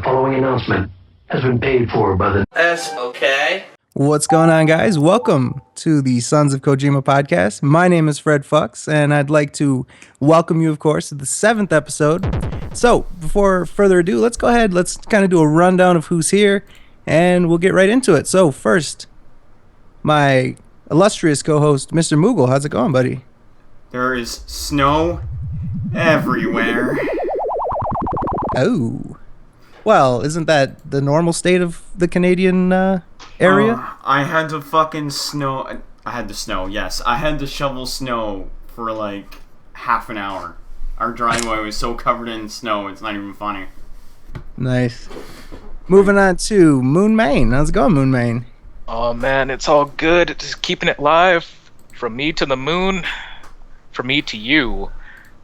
following announcement has been paid for by the SoKast. What's going on, guys? Welcome to the Sons of Kojima podcast. My name is Fred Fucks, and I'd like to welcome you, of course, to the 7th episode. So, before further ado, let's go ahead. Let's kind of do a rundown of who's here, and we'll get right into it. So, first, my illustrious co-host, Mr. Moogle. How's it going, buddy? There is snow everywhere. Oh. Well, isn't that the normal state of the Canadian area? I had to fucking snow. I had to snow, yes. I had to shovel snow for like half an hour. Our driveway was so covered in snow, it's not even funny. Nice. Moving on to Moon Main. How's it going, Moon Main? Oh man, it's all good. Just keeping it live. From me to the moon. From me to you.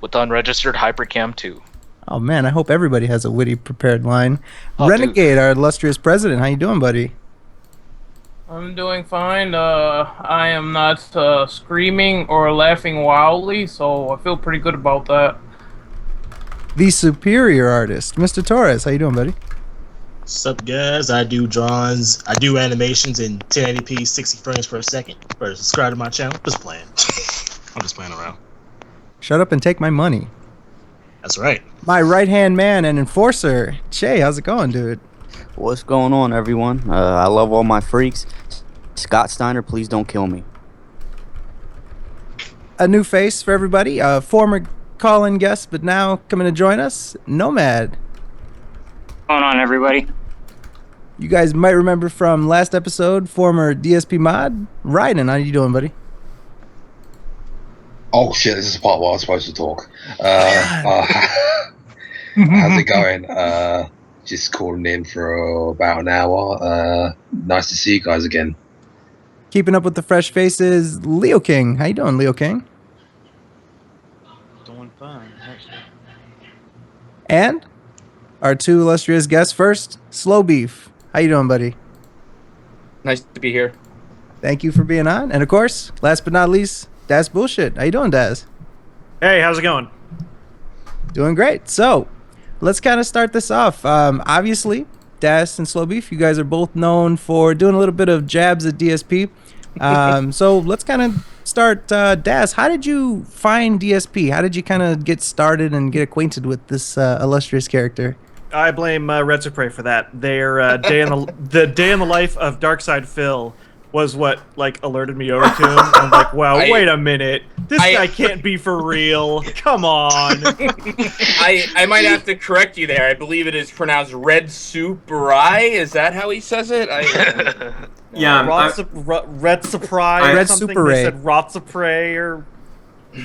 With unregistered Hypercam 2. Oh man, I hope everybody has a witty prepared line. Oh, Renegade, our illustrious president. How you doing, buddy? I'm doing fine. I am not screaming or laughing wildly, so I feel pretty good about that. The superior artist, Mr. Torres. How you doing, buddy? What's up, guys? I do drawings. I do animations in 1080p, 60 frames per second. Better subscribe to my channel. Just playing. I'm just playing around. Shut up and take my money. That's right. My right-hand man and enforcer, Che. How's it going, dude? What's going on, everyone? I love all my freaks. Scott Steiner, please don't kill me. A new face for everybody. Former call-in guest, but now coming to join us, Nomad. What's going on, everybody? You guys might remember from last episode, former DSP mod, Ryden. How you doing, buddy? Oh shit, this is the part where I was supposed to talk. How's it going? Just calling in for about an hour. Nice to see you guys again. Keeping up with the fresh faces, Leo King. How you doing, Leo King? Doing fine, actually. And our two illustrious guests first, Slowbeef. How you doing, buddy? Nice to be here. Thank you for being on. And of course, last but not least, DasBoSchitt. How you doing, Das? Hey, how's it going? Doing great. So, let's kind of start this off. Obviously, Das and Slowbeef, you guys are both known for doing a little bit of jabs at DSP. So, let's kind of start. Das, how did you find DSP? How did you kind of get started and get acquainted with this illustrious character? I blame Red Supre for that. Their day in the day in the life of Darkside Phil was what like alerted me over to him. I'm like, wow, wait a minute, this guy can't be for real. Come on. I might have to correct you there. I believe it is pronounced Red Suprai. Is that how he says it? Yeah, Red Supre. Red something. Supre. They said Rot Supre or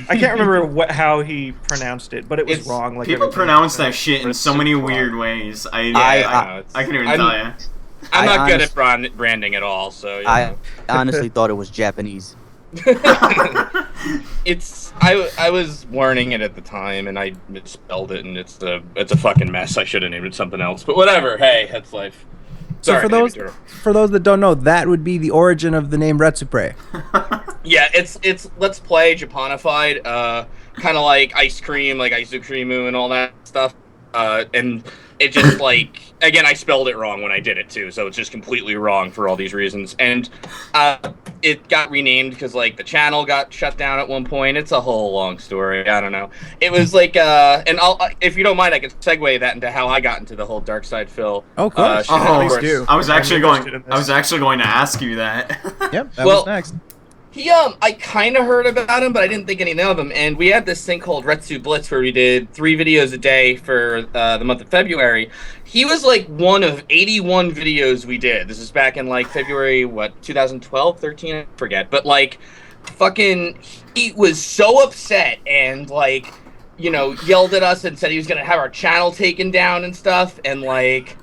I can't remember how he pronounced it, but it was wrong. Like people pronounce that shit in so many weird ways. I can't even tell you. I'm not good at branding at all, so I honestly thought it was Japanese. I was warning it at the time, and I misspelled it, and it's a fucking mess. I should have named it something else, but whatever. Hey, that's life. So for those that don't know, that would be the origin of the name Retsupre. Yeah, it's Let's Play Japanified, kind of like ice cream, like Isukrimu and all that stuff. And it just like, again, I spelled it wrong when I did it too, so it's just completely wrong for all these reasons. And it got renamed because like the channel got shut down at one point. It's a whole long story. I don't know. It was like, and if you don't mind, I can segue that into how I got into the whole Darkside Phil. Oh, cool. Please do. I was actually going to ask you that. Yep, that was next. I kind of heard about him, but I didn't think anything of him. And we had this thing called Retsu Blitz where we did 3 videos a day for the month of February. He was like one of 81 videos we did. This is back in like February, 2012, 13, I forget. But like, fucking, he was so upset and like, you know, yelled at us and said he was going to have our channel taken down and stuff. And like...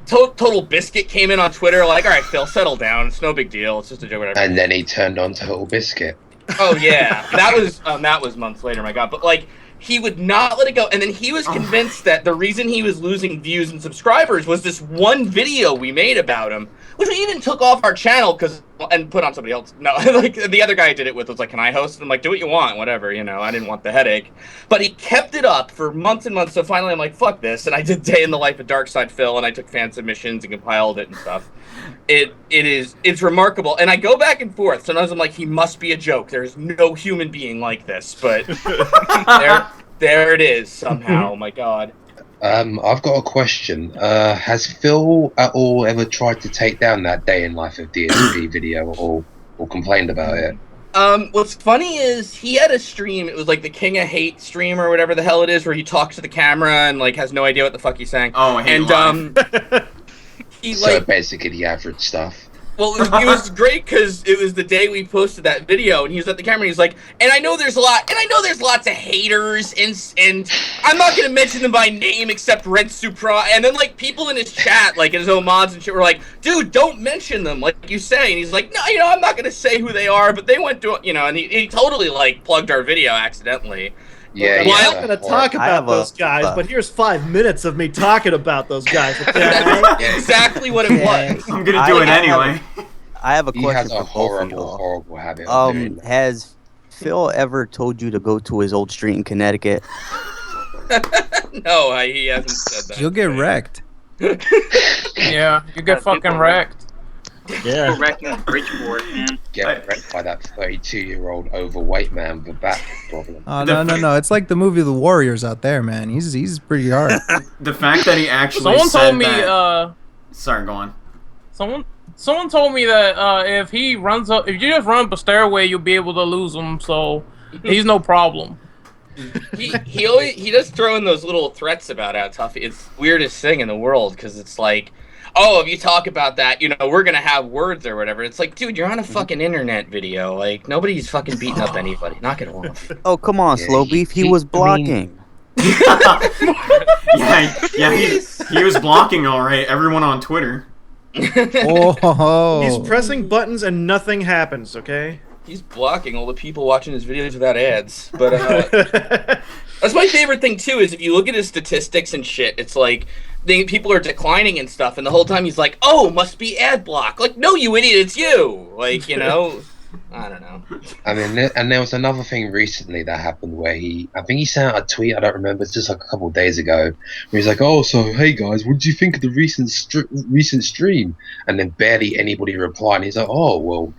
Total Biscuit came in on Twitter like, all right, Phil, settle down. It's no big deal. It's just a joke, whatever. And then he turned on Total Biscuit. Oh yeah, that was months later. My God, but like he would not let it go. And then he was convinced that the reason he was losing views and subscribers was this one video we made about him, which we even took off our channel and put on somebody else. No, like the other guy I did it with was like, can I host? And I'm like, do what you want, whatever, you know, I didn't want the headache. But he kept it up for months and months, so finally I'm like, fuck this. And I did Day in the Life of Darkside Phil, and I took fan submissions and compiled it and stuff. It's remarkable. And I go back and forth. Sometimes I'm like, he must be a joke. There's no human being like this. But there it is somehow. Oh my god. I've got a question. Has Phil at all ever tried to take down that Day in Life of DSP video or complained about it? What's funny is he had a stream. It was like the King of Hate stream or whatever the hell it is, where he talks to the camera and like has no idea what the fuck he's saying. Oh, I hate and So basically the average stuff. Well, it was great because it was the day we posted that video, and he was at the camera, and he's like, and I know there's lots of haters, and I'm not gonna mention them by name except Red Supra, and then like people in his chat, like in his own mods and shit, were like, dude, don't mention them, like you say, and he's like, no, you know, I'm not gonna say who they are, but they went to, you know, and he totally like plugged our video accidentally. Yeah, I'm not going to talk about those guys, but here's 5 minutes of me talking about those guys. That's exactly what it was. I'm going to do it anyway. I have a question. He has a for both of y'all. horrible habit of doing that. Has Phil ever told you to go to his old street in Connecticut? No, he hasn't said that. You'll get wrecked. Yeah, you get fucking wrecked. Yeah. Wrecking Bridgeport, man. Get wrecked by that 32-year-old overweight man with a back problem. Oh, no. It's like the movie The Warriors out there, man. He's pretty hard. The fact that he actually Someone said told me, that... Sorry, go on. Someone told me that if you just run up a stairway, you'll be able to lose him. So he's no problem. He does throw in those little threats about how tough it's the weirdest thing in the world, because it's like, oh, if you talk about that, you know, we're gonna have words or whatever. It's like, dude, you're on a fucking internet video. Like, nobody's fucking beating up anybody. Knock it off. Oh, come on, Slowbeef. He was blocking. He was blocking, all right. Everyone on Twitter. Oh, he's pressing buttons and nothing happens. Okay. He's blocking all the people watching his videos without ads. But that's my favorite thing too. Is if you look at his statistics and shit, it's like people are declining and stuff, and the whole time he's like, "Oh, must be ad block." Like, no, you idiot, it's you. Like, you know, I don't know. I mean, and there was another thing recently that happened where I think he sent out a tweet. I don't remember. It's just like a couple of days ago. Where he's like, "Oh, so hey guys, what did you think of the recent stream?" And then barely anybody replied. And he's like, "Oh, well,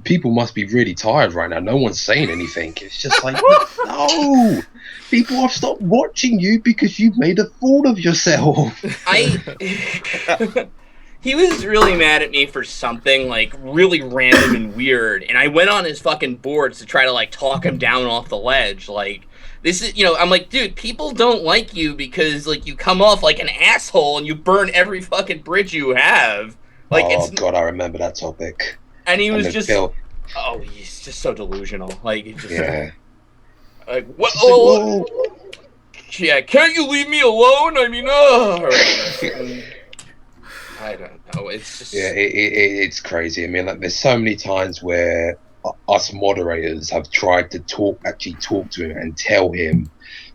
people must be really tired right now. No one's saying anything." It's just like, no, people have stopped watching you because you've made a fool of yourself. He was really mad at me for something like really random and weird, and I went on his fucking boards to try to like talk him down off the ledge. Like, this is, you know, I'm like, dude, people don't like you because like you come off like an asshole and you burn every fucking bridge you have. Like, God, I remember that topic. And he was just, he's just so delusional. Like, he just, like, what? Oh, yeah, can't you leave me alone? I mean, I don't know. It's just, it's crazy. I mean, like, there's so many times where us moderators have tried to talk to him and tell him,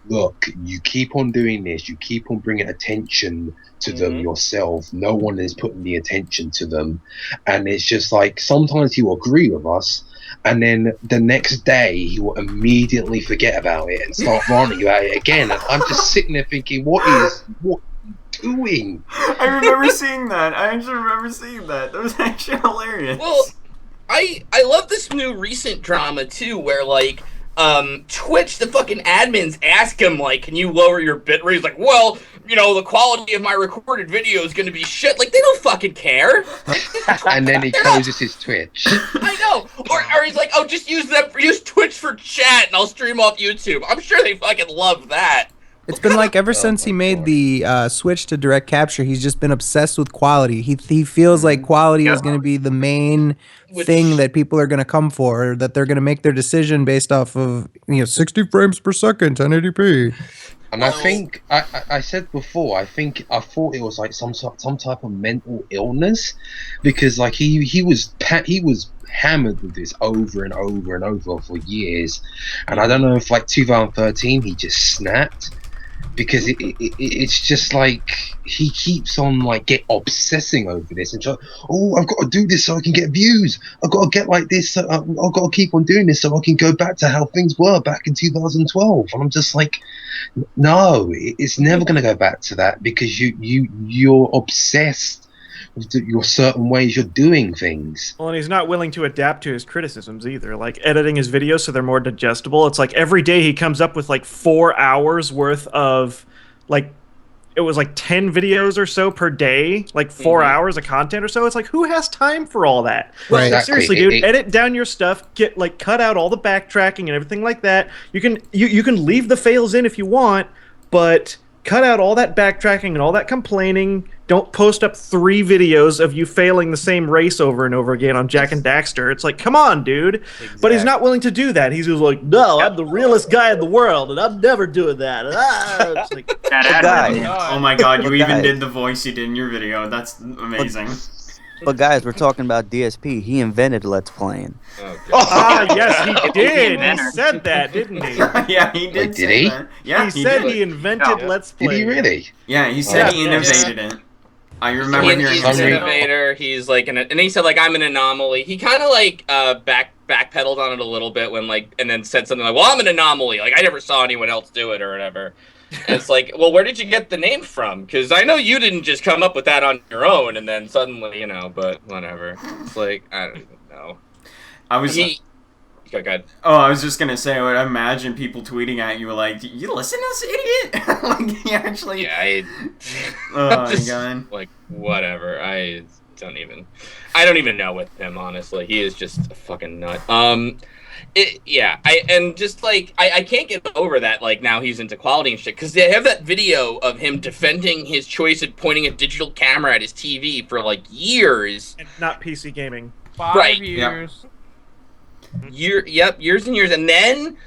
look, you keep on doing this, you keep on bringing attention to them yourself. No one is putting the attention to them. And it's just like, sometimes he will agree with us, and then the next day he will immediately forget about it and start ranting about it again. And I'm just sitting there thinking, what are you doing? I remember seeing that. I actually remember seeing that. That was actually hilarious. Well, I love this new recent drama too, where like Twitch, the fucking admins ask him like, can you lower your bitrate? He's like, well, you know, the quality of my recorded video is gonna be shit. Like, they don't fucking care. And then he closes his Twitch. I know. Or he's like, oh, just use Twitch for chat and I'll stream off YouTube. I'm sure they fucking love that. It's been like ever since he made the switch to direct capture, he's just been obsessed with quality. He feels like quality is going to be the main thing that people are going to come for, that they're going to make their decision based off of, 60 frames per second, 1080p. And I think I said before, I thought it was like some type of mental illness, because like he was hammered with this over and over and over for years, and I don't know if like 2013 he just snapped, because it's just like he keeps on like obsessing over this and oh, I've got to do this so I can get views. I've got to get like this. I've got to keep on doing this so I can go back to how things were back in 2012. And I'm just like, no, it's never going to go back to that, because you're obsessed with your certain ways you're doing things. Well, and he's not willing to adapt to his criticisms either. Like editing his videos so they're more digestible. It's like every day he comes up with like 4 hours worth of like, it was like 10 videos or so per day, like 4 hours of content or so. It's like, who has time for all that? Right. Like, Exactly. seriously, dude, edit down your stuff, cut out all the backtracking and everything like that. You can leave the fails in if you want, but cut out all that backtracking and all that complaining. Don't post up 3 videos of you failing the same race over and over again on Jack and Daxter. It's like, come on, dude. Exactly. But he's not willing to do that. He's just like, no, I'm the realest guy in the world, and I'm never doing that. It's like, oh my god, you even did the voice you did in your video. That's amazing. But guys, we're talking about DSP. He invented Let's Playing. Yes, he did. He said that, didn't he? Yeah, he did. Wait, did he? That. Yeah, he said he invented Let's Play. Did he really? Yeah, he said he innovated it. I remember hearing he's an innovator. He's like and he said like, I'm an anomaly. He kind of like backpedaled on it a little bit when like, and then said something like, well, I'm an anomaly. Like I never saw anyone else do it or whatever. And it's like, well, where did you get the name from? Because I know you didn't just come up with that on your own and then suddenly, but whatever. It's like, I don't even know. Go ahead. Oh, I was just gonna say, I would imagine people tweeting at you like, "You listen to this idiot?" Like he actually. Yeah, oh my god. Like whatever. I don't even know with him, honestly. He is just a fucking nut. I can't get over that. Like now he's into quality and shit, because they have that video of him defending his choice of pointing a digital camera at his TV for like years. And not PC gaming. 5 years. Years and years, and then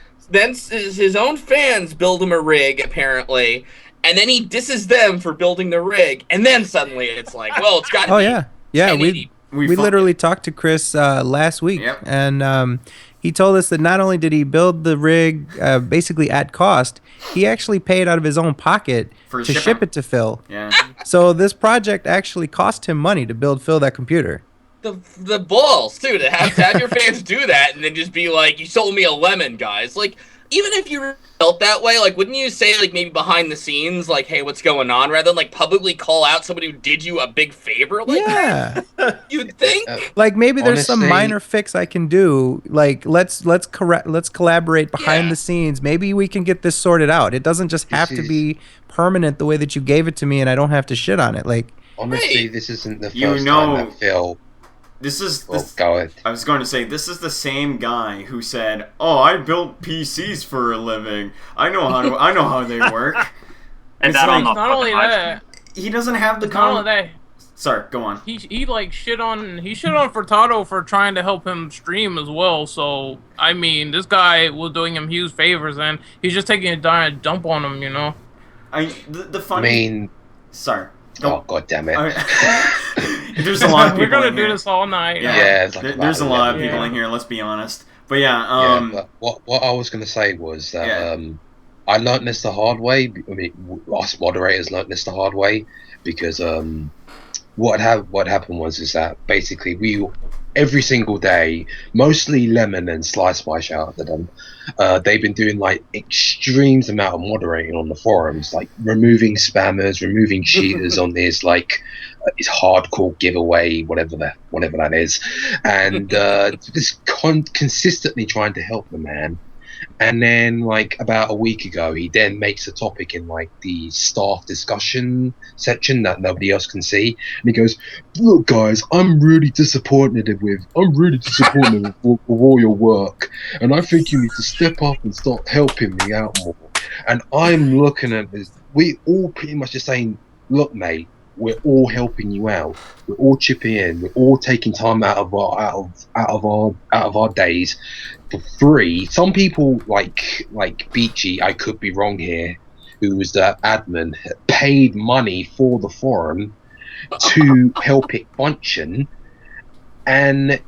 his own fans build him a rig apparently, and then he disses them for building the rig, and then suddenly it's like, well, it's got. Oh yeah. We literally talked to Chris last week, and he told us that not only did he build the rig basically at cost, he actually paid out of his own pocket to ship it to Phil. Yeah. So this project actually cost him money to build Phil that computer. The balls too to have your fans do that and then just be like, you sold me a lemon, guys. Like, even if you felt that way, like, wouldn't you say like maybe behind the scenes, like, hey, what's going on, rather than like publicly call out somebody who did you a big favor? Like, yeah, you'd think. Like maybe there's some minor fix I can do. Like let's collaborate behind the scenes. Maybe we can get this sorted out. It doesn't just have to be permanent the way that you gave it to me, and I don't have to shit on it. Like honestly, this isn't the first time that Phil. I was going to say, this is the same guy who said, "Oh, I built PCs for a living. I know how they work." And not only that, he doesn't have the not only that. Sorry, go on. He shit on Furtado for trying to help him stream as well. So I mean, this guy was doing him huge favors, and he's just taking a dump on him. Sorry. Oh, god damn it. There's a lot of people. We're gonna do this all night. Yeah, there's a lot of people in here. Let's be honest. But yeah. But what I was gonna say was that I learned this the hard way. I mean, us moderators learned this the hard way, because what happened was that basically we every single day, mostly Lemon and Slice by shout out to them, they've been doing like extremes amount of moderating on the forums, like removing spammers, removing cheaters on this like it's hardcore giveaway, whatever that is, and just consistently trying to help the man. And then, like, about a week ago, he then makes a topic in, like, the staff discussion section that nobody else can see. And he goes, "Look, guys, I'm really disappointed with all your work. And I think you need to step up and start helping me out more." And I'm looking at this. We all pretty much just saying, "Look, mate, we're all helping you out. We're all chipping in. We're all taking time out of our days for free." Some people like Beachy, I could be wrong here, who was the admin, paid money for the forum to help it function, and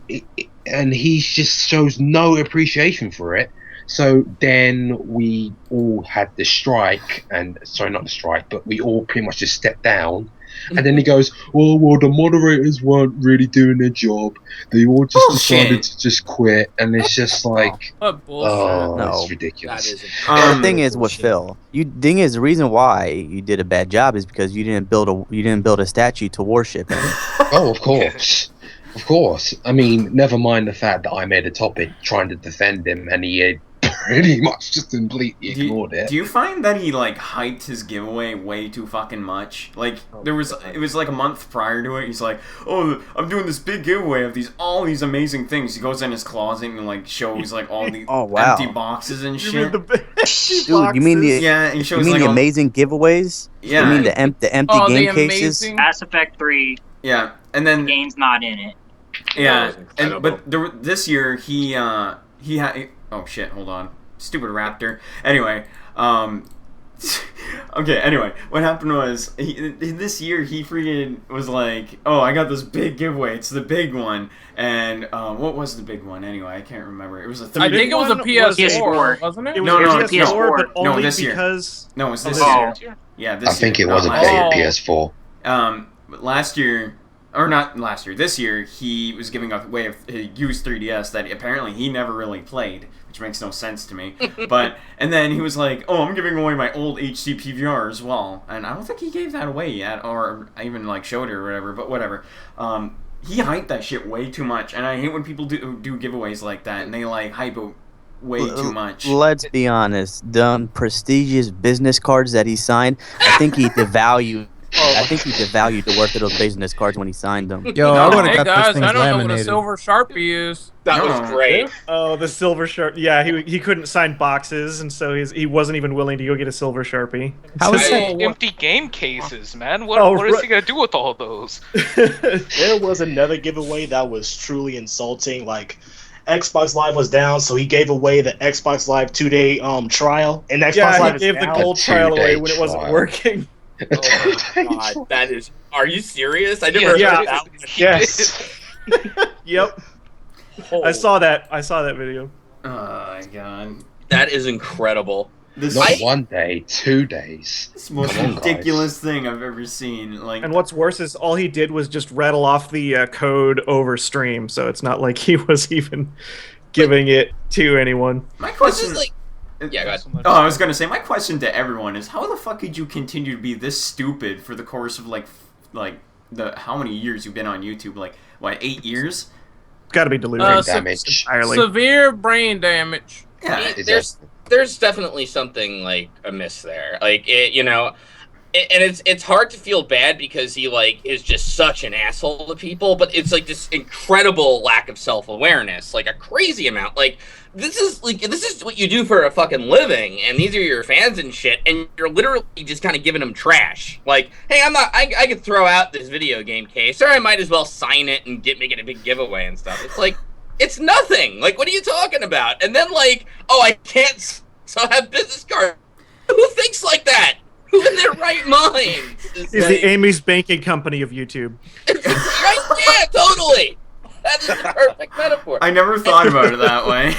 he just shows no appreciation for it. So then we all had the strike, and sorry, not the strike, but we all pretty much just stepped down. And then he goes, "Oh well, the moderators weren't really doing their job. They all just decided to just quit." And it's just like, oh, No. it's ridiculous. The thing is with Phil, the reason why you did a bad job is because you didn't build a statue to worship him. Oh, of course. Of course. I mean, never mind the fact that I made a topic trying to defend him, and he pretty much just completely ignored it. Do you find that he like hyped his giveaway way too fucking much? Like it was like a month prior to it. He's like, "Oh, I'm doing this big giveaway of all these amazing things." He goes in his closet and like shows like all the empty boxes and shit. Dude, you mean he shows like the amazing giveaways? Yeah. You mean the empty game cases? Mass Effect 3. Yeah, and then the game's not in it. Yeah, this year he had. Oh shit! Hold on, stupid raptor. Anyway, okay. Anyway, what happened was this year he freaking was like, "Oh, I got this big giveaway. It's the big one." And what was the big one? Anyway, I can't remember. It was a. I think it was a PS4, wasn't it? It was No, a PS4, but only this year. because No, it was this year. Yeah, this I think year. it was a PS4. But last year. Or not last year. This year, he was giving away a used 3DS that apparently he never really played, which makes no sense to me. And then he was like, "Oh, I'm giving away my old HD PVR as well." And I don't think he gave that away yet, or I even like showed it or whatever. But whatever. He hyped that shit way too much, and I hate when people do giveaways like that and they like hype it way too much. Let's be honest. The prestigious business cards that he signed, I think he devalued. I think he devalued the worth of those business cards when he signed them. Yo, I would have got guys, those things I don't know what a laminated. silver Sharpie is. That was great. Oh, the silver Sharpie. Yeah, he couldn't sign boxes, and so he wasn't even willing to go get a silver Sharpie. How is that? Empty game cases, man. What is he gonna do with all those? There was another giveaway that was truly insulting. Like, Xbox Live was down, so he gave away the Xbox Live 2-day trial. And Xbox Live he gave the gold trial away when it wasn't working. Oh my God, that is. Are you serious? I never heard that. Yes. Yep. I saw that video. Oh my God. That is incredible. Not 1 day, 2 days. It's the most ridiculous thing I've ever seen. Like, and what's worse is all he did was just rattle off the code over stream, so it's not like he was even giving it to anyone. My question is like. Yeah, go ahead. Oh, I was gonna say, my question to everyone is, how the fuck could you continue to be this stupid for the course of like how many years you've been on YouTube? Like, what, 8 years? Got to be delusional. Damage. Severe brain damage. Yeah, There's definitely something like amiss there. Like it, and it's hard to feel bad because he like is just such an asshole to people, but it's like this incredible lack of self-awareness, like a crazy amount. Like this is what you do for a fucking living, and these are your fans and shit, and you're literally just kind of giving them trash. Like, hey, I could throw out this video game case, or I might as well sign it and make it a big giveaway and stuff. It's like, it's nothing. Like, what are you talking about? And then like, oh, I can't have business cards. Who thinks like that? Who in their right mind? He's the Amy's Banking Company of YouTube. Right? Yeah, totally. That is the perfect metaphor. I never thought about it that way.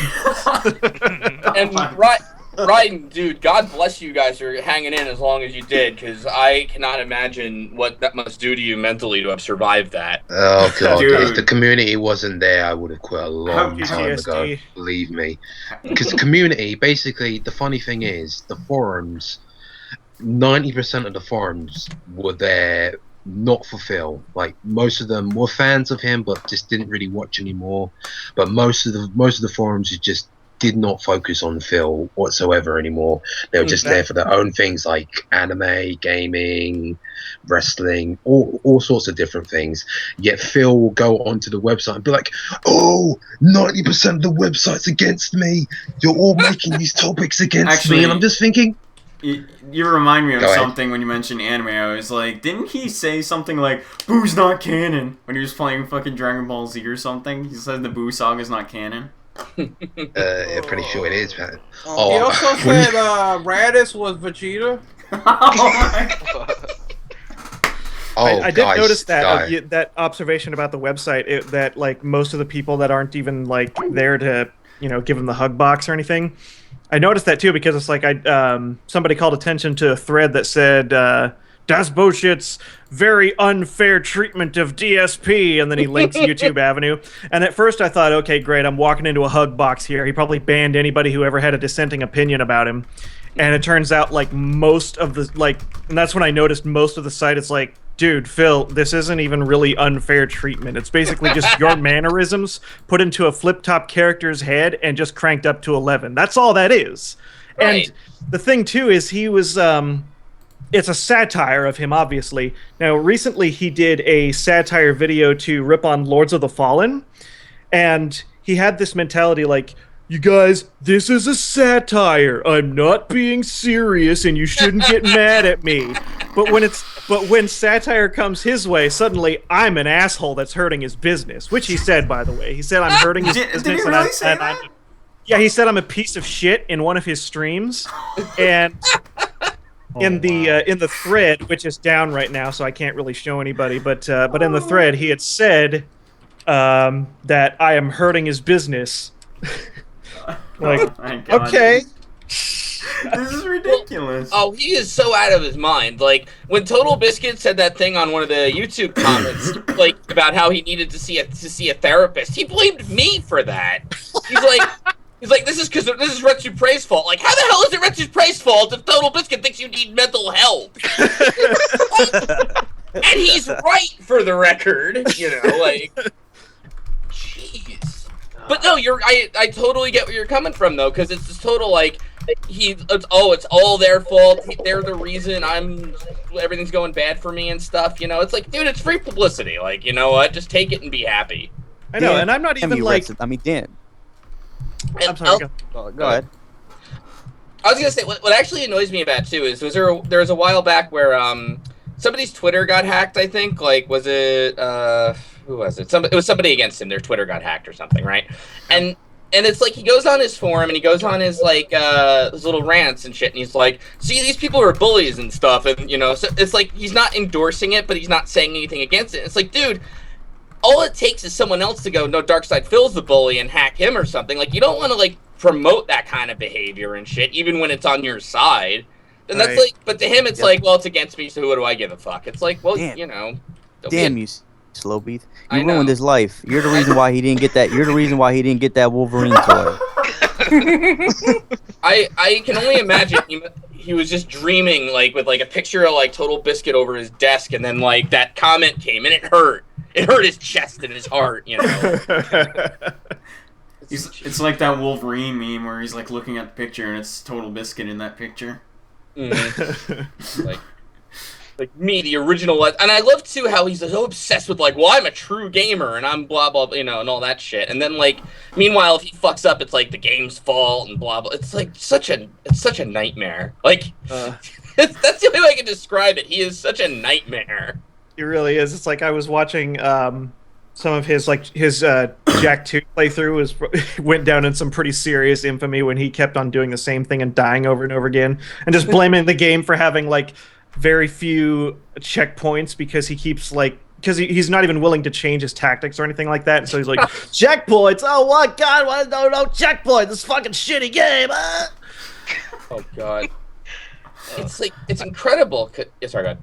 And Ryan, dude, God bless you guys for hanging in as long as you did, because I cannot imagine what that must do to you mentally to have survived that. Oh God! Dude. If the community wasn't there, I would have quit a long time ago. Believe me, because the community, basically, the funny thing is, the forums, 90% of the forums were there not for Phil. Like, most of them were fans of him, but just didn't really watch anymore. But most of the forums just did not focus on Phil whatsoever anymore. They were just there for their own things, like anime, gaming, wrestling, all sorts of different things. Yet Phil will go onto the website and be like, "Oh, 90% of the website's against me. You're all making these topics against me." And I'm just thinking, you remind me of something when you mentioned anime. I was like, didn't he say something like, "Boo's not canon," when he was playing fucking Dragon Ball Z or something? He said the Boo Saga's not canon. I'm pretty sure it is, man. He also said Raditz was Vegeta. I did notice that that observation about the website, that like most of the people that aren't even like there to give them the hug box or anything. I noticed that too because it's like somebody called attention to a thread that said DasBoSchitt's very unfair treatment of DSP, and then he links YouTube Avenue. And at first I thought, okay, great, I'm walking into a hug box here. He probably banned anybody who ever had a dissenting opinion about him. And it turns out like most of the and that's when I noticed most of the site is like, dude, Phil, this isn't even really unfair treatment. It's basically just your mannerisms put into a flip-top character's head and just cranked up to 11. That's all that is. Right. And the thing, too, is he was... it's a satire of him, obviously. Now, recently he did a satire video to rip on Lords of the Fallen, and he had this mentality like, you guys, this is a satire. I'm not being serious, and you shouldn't get mad at me. But when satire comes his way, suddenly I'm an asshole that's hurting his business. Which he said, by the way. He said I'm hurting his business. Did he really say that? Yeah, he said I'm a piece of shit in one of his streams, and in the thread, which is down right now, so I can't really show anybody. But in the thread, he had said that I am hurting his business. Like, okay. This is ridiculous. Oh, he is so out of his mind. Like, when Total Biscuit said that thing on one of the YouTube comments, like, about how he needed to see a therapist, he blamed me for that. He's like, this is because this is Retsu Prey's fault. Like, how the hell is it Retsu Prey's fault if Total Biscuit thinks you need mental help? And he's right, for the record. Like, jeez. But no, I totally get where you're coming from though, because it's just total like it's all their fault. They're the reason everything's going bad for me and stuff. It's like, dude, it's free publicity. Like, you know what? Just take it and be happy. I know, and I'm not even like. Dan. I'm sorry. Go ahead. I was gonna say what actually annoys me about too is there was a while back where somebody's Twitter got hacked. I think was it who was it? It was somebody against him. Their Twitter got hacked or something, right? And it's like he goes on his forum and he goes on his his little rants and shit, and he's like, "See, these people are bullies and stuff," and so it's like he's not endorsing it, but he's not saying anything against it. It's like, dude, all it takes is someone else to go, "No, Darkside Phil's the bully," and hack him or something. Like, you don't want to promote that kind of behavior and shit, even when it's on your side. And that's but to him, it's like, well, it's against me, so what do I give a fuck? It's like, well, Damn you, Slowbeef! You ruined his life. You're the reason why he didn't get that. You're the reason why he didn't get that Wolverine toy. I can only imagine he was just dreaming with a picture of Total Biscuit over his desk, and then that comment came and it hurt. It hurt his chest and his heart. It's like that Wolverine meme where he's looking at the picture and it's Total Biscuit in that picture. Mm-hmm. like me, the original, and I love too how he's so obsessed with well, I'm a true gamer and I'm blah blah, and all that shit. And then meanwhile, if he fucks up, it's the game's fault and blah blah. It's such a nightmare. That's the only way I can describe it. He is such a nightmare. He really is. It's like I was watching some of his Jak 2 playthrough went down in some pretty serious infamy when he kept on doing the same thing and dying over and over again, and just blaming the game for having very few checkpoints because he keeps because he's not even willing to change his tactics or anything like that. And so he's like, checkpoints. Oh my god, why no checkpoint? This fucking shitty game. Ah! Oh god, it's incredible. Sorry, go ahead.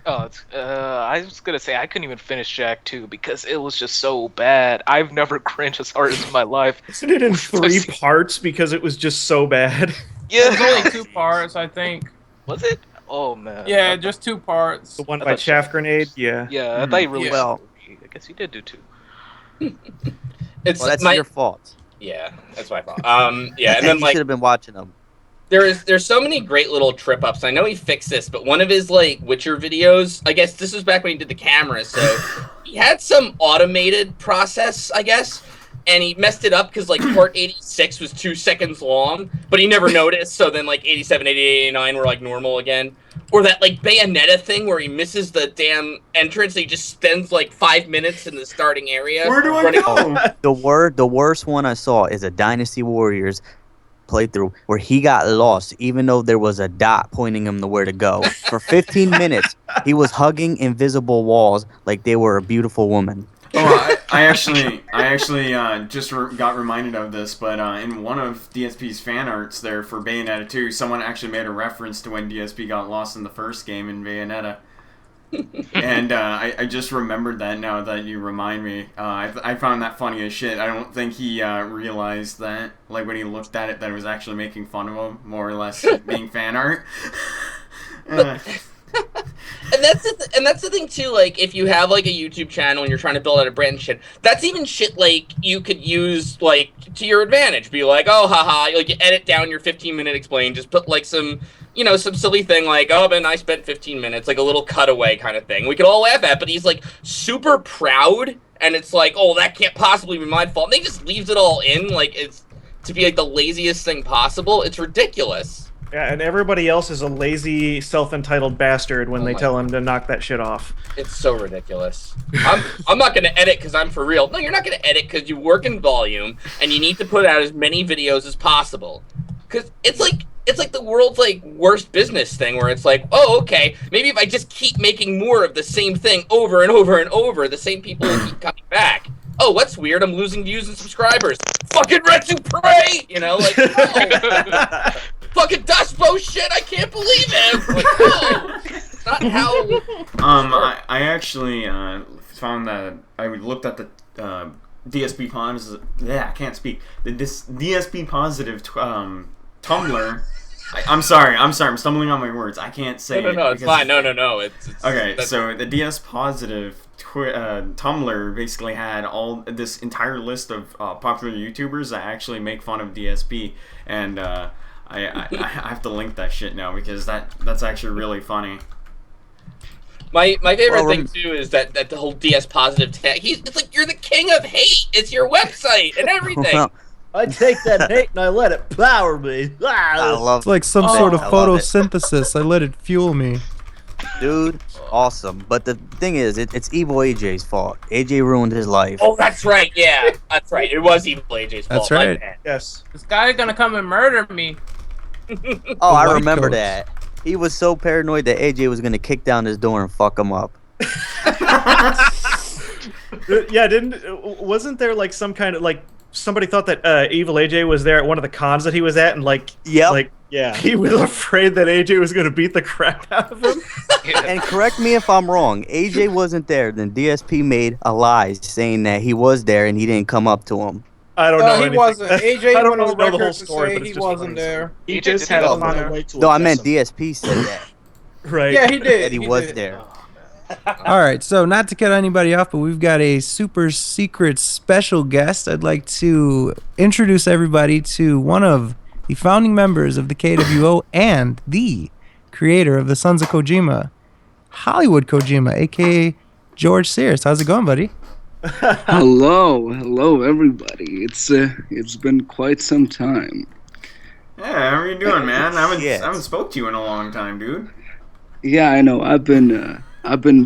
Oh, I was gonna say I couldn't even finish Jak 2 because it was just so bad. I've never cringed as hard as in my life. Isn't it in 3 parts because it was just so bad? Yeah, it was only 2 parts, I think. Was it? Oh man. Yeah, just 2 parts. The one by Chaff Grenade. Yeah. Yeah, I thought you really well. I guess you did do 2. That's your fault. Yeah, that's my fault. Yeah, and then you should have been watching them. There's so many great little trip ups. I know he fixed this, but one of his Witcher videos, I guess this was back when he did the camera, so he had some automated process, I guess, and he messed it up because part 86 was 2 seconds long, but he never noticed. So then 87, 88, 89 were normal again. Or that Bayonetta thing where he misses the damn entrance. He just spends 5 minutes in the starting area. Where do I go? The worst one I saw is a Dynasty Warriors playthrough where he got lost, even though there was a dot pointing him to where to go. For 15 minutes, he was hugging invisible walls like they were a beautiful woman. Oh, I actually just got reminded of this, but in one of DSP's fan arts there for Bayonetta 2, someone actually made a reference to when DSP got lost in the first game in Bayonetta. And I just remembered that now that you remind me. I found that funny as shit. I don't think he realized that, like when he looked at it, that it was actually making fun of him, more or less being fan art. And that's the thing too. Like, if you have like a YouTube channel and you're trying to build out a brand and shit, that's even shit like you could use like to your advantage. Be like, oh, haha, like you edit down your 15-minute explain. Just put like some silly thing like, oh, man, I spent 15 minutes, like a little cutaway kind of thing. We could all laugh at, but he's like super proud, and it's like, oh, that can't possibly be my fault. And he just leaves it all in, like it's to be like the laziest thing possible. It's ridiculous. Yeah, and everybody else is a lazy, self-entitled bastard when they tell him to knock that shit off. It's so ridiculous. I'm not going to edit because I'm for real. No, you're not going to edit because you work in volume and you need to put out as many videos as possible. Because it's like the world's like worst business thing where it's like, oh, okay, maybe if I just keep making more of the same thing over and over and over, the same people will keep coming back. Oh, what's weird? I'm losing views and subscribers. Fucking Retsu Prey! You know, like, oh. Fucking DasBoSchitt, I can't believe him! Like, no! Not how... I actually found that I looked at the DSP positive... Yeah, I can't speak. This DSP positive Tumblr... I'm sorry, I'm stumbling on my words. I can't say it. No, it's fine. No. It's okay, so the DS positive Tumblr basically had all this entire list of popular YouTubers that actually make fun of DSP, and I have to link that shit now because that's actually really funny. My favorite thing too is that the whole DS positive tag. It's like you're the king of hate. It's your website and everything. I take that hate and I let it power me. I love It's like some sort of photosynthesis. I let it fuel me. Dude, awesome. But the thing is, it's Evil AJ's fault. AJ ruined his life. Oh, that's right. Yeah, that's right. It was Evil AJ's fault. That's right. Yes. This guy gonna come and murder me. Oh, I white remember coats. that. He was so paranoid that AJ was gonna kick down his door and fuck him up. Yeah, wasn't there like some kind of like somebody thought that Evil AJ was there at one of the cons that he was at, and yeah, he was afraid that AJ was going to beat the crap out of him. And correct me if I'm wrong, AJ wasn't there. Then DSP made a lie saying that he was there and he didn't come up to him. I don't know. No, he anything. wasn't. AJ I don't went on know the whole record to story, say but it's he just wasn't funny. there. He just had to find a way to. No, I meant address him. DSP said that. Right. Yeah, he did. That he was there. All right, so not to cut anybody off, but we've got a super secret special guest. I'd like to introduce everybody to one of the founding members of the KWO and the creator of the Sons of Kojima, Hollywood Kojima, aka George Sears. How's it going, buddy? Hello, everybody. It's been quite some time. Yeah, how are you doing, man? I haven't spoke to you in a long time, dude. Yeah, I know. I've been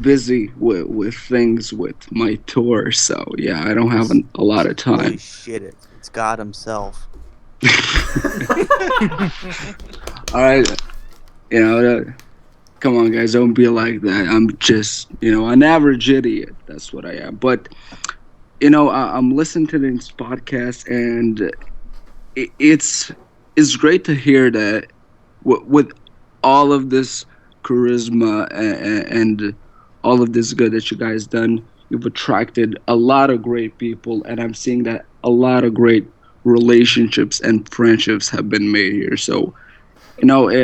busy with things with my tour, so yeah, I don't have a lot of time. Holy shit, it's God himself. All right, come on, guys, don't be like that. I'm just, an average idiot. That's what I am. But, I'm listening to this podcast, and it's great to hear that with all of this charisma and all of this good that you guys done, you've attracted a lot of great people, and I'm seeing that a lot of great relationships and friendships have been made here. So, you can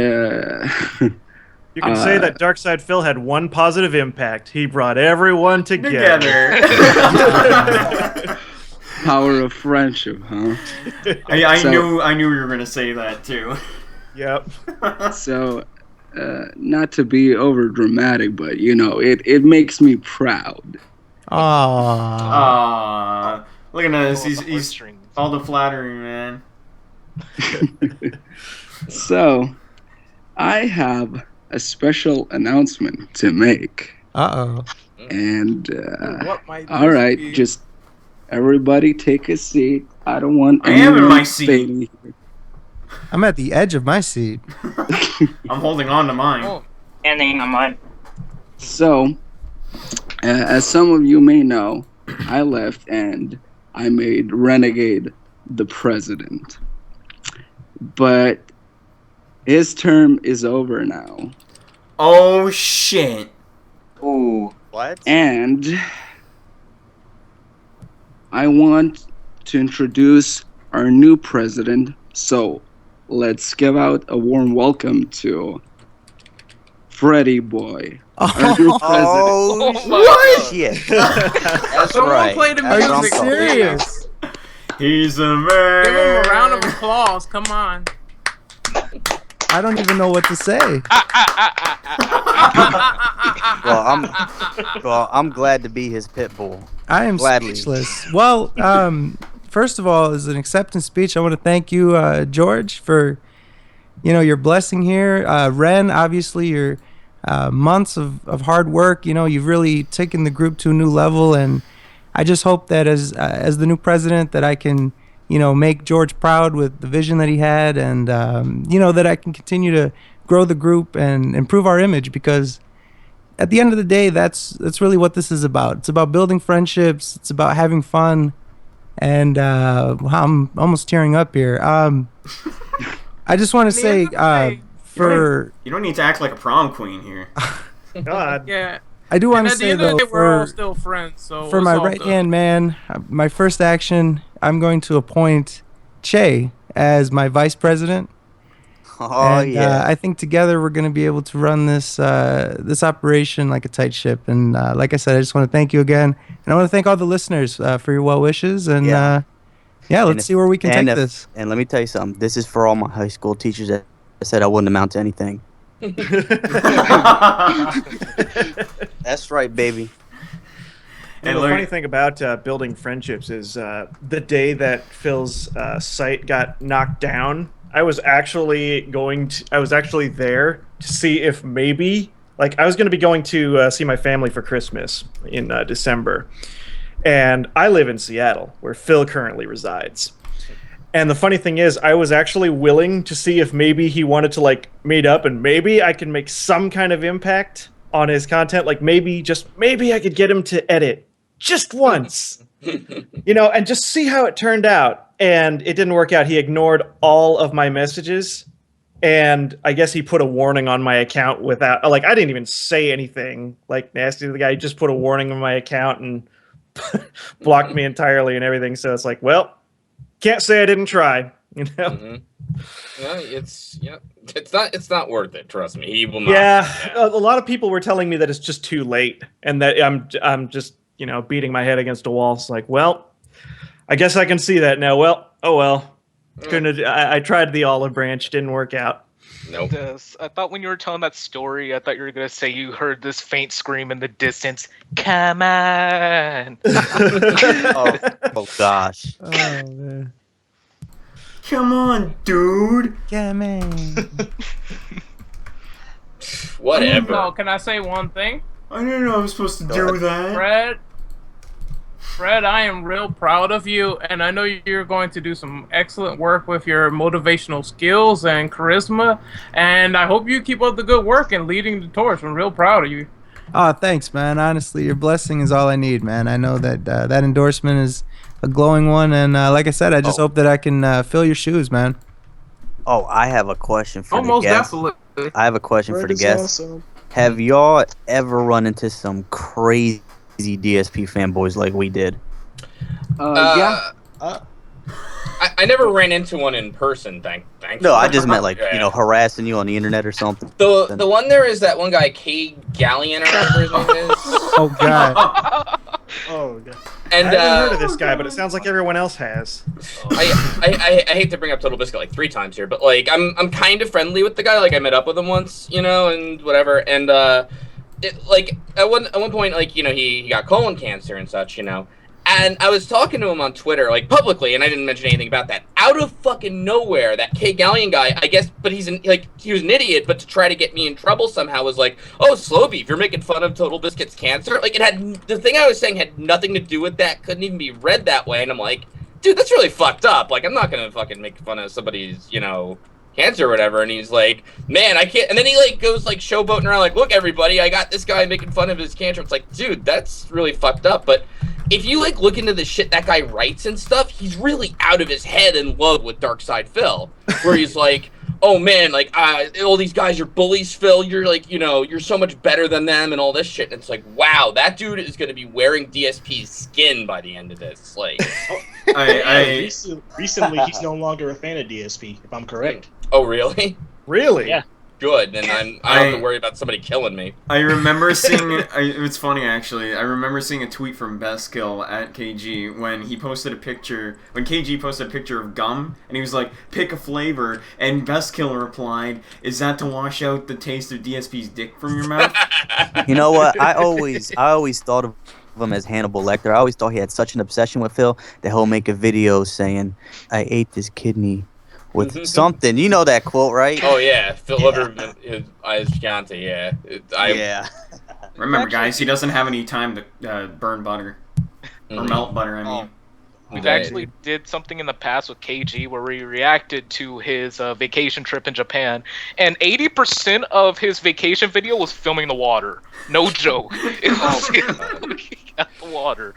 say that Darkside Phil had one positive impact. He brought everyone together. Power of friendship, huh? I knew you were gonna say that too. Yep. So, not to be over dramatic, but it makes me proud. Aww. Look at this. He's all the flattering, man. So, I have a special announcement to make. Uh-oh. And, all right, just everybody take a seat. I don't want I am in my seat. I'm at the edge of my seat. I'm holding on to mine. Oh. Standing on mine. So, as some of you may know, I left and I made Renegade the president. But his term is over now. Oh shit. Ooh. What? And I want to introduce our new president. So let's give out a warm welcome to Freddy Boy, our new president. Oh, my shit. That's Someone right. play the That's what I'm music, talking about. Serious? He's a man. Give him a round of applause. Come on. I don't even know what to say. Well, I'm glad to be his pit bull. I am Gladly. speechless. Well, first of all, as an acceptance speech, I want to thank you, George, for your blessing here. Ren, obviously, your months of hard work. You've really taken the group to a new level, and I just hope that as the new president, that I can make George proud with the vision that he had, and that I can continue to grow the group and improve our image, because at the end of the day, that's really what this is about. It's about building friendships. It's about having fun. And I'm almost tearing up here. I just want to say, You don't need to act like a prom queen here. God. Yeah. I do want to at the say, end of though, the day, we're all still friends. So for it's my all right good. hand man, my first action, I'm going to appoint Che as my vice president. Oh, And, yeah. I think together we're going to be able to run this this operation like a tight ship. And like I said, I just want to thank you again, and I want to thank all the listeners for your well wishes. And let's see where we can take this. And let me tell you something. This is for all my high school teachers that said I wouldn't amount to anything. That's right, baby. And the funny thing about building friendships is the day that Phil's site got knocked down, I was actually there to see if maybe, I was going to be going to see my family for Christmas in December. And I live in Seattle, where Phil currently resides. And the funny thing is, I was actually willing to see if maybe he wanted to meet up, and maybe I can make some kind of impact on his content. Maybe I could get him to edit just once, and just see how it turned out. And it didn't work out. He ignored all of my messages, and I guess he put a warning on my account without, I didn't even say anything nasty to the guy. He just put a warning on my account and blocked me entirely and everything. So it's well, can't say I didn't try, Mm-hmm. Yeah, it's not worth it. Trust me, he will not. Yeah, a lot of people were telling me that it's just too late, and that I'm just beating my head against a wall. It's well, I guess I can see that now. Well, oh well. I tried the olive branch, didn't work out. Nope. I thought when you were telling that story, I thought you were gonna say you heard this faint scream in the distance. Come on! oh gosh! Oh man! Come on, dude! Come on! Whatever. No, can I say one thing? I didn't know I was supposed to do that. Fred, I am real proud of you, and I know you're going to do some excellent work with your motivational skills and charisma, and I hope you keep up the good work and leading the torch. I'm real proud of you. Oh, thanks, man. Honestly, your blessing is all I need, man. I know that that endorsement is a glowing one, and like I said, I just hope that I can fill your shoes, man. Oh, I have a question for Almost the guests. definitely. I have a question for the guests. Awesome. Have y'all ever run into some crazy DSP fanboys like we did? Yeah. I never ran into one in person. Thank. No, I just meant harassing you on the internet or something. The one there is that one guy, K Gallion or whatever his name is. Oh god. Oh god. And I haven't heard of this guy, but it sounds like everyone else has. I hate to bring up Total Biscuit 3 times here, but I'm kind of friendly with the guy. I met up with him once, and whatever. And at one point, he got colon cancer and such, And I was talking to him on Twitter, publicly, and I didn't mention anything about that. Out of fucking nowhere, that K Gallion guy, I guess, but he was an idiot, but to try to get me in trouble somehow was oh, Slowbeef, you're making fun of Total Biscuit's cancer? The thing I was saying had nothing to do with that, couldn't even be read that way, and I'm dude, that's really fucked up. I'm not gonna fucking make fun of somebody's, cancer or whatever, and he's like, man, I can't. And then he like goes like showboating around, like, look, everybody, I got this guy making fun of his cancer. It's like, dude, that's really fucked up. But if you like look into the shit that guy writes and stuff, he's really out of his head in love with Darkside Phil, where he's like, oh man, like all these guys are bullies, Phil. You're like, you know, you're so much better than them and all this shit. And it's like, wow, that dude is going to be wearing DSP's skin by the end of this. Like, recently he's no longer a fan of DSP, if I'm correct. Oh, really? Really? Yeah. Good. Then I don't have to worry about somebody killing me. I remember seeing. It's funny actually. I remember seeing a tweet from Bestkill at KG when he posted a picture. When KG posted a picture of gum, and he was like, "Pick a flavor," and Bestkill replied, "Is that to wash out the taste of DSP's dick from your mouth?" You know what? I always thought of him as Hannibal Lecter. I always thought he had such an obsession with Phil that he'll make a video saying, "I ate this kidney with something." You know that quote, right? Oh yeah, Phil Liver is fiance. Yeah, yeah. Remember, guys, he doesn't have any time to burn butter or melt butter. I mean. We've actually did something in the past with KG where we reacted to his vacation trip in Japan, and 80% of his vacation video was filming the water. No joke. It was looking at the water.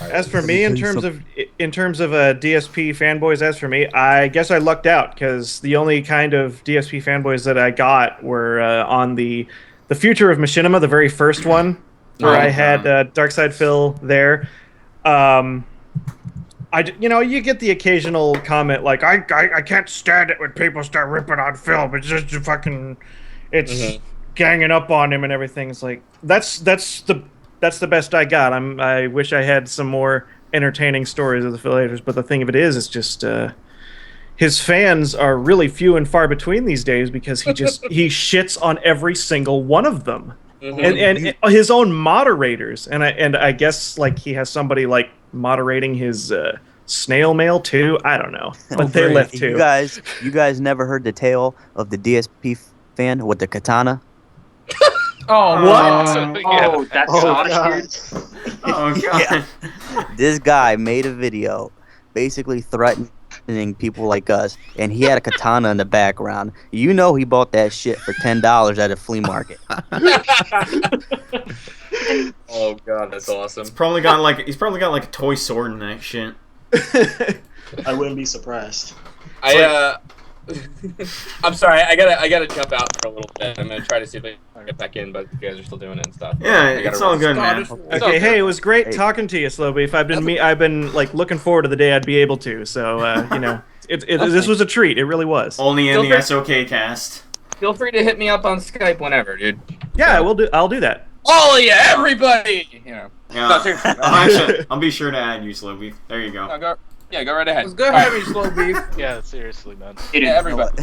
As for me, in terms of DSP fanboys, as for me, I guess I lucked out because the only kind of DSP fanboys that I got were on the Future of Machinima, the very first one, where I had Darkside Phil there. You get the occasional comment like, I can't stand it when people start ripping on film. It's just fucking, it's ganging up on him and everything. It's like that's the best I got. I wish I had some more entertaining stories of the affiliators, but the thing of it is, it's just his fans are really few and far between these days because he shits on every single one of them. And his own moderators, and I guess like he has somebody like moderating his snail mail too. I don't know, but they left too. You guys never heard the tale of the DSP fan with the katana? Oh, what? Oh, that's God. Oh god. Yeah. This guy made a video basically threatening people like us, and he had a katana in the background. You know he bought that shit for $10 at a flea market. Oh god, that's awesome. He's probably got like a toy sword in that shit. I wouldn't be surprised. I'm sorry, I gotta jump out for a little bit. I'm gonna try to see if I can get back in, but you guys are still doing it and stuff. Yeah, it's all good, man. Okay, hey, it was great talking to you, Slowbeef. I've been like looking forward to the day I'd be able to. So this was a treat. It really was. Only in the SoKast. Feel free to hit me up on Skype whenever, dude. Yeah, I'll do that. All of you, everybody. You know. Yeah. No, seriously. I'll be sure to add you, Slowbeef. There you go. Go right ahead. It's good having you, Slowbeef. Yeah, seriously, man. Yeah, everybody.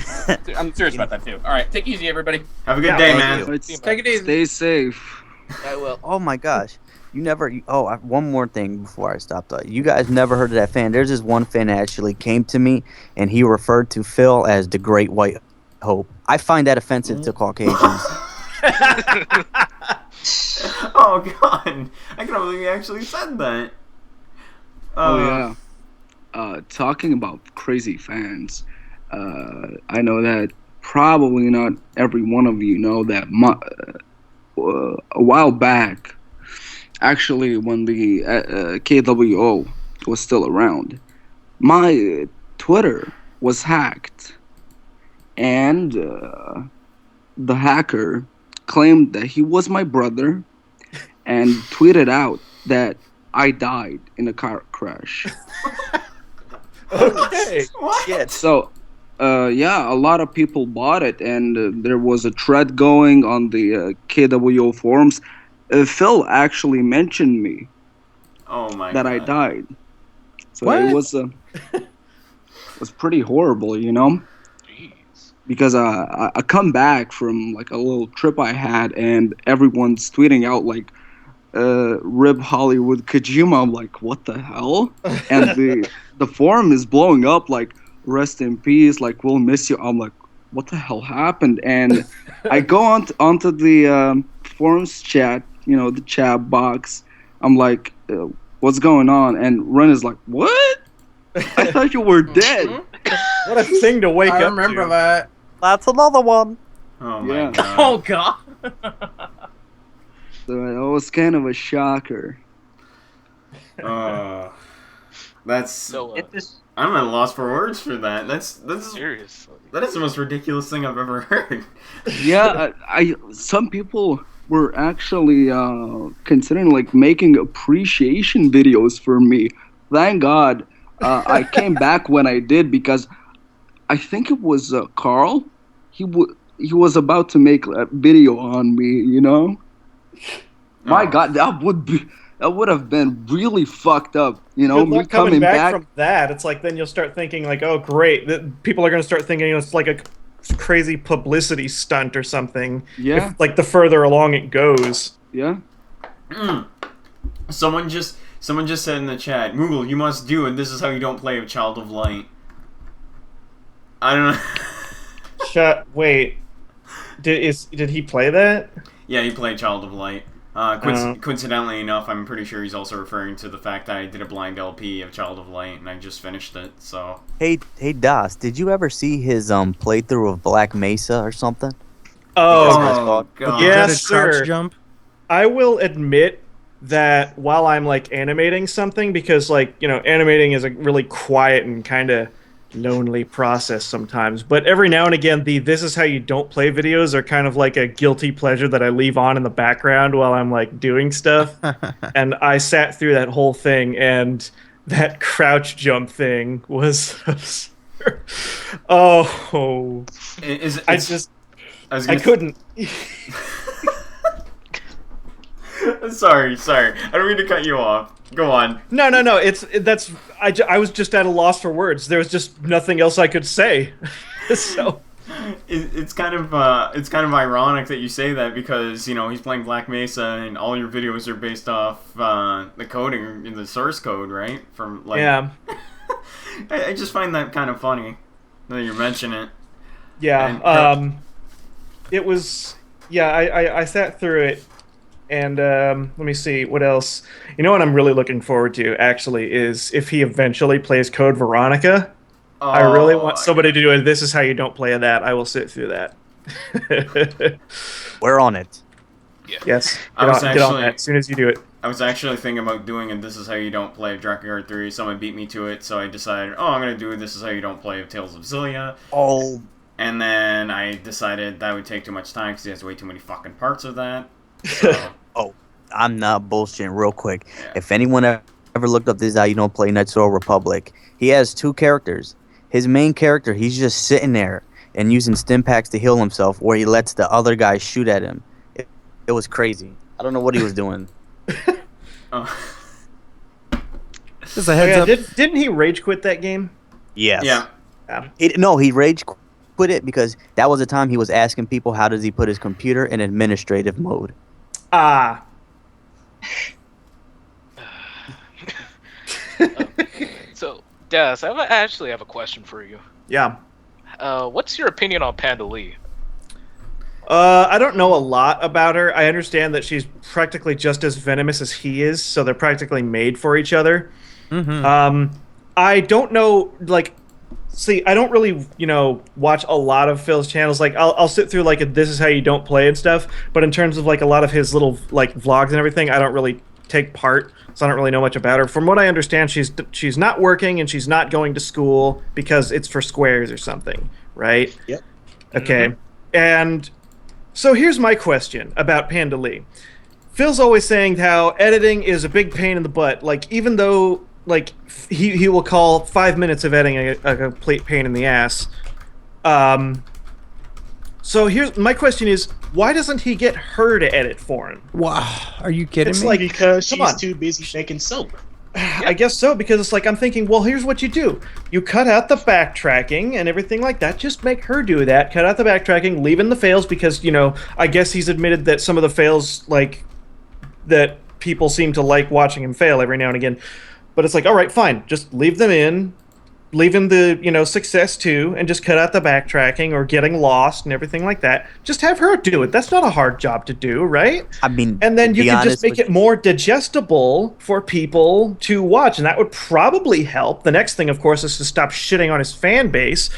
I'm serious about that too. All right, take it easy, everybody. Have a good day, man. Take it easy. Stay safe. I will. Oh my gosh. One more thing before I stop though. You guys never heard of that fan. There's this one fan that actually came to me and he referred to Phil as the Great White Hope. I find that offensive to Caucasians. Oh god, I can't believe you actually said that. Oh yeah. Talking about crazy fans, I know that probably not every one of you know that a while back, actually when the KWO was still around, my Twitter was hacked, and the hacker claimed that he was my brother and tweeted out that I died in a car crash. Okay. What? So, a lot of people bought it, and there was a thread going on the KWO forums. Phil actually mentioned me. Oh my that god. I died. So What? it was pretty horrible, you know? Because I come back from like a little trip I had, and everyone's tweeting out like "Rib Hollywood Kojima." I'm like, what the hell? And the forum is blowing up like "Rest in peace," like "We'll miss you." I'm like, what the hell happened? And I go onto the forums chat, the chat box. I'm like, what's going on? And Ren is like, what? I thought you were dead. What a thing to wake I up remember to. that. That's another one. Oh my Yeah. god. Oh god. So it was kind of a shocker. That's So, I'm at a loss for words for that. That's seriously. that is the most ridiculous thing I've ever heard. Yeah, I some people were actually considering like making appreciation videos for me. Thank God I came back when I did, because I think it was Carl. He was about to make a video on me. You know, my Oh. God, that would have been really fucked up. You know, Good me luck coming coming back back. from that. It's like then you'll start thinking like, oh great, people are going to start thinking it's like a crazy publicity stunt or something. Yeah. If, like the further along it goes. Yeah. Someone just said in the chat, Moogle, you must do, and this is how you don't play with Child of Light. I don't know. Wait. Did he play that? Yeah, he played Child of Light. Coincidentally enough, I'm pretty sure he's also referring to the fact that I did a blind LP of Child of Light, and I just finished it. So. Hey, Das, did you ever see his playthrough of Black Mesa or something? Oh god. Yes, Crouch sir. jump. I will admit that while I'm like animating something, because like, you know, animating is a really quiet and kind of lonely process sometimes, but every now and again the "this is how you don't play" videos are kind of like a guilty pleasure that I leave on in the background while I'm like doing stuff. And I sat through that whole thing, and that crouch jump thing was absurd. Oh, I couldn't. Sorry. I don't mean to cut you off. Go on. No. I was just at a loss for words. There was just nothing else I could say. So it's kind of ironic that you say that, because you know he's playing Black Mesa and all your videos are based off the coding in the source code, right? From like, yeah. I just find that kind of funny that you mention it. Yeah. It was. Yeah. I sat through it. And let me see what else. You know what I'm really looking forward to actually is if he eventually plays Code Veronica. Oh, I really want somebody to do it. This is how you don't play that. I will sit through that. We're on it. Yeah. Yes. Get on that as soon as you do it. I was actually thinking about doing and This Is How You Don't Play Drakengard 3. Someone beat me to it, so I decided, I'm going to do This Is How You Don't Play Tales of Xillia. Oh. And then I decided that would take too much time because he has way too many fucking parts of that. So. Oh, I'm not bullshitting real quick. Yeah. If anyone ever looked up This Is How You Don't Play Knights of Republic, he has two characters. His main character, he's just sitting there and using stim packs to heal himself, where he lets the other guy shoot at him. It was crazy. I don't know what he was doing. Just a heads up. Didn't he rage quit that game? Yes. Yeah. He rage quit it because that was the time he was asking people how does he put his computer in administrative mode. Ah. So, Des, I actually have a question for you. Yeah. What's your opinion on Panda Lee? I don't know a lot about her. I understand that she's practically just as venomous as he is, so they're practically made for each other. Mm-hmm. I don't know, like, see, I don't really, watch a lot of Phil's channels. Like, I'll sit through, like, This Is How You Don't Play and stuff, but in terms of, like, a lot of his little, like, vlogs and everything, I don't really take part, so I don't really know much about her. From what I understand, she's not working and she's not going to school because it's for squares or something, right? Yep. Okay. Mm-hmm. And so here's my question about Panda Lee. Phil's always saying how editing is a big pain in the butt. Like, even though, like, he will call 5 minutes of editing a complete pain in the ass. So here's my question is, why doesn't he get her to edit for him? Wow, are you kidding it's me? Like, because she's too busy making soap. I guess so, because it's like, I'm thinking, well, here's what you do. You cut out the backtracking and everything like that. Just make her do that. Cut out the backtracking, leave in the fails, because, I guess he's admitted that some of the fails, like, that people seem to like watching him fail every now and again. But it's like, all right, fine. Just leave them in. leaving the success too, and just cut out the backtracking or getting lost and everything like that. Just have her do it. That's not a hard job to do, right? I mean, and then to you be can just honest make with it more digestible for people to watch, and that would probably help. The next thing, of course, is to stop shitting on his fan base.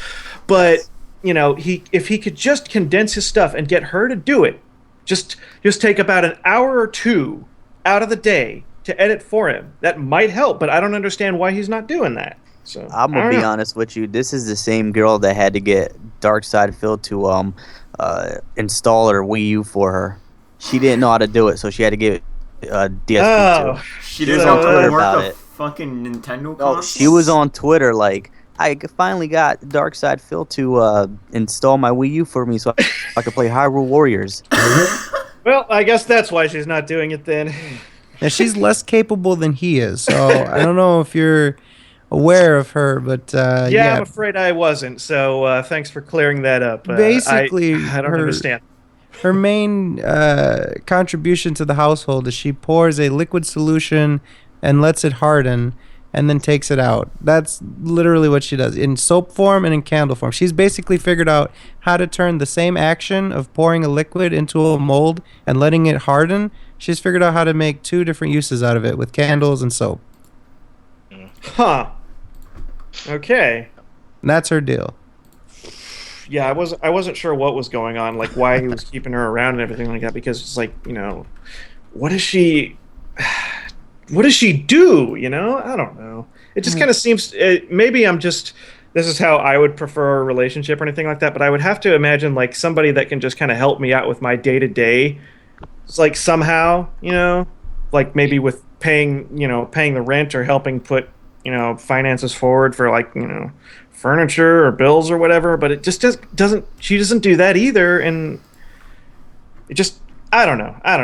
But if he could just condense his stuff and get her to do it, just take about an hour or two out of the day to edit for him, that might help. But I don't understand why he's not doing that. So I'm gonna be honest with you. This is the same girl that had to get Darkside Phil to install her Wii U for her. She didn't know how to do it, so she had to give DSP to. She didn't know how to work a fucking Nintendo console. No, she was on Twitter like, I finally got Darkside Phil to install my Wii U for me so I could play Hyrule Warriors. Well, I guess that's why she's not doing it then. Now, she's less capable than he is, so I don't know if you're aware of her, but yeah, I'm afraid I wasn't. So thanks for clearing that up. Basically, I don't understand. Her main contribution to the household is she pours a liquid solution and lets it harden, and then takes it out. That's literally what she does in soap form and in candle form. She's basically figured out how to turn the same action of pouring a liquid into a mold and letting it harden. She's figured out how to make two different uses out of it with candles and soap. Huh. Okay. And that's her deal. Yeah, I wasn't sure what was going on, like why he was keeping her around and everything like that, because it's like, what does she do, I don't know. It just kind of seems, maybe this is how I would prefer a relationship or anything like that, but I would have to imagine like somebody that can just kind of help me out with my day-to-day. It's like somehow, like maybe with paying the rent or helping put, finances forward for like, furniture or bills or whatever, but it just she doesn't do that either. And it just, I don't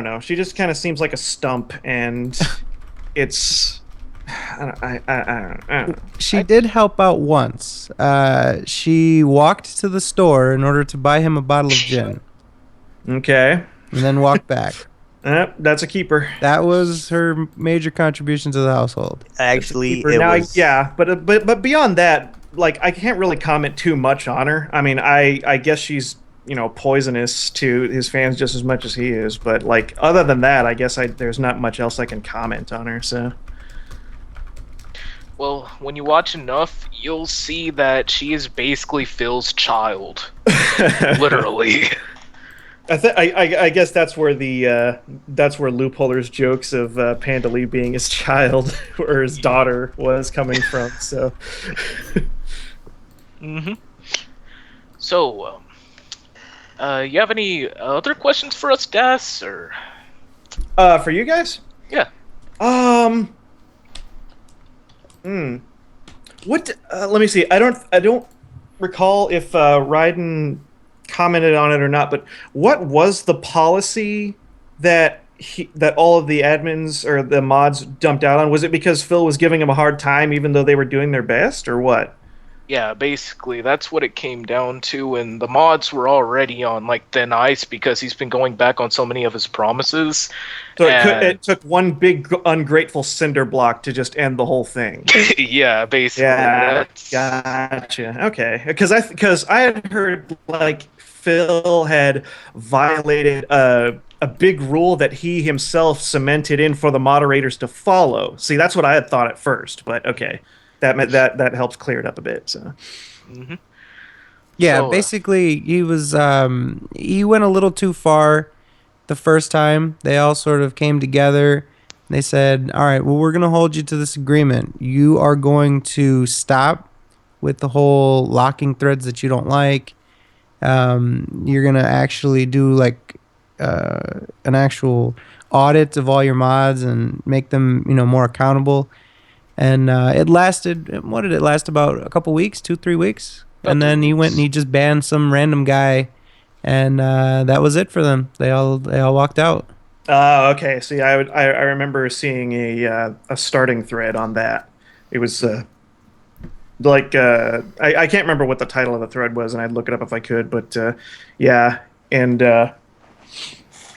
know. She just kind of seems like a stump, and it's, I don't know. She did help out once. She walked to the store in order to buy him a bottle of gin. Okay. And then walked back. That's a keeper. That was her major contribution to the household. Actually, yeah, but beyond that, like, I can't really comment too much on her. I mean, I guess she's poisonous to his fans just as much as he is. But like, other than that, I guess there's not much else I can comment on her. So. Well, when you watch enough, you'll see that she is basically Phil's child, literally. I guess that's where Loopholer's jokes of Pandali being his child or his daughter was coming from. So. So, you have any other questions for us, Das, or? For you guys? Yeah. What? Let me see. I don't recall if Raiden commented on it or not, but what was the policy that all of the admins or the mods dumped out on? Was it because Phil was giving him a hard time even though they were doing their best, or what? Yeah, basically, that's what it came down to, and the mods were already on, like, thin ice because he's been going back on so many of his promises. So it took one big ungrateful cinder block to just end the whole thing. Yeah, basically. Yeah, gotcha. Okay, because I had heard, like, Phil had violated a big rule that he himself cemented in for the moderators to follow. See, that's what I had thought at first, but okay. That helps clear it up a bit. So, yeah, basically he was he went a little too far the first time. They all sort of came together. They said, "All right, well, we're gonna hold you to this agreement. You are going to stop with the whole locking threads that you don't like. You're gonna actually do like an actual audit of all your mods and make them more accountable." And it lasted, what did it last, about a couple weeks, 2-3 weeks? And then he went and he just banned some random guy, and that was it for them. They all walked out. Okay. See, I remember seeing a starting thread on that. It was like I can't remember what the title of the thread was, and I'd look it up if I could. But yeah, and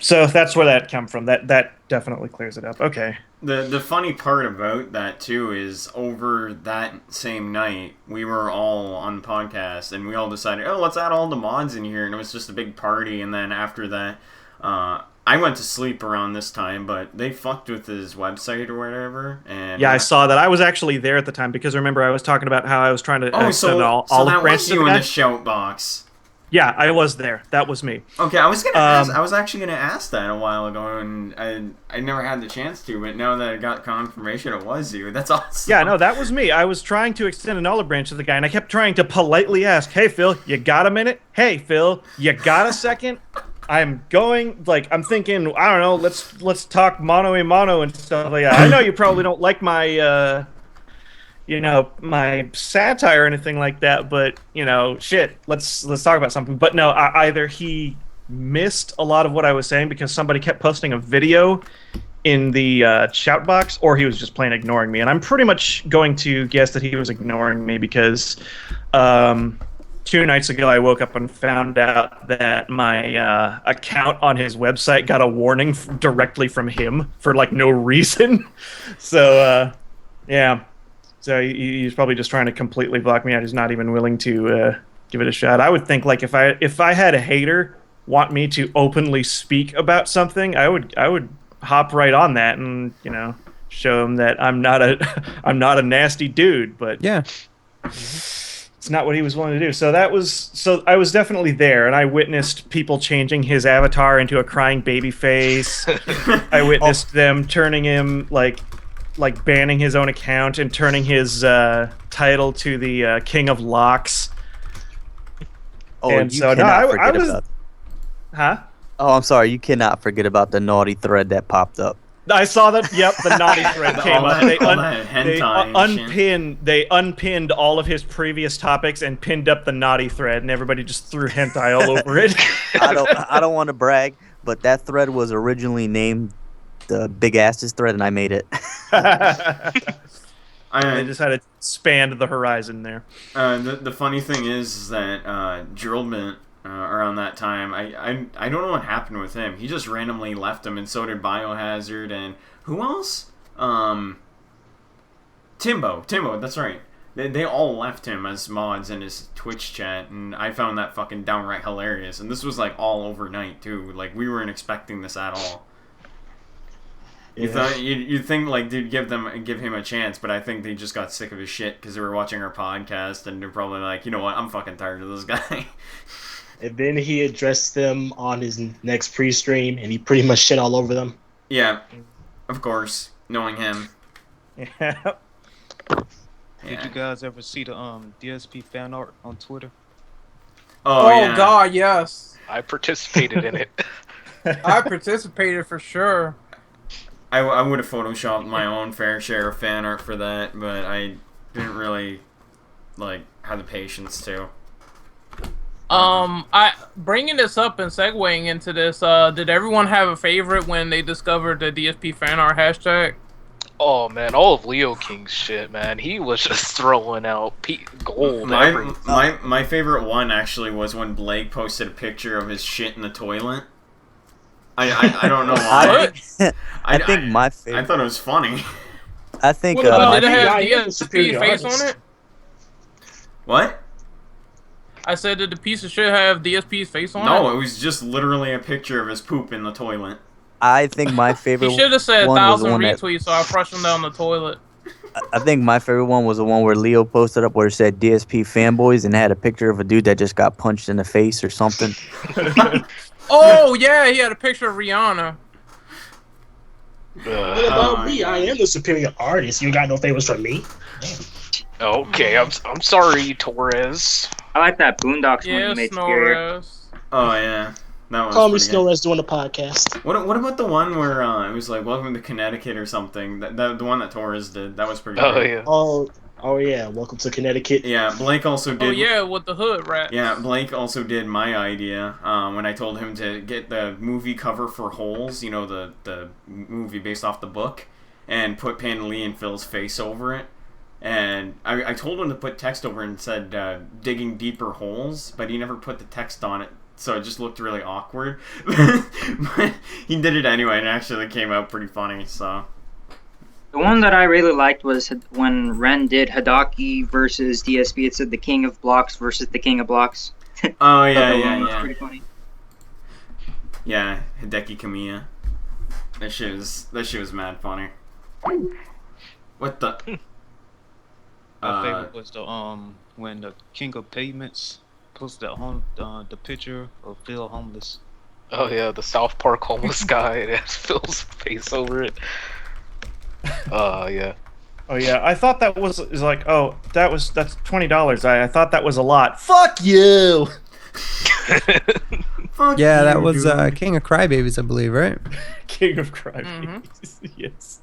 So that's where that come from. That definitely clears it up. Okay. The funny part about that too is over that same night we were all on podcast and we all decided, oh, let's add all the mods in here, and it was just a big party. And then after that, I went to sleep around this time, but they fucked with his website or whatever. And yeah, I saw that. I was actually there at the time because remember I was talking about how I was trying to send all that branches was you in the shout box. Yeah, I was there. That was me. Okay, I was gonna ask. I was actually gonna ask that a while ago, and I never had the chance to. But now that I got confirmation, it was you. That's awesome. Yeah, no, that was me. I was trying to extend an olive branch to the guy, and I kept trying to politely ask, "Hey, Phil, you got a minute? Hey, Phil, you got a second? I'm going. Like, I'm thinking. I don't know. Let's talk mano a mano and stuff like that. I know you probably don't like my." My satire or anything like that, but shit, let's talk about something. But no, either he missed a lot of what I was saying because somebody kept posting a video in the shout box, or he was just plain ignoring me. And I'm pretty much going to guess that he was ignoring me because 2 nights ago I woke up and found out that my account on his website got a warning directly from him for like no reason. So yeah. So he's probably just trying to completely block me out. He's not even willing to give it a shot. I would think like if I had a hater want me to openly speak about something, I would hop right on that and show him that I'm not a nasty dude. But yeah, it's not what he was willing to do. So I was definitely there, and I witnessed people changing his avatar into a crying baby face. I witnessed them turning him like banning his own account and turning his title to the King of Locks. Oh, and you so cannot no, forget I was, about. huh? Oh, I'm sorry. You cannot forget about the naughty thread that popped up. I saw that. Yep, the naughty thread came up. They unpinned all of his previous topics and pinned up the naughty thread, and everybody just threw hentai all over it. I don't want to brag, but that thread was originally named the Big Asses thread, and I made it. They just had to span the horizon there. The funny thing is that Drillbent around that time, I don't know what happened with him. He just randomly left him, and so did Biohazard, and who else? Timbo, that's right. They all left him as mods in his Twitch chat, and I found that fucking downright hilarious. And this was like all overnight too. Like we weren't expecting this at all. You'd think like they'd give him a chance, but I think they just got sick of his shit because they were watching our podcast and they're probably like, you know what, I'm fucking tired of this guy. And then he addressed them on his next pre-stream, and he pretty much shit all over them. Yeah, of course, knowing him. Yeah. Did you guys ever see the DSP fan art on Twitter? Oh yeah. God, yes. I participated in it. I participated for sure. I would have photoshopped my own fair share of fan art for that, but I didn't really have the patience to. I bringing this up and segueing into this. Did everyone have a favorite when they discovered the DSP fan art hashtag? Oh man, all of Leo King's shit, man. He was just throwing out gold. My favorite one actually was when Blake posted a picture of his shit in the toilet. I don't know why. I think my favorite. I thought it was funny. I think. Did it have DSP face on it? What? I said, did the piece of shit have DSP's face on it? No, it was just literally a picture of his poop in the toilet. I think my favorite. He should have said 1,000 retweets, that... so I flushed him down the toilet. I think my favorite one was the one where Leo posted up where it said DSP fanboys and had a picture of a dude that just got punched in the face or something. Oh yeah, he had a picture of Rihanna. What about me? I am the superior artist. You got no favors from me. Damn. Okay, I'm sorry, Torres. I like that Boondocks one you made superior. Oh yeah, that was. Call me Snorres doing the podcast. What about the one where it was like Welcome to Connecticut or something? The one that Torres did, that was pretty. Oh great. yeah. Oh yeah, Welcome to Connecticut. Yeah, Blake also did. Oh yeah, with the hood rats. Yeah, Blake also did my idea when I told him to get the movie cover for Holes, you know, the movie based off the book, and put Pan Lee and Phil's face over it. And I told him to put text over it and said digging deeper holes, but he never put the text on it so it just looked really awkward. But he did it anyway, and it actually came out pretty funny. So The one that I really liked was when Ren did Hadaki versus DSP. It said the King of Blocks versus the King of Blocks. Oh yeah. Pretty funny. Yeah, Hideki Kamiya. That shit was mad funny. What the? My favorite was the when the King of Pavements posted the picture of Phil homeless. Oh yeah, the South Park homeless guy. It has Phil's face over it. Yeah. Oh yeah, I thought that was like, oh, that's $20. I thought that was a lot. Fuck you. Fuck Yeah, you, that was dude. King of Crybabies, I believe, right? King of Crybabies. Yes.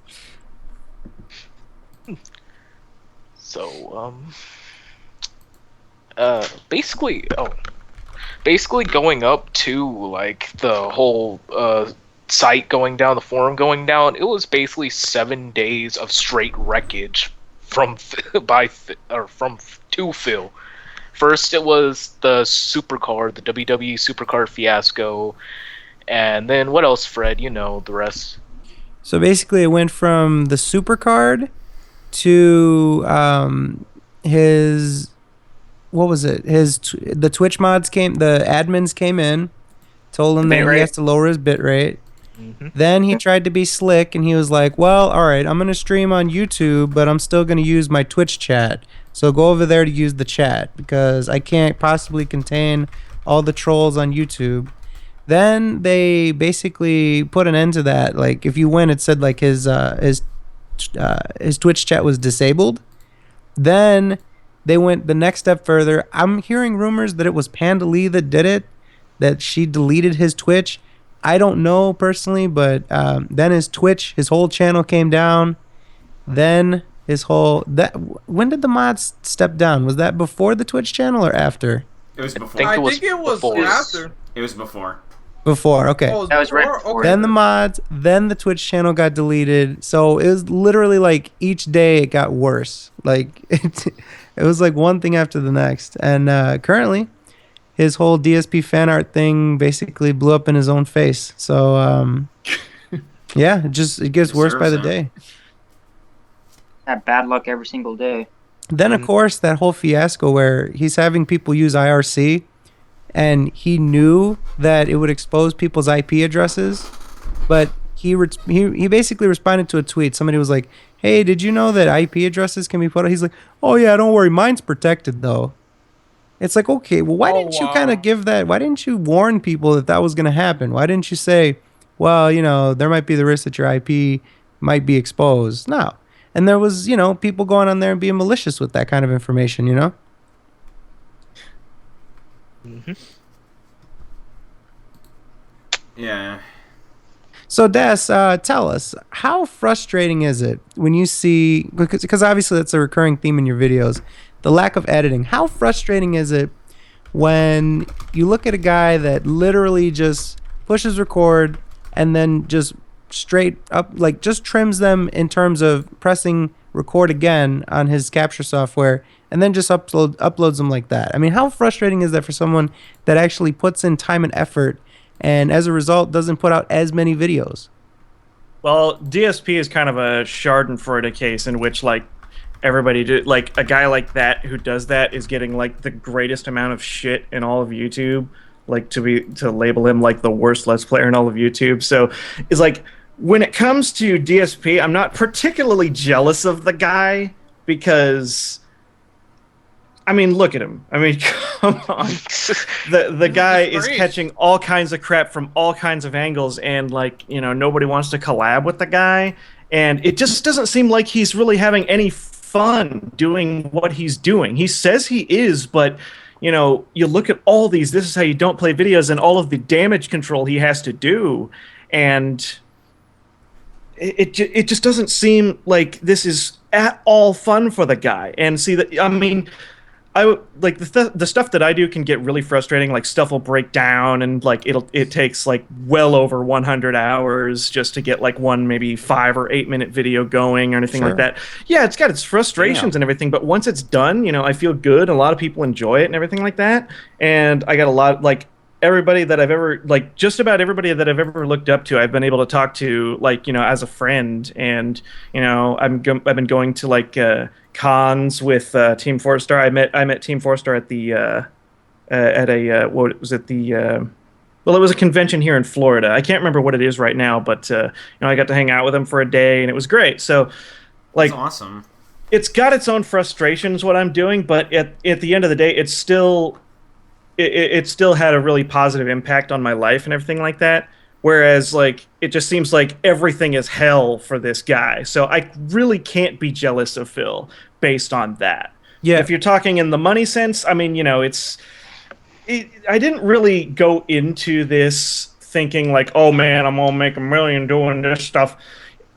So basically going up to like the whole site going down, the forum going down, it was basically 7 days of straight wreckage to Phil. First it was the supercard, the WWE supercard fiasco, and then what else, Fred? You know the rest. So basically, it went from the supercard to his, what was it? The Twitch mods the admins came in, told him that he has to lower his bitrate. Mm-hmm. Then he tried to be slick, and he was like, well, all right, I'm going to stream on YouTube, but I'm still going to use my Twitch chat. So go over there to use the chat, because I can't possibly contain all the trolls on YouTube. Then they basically put an end to that. Like, if you went, it said like his Twitch chat was disabled. Then they went the next step further. I'm hearing rumors that it was Panda Lee that did it, that she deleted his Twitch. I don't know personally, but then his Twitch, his whole channel came down. Then when did the mods step down? Was that before the Twitch channel or after? It was before. I think it was after. It was before. Before, okay. Oh, that was right before. Then the mods, then the Twitch channel got deleted. So it was literally like each day it got worse. Like it was like one thing after the next. And currently, his whole DSP fan art thing basically blew up in his own face. So yeah, it gets worse by the day. That bad luck every single day. Then of course that whole fiasco where he's having people use IRC, and he knew that it would expose people's IP addresses, but he basically responded to a tweet. Somebody was like, "Hey, did you know that IP addresses can be put?" He's like, "Oh yeah, don't worry, mine's protected though." It's like, okay, well, why didn't you kind of give that? Why didn't you warn people that that was going to happen? Why didn't you say, well, there might be the risk that your IP might be exposed? No. And there was, people going on there and being malicious with that kind of information, Mm-hmm. Yeah. So, Des, tell us, how frustrating is it when you see, because obviously that's a recurring theme in your videos, the lack of editing. How frustrating is it when you look at a guy that literally just pushes record and then just straight up, like just trims them in terms of pressing record again on his capture software and then just uploads them like that? I mean, how frustrating is that for someone that actually puts in time and effort and as a result doesn't put out as many videos? Well, DSP is kind of a Schadenfreude case in which like everybody like a guy like that who does that is getting like the greatest amount of shit in all of YouTube, like to label him like the worst Let's Player in all of YouTube. So it's like when it comes to DSP, I'm not particularly jealous of the guy because I mean, look at him. I mean, come on. The guy is catching all kinds of crap from all kinds of angles, and like, nobody wants to collab with the guy, and it just doesn't seem like he's really having any fun doing what he's doing. He says he is, but you look at all these, this is how you don't play videos, and all of the damage control he has to do, and it just doesn't seem like this is at all fun for the guy. And see that, I mean, like the stuff that I do can get really frustrating. Like stuff will break down, and like it takes like well over 100 hours just to get like one maybe 5 or 8 minute video going or anything like that. Yeah, it's got its frustrations and everything, but once it's done, I feel good. A lot of people enjoy it and everything like that. And I got a lot, like everybody that I've ever, like, just about everybody that I've ever looked up to, I've been able to talk to, like, as a friend. And, I've been going to, like, cons with Team 4-Star. I met Team 4-Star at the, what was it, well, it was a convention here in Florida. I can't remember what it is right now, but, I got to hang out with him for a day, and it was great. So, like, that's awesome. It's got its own frustrations, what I'm doing, but at the end of the day, it's still... It still had a really positive impact on my life and everything like that. Whereas, like, it just seems like everything is hell for this guy. So I really can't be jealous of Phil based on that. Yeah. If you're talking in the money sense, I mean, I didn't really go into this thinking like, oh man, I'm gonna make $1 million doing this stuff.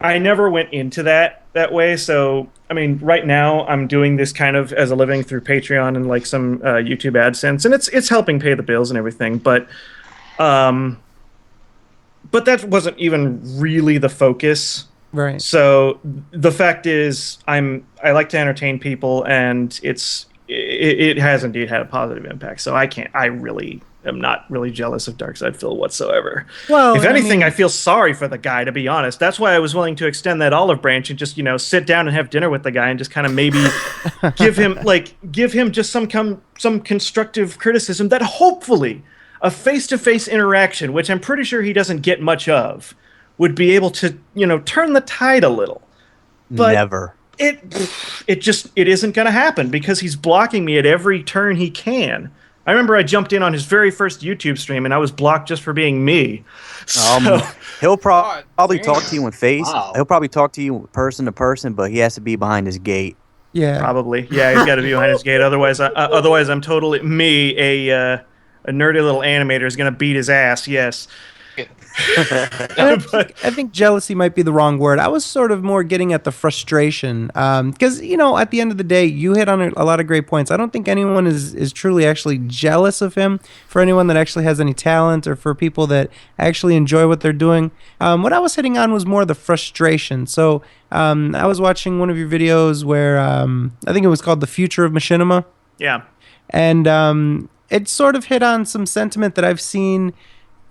I never went into that way. So, I mean, right now I'm doing this kind of as a living through Patreon and like some YouTube AdSense, and it's helping pay the bills and everything. But that wasn't even really the focus. Right. So the fact is, I like to entertain people, and it has indeed had a positive impact. So I really am not really jealous of Darkside Phil whatsoever. Well, if anything, I feel sorry for the guy, to be honest. That's why I was willing to extend that olive branch and just, sit down and have dinner with the guy and just kind of maybe give him just some constructive criticism that hopefully a face-to-face interaction, which I'm pretty sure he doesn't get much of, would be able to, turn the tide a little. But never. It isn't going to happen because he's blocking me at every turn he can. I remember I jumped in on his very first YouTube stream, and I was blocked just for being me. So, he'll probably talk to you in face. Wow. He'll probably talk to you person to person, but he has to be behind his gate. Yeah. Probably. Yeah, he's got to be behind his gate. Otherwise, I'm totally me, a nerdy little animator, is going to beat his ass. Yes. I think jealousy might be the wrong word. I was sort of more getting at the frustration, because at the end of the day, you hit on a lot of great points. I don't think anyone is truly actually jealous of him. For anyone that actually has any talent, or for people that actually enjoy what they're doing, what I was hitting on was more the frustration. So I was watching one of your videos where I think it was called "The Future of Machinima." Yeah, and it sort of hit on some sentiment that I've seen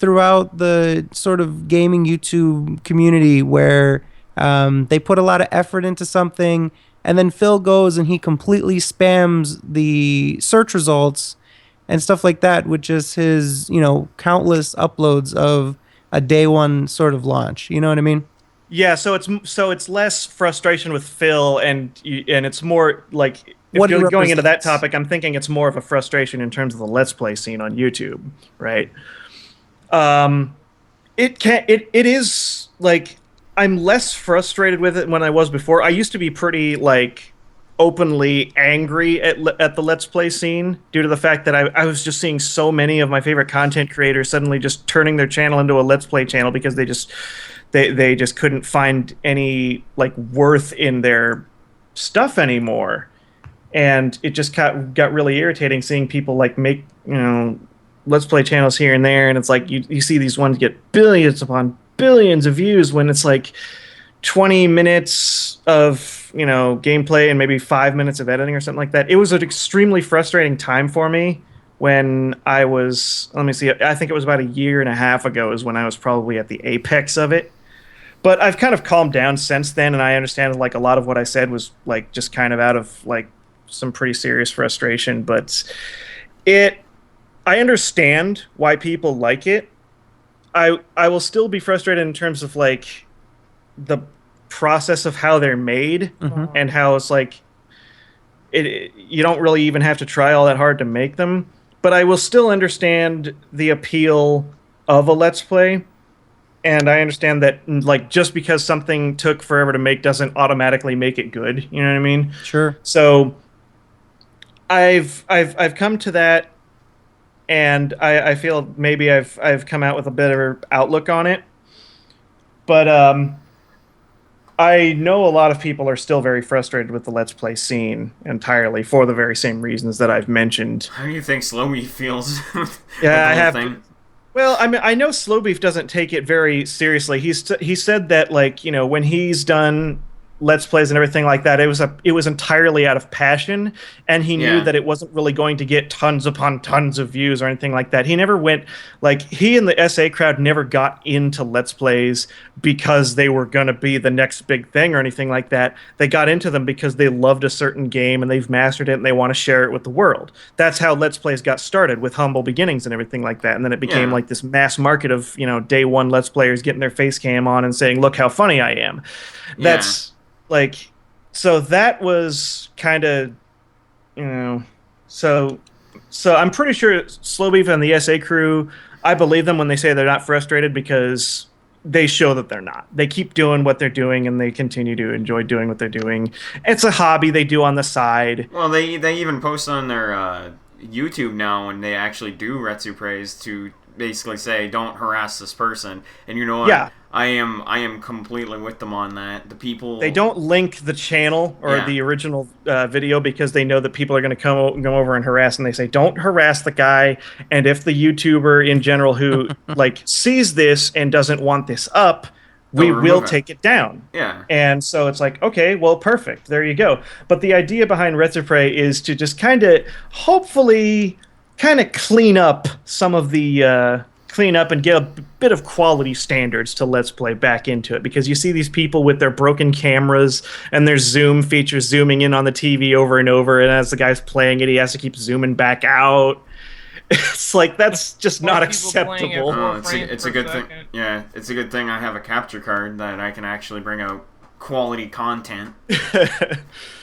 throughout the sort of gaming YouTube community, where they put a lot of effort into something, and then Phil goes and he completely spams the search results and stuff like that with just his, countless uploads of a day one sort of launch. You know what I mean? Yeah. So it's less frustration with Phil, and it's more like, if you're going into that topic, I'm thinking it's more of a frustration in terms of the Let's Play scene on YouTube, right? It is like, I'm less frustrated with it when I was before. I used to be pretty like openly angry at the Let's Play scene due to the fact that I was just seeing so many of my favorite content creators suddenly just turning their channel into a Let's Play channel because they just couldn't find any like worth in their stuff anymore. And it just got really irritating seeing people like make, Let's Play channels here and there, and it's like you see these ones get billions upon billions of views when it's like 20 minutes of gameplay and maybe 5 minutes of editing or something like that. It was an extremely frustrating time for me when I was, let me see, I think it was about 1.5 years ago is when I was probably at the apex of it. But I've kind of calmed down since then, and I understand like a lot of what I said was like just kind of out of like some pretty serious frustration, but I understand why people like it. I will still be frustrated in terms of like the process of how they're made, and how it's like you don't really even have to try all that hard to make them. But I will still understand the appeal of a Let's Play, and I understand that like just because something took forever to make doesn't automatically make it good. You know what I mean? Sure. So I've come to that. And I feel maybe I've come out with a better outlook on it. But I know a lot of people are still very frustrated with the Let's Play scene entirely for the very same reasons that I've mentioned. How do you think Slowbeef feels? Yeah, I have to. Well, I mean, I know Slowbeef doesn't take it very seriously. He said that, like, when he's done Let's Plays and everything like that, it was entirely out of passion, and he knew that it wasn't really going to get tons upon tons of views or anything like that. He never went, like, he and the SA crowd never got into Let's Plays because they were going to be the next big thing or anything like that. They got into them because they loved a certain game and they've mastered it and they want to share it with the world. That's how Let's Plays got started, with humble beginnings and everything like that. And then it became like this mass market of, day one Let's Players getting their face cam on and saying, look how funny I am. That's like, so that was kind of, so I'm pretty sure Slowbeef and the SA crew, I believe them when they say they're not frustrated, because they show that they're not. They keep doing what they're doing, and they continue to enjoy doing what they're doing. It's a hobby they do on the side. Well, they even post on their YouTube now when they actually do Retsu praise to basically say, don't harass this person. And you know what? Yeah. I am completely with them on that. The people, they don't link the channel or the original video, because they know that people are going to come over and harass, and they say, don't harass the guy. And if the YouTuber in general who like sees this and doesn't want this up, we will take it down. Yeah. And so it's like, okay, well, perfect. There you go. But the idea behind Retropray is to just kind of, hopefully, kind of clean up some of the clean up and get a bit of quality standards to Let's Play back into it, because you see these people with their broken cameras and their zoom features zooming in on the TV over and over, and as the guy's playing it, he has to keep zooming back out. It's like, that's just not acceptable. Oh, it's a good thing. Yeah, it's a good thing I have a capture card that I can actually bring out quality content.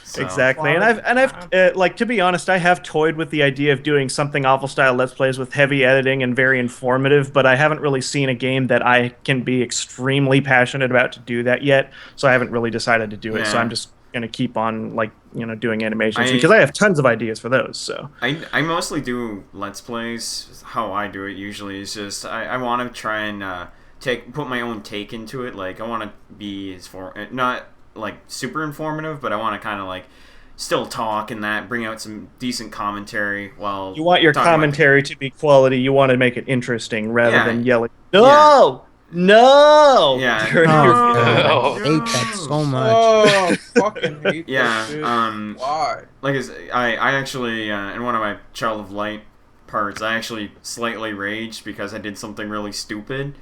So. Exactly, and I've like, to be honest, I have toyed with the idea of doing something awful style Let's Plays with heavy editing and very informative, but I haven't really seen a game that I can be extremely passionate about to do that yet, so I haven't really decided to do it. So I'm just gonna keep on, like, doing animations, because I have tons of ideas for those. So I mostly do Let's Plays. How I do it usually is just I want to try and put my own take into it. Like, I want to be not like super informative, but I want to kind of like still talk and that, bring out some decent commentary while you want your commentary to be quality. You want to make it interesting rather than yelling, no. I hate that so much. Oh, fucking hate that shit. Why? Like, I actually in one of my Child of Light parts, I actually slightly raged because I did something really stupid,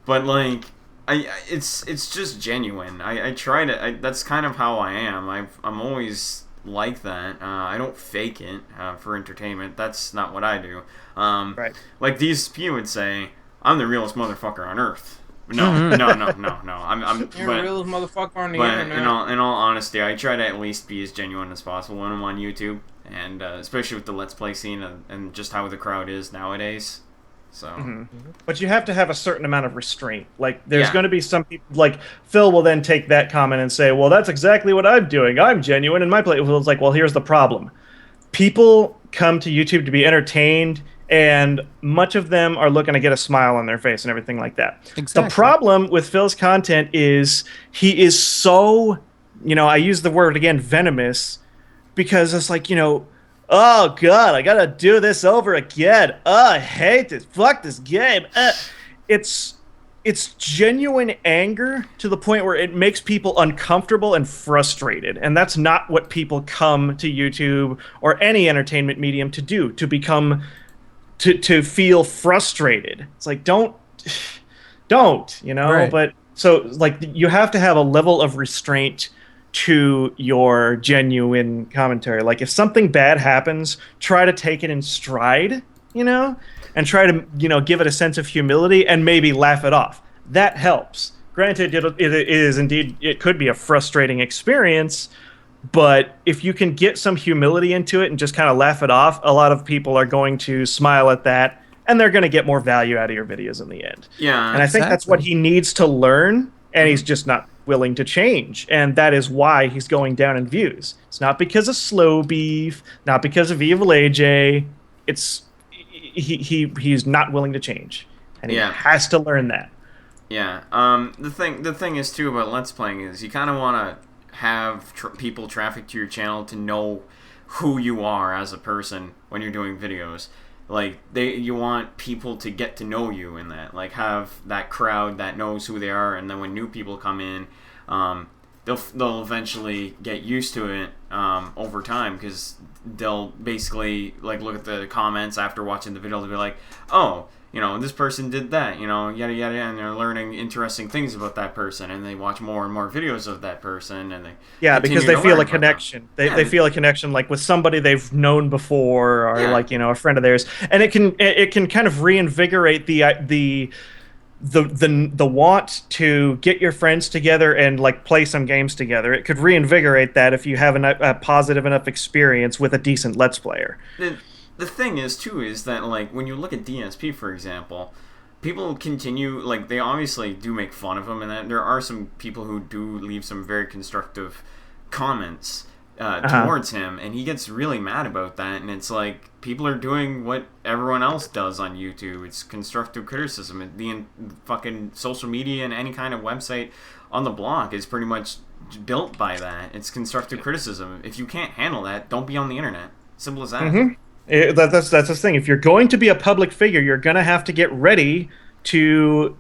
but like, it's just genuine. I try to. That's kind of how I am. I'm always like that. I don't fake it for entertainment. That's not what I do. Right. Like DSP would say, I'm the realest motherfucker on earth. No. I'm You're the realest motherfucker on the internet. But in all honesty, I try to at least be as genuine as possible when I'm on YouTube, and especially with the Let's Play scene and just how the crowd is nowadays. So, but you have to have a certain amount of restraint. Like, there's going to be some people, like Phil will then take that comment and say, well, that's exactly what I'm doing. I'm genuine in my play. Well, it's like, well, here's the problem. People come to YouTube to be entertained, and much of them are looking to get a smile on their face and everything like that. Exactly. The problem with Phil's content is he is so, I use the word again, venomous, because it's like, oh god, I gotta do this over again. Oh, I hate this. Fuck this game. It's genuine anger to the point where it makes people uncomfortable and frustrated, and that's not what people come to YouTube or any entertainment medium to do. To become, to feel frustrated. It's like, don't. Right. But so, like, you have to have a level of restraint to your genuine commentary. Like, if something bad happens, try to take it in stride, and try to, give it a sense of humility and maybe laugh it off. That helps. Granted, it could be a frustrating experience, but if you can get some humility into it and just kind of laugh it off, a lot of people are going to smile at that, and they're going to get more value out of your videos in the end. Yeah. And I think that's what he needs to learn, and he's just not willing to change, and that is why he's going down in views. It's not because of Slowbeef, not because of Evil AJ. It's he's not willing to change, and he has to learn that. Yeah. The thing is too about Let's Playing is you kind of want to have people traffic to your channel to know who you are as a person when you're doing videos. Like, you want people to get to know you in that, like, have that crowd that knows who they are, and then when new people come in, they'll eventually get used to it over time, because they'll basically like look at the comments after watching the video. They'll be like, oh, this person did that, yada yada yada, and they're learning interesting things about that person, and they watch more and more videos of that person, and they because they feel a connection. They feel a connection, like with somebody they've known before, or like a friend of theirs, and it can kind of reinvigorate the want to get your friends together and like play some games together. It could reinvigorate that if you have a positive enough experience with a decent Let's Player. The thing is too is that like when you look at DSP, for example, people continue, like, they obviously do make fun of him, and that there are some people who do leave some very constructive comments towards him, and he gets really mad about that. And it's like, people are doing what everyone else does on YouTube. It's constructive criticism. The fucking social media and any kind of website on the block is pretty much built by that. It's constructive criticism. If you can't handle that, don't be on the internet. Simple as that. Mm-hmm. That's the thing. If you're going to be a public figure, you're going to have to get ready to,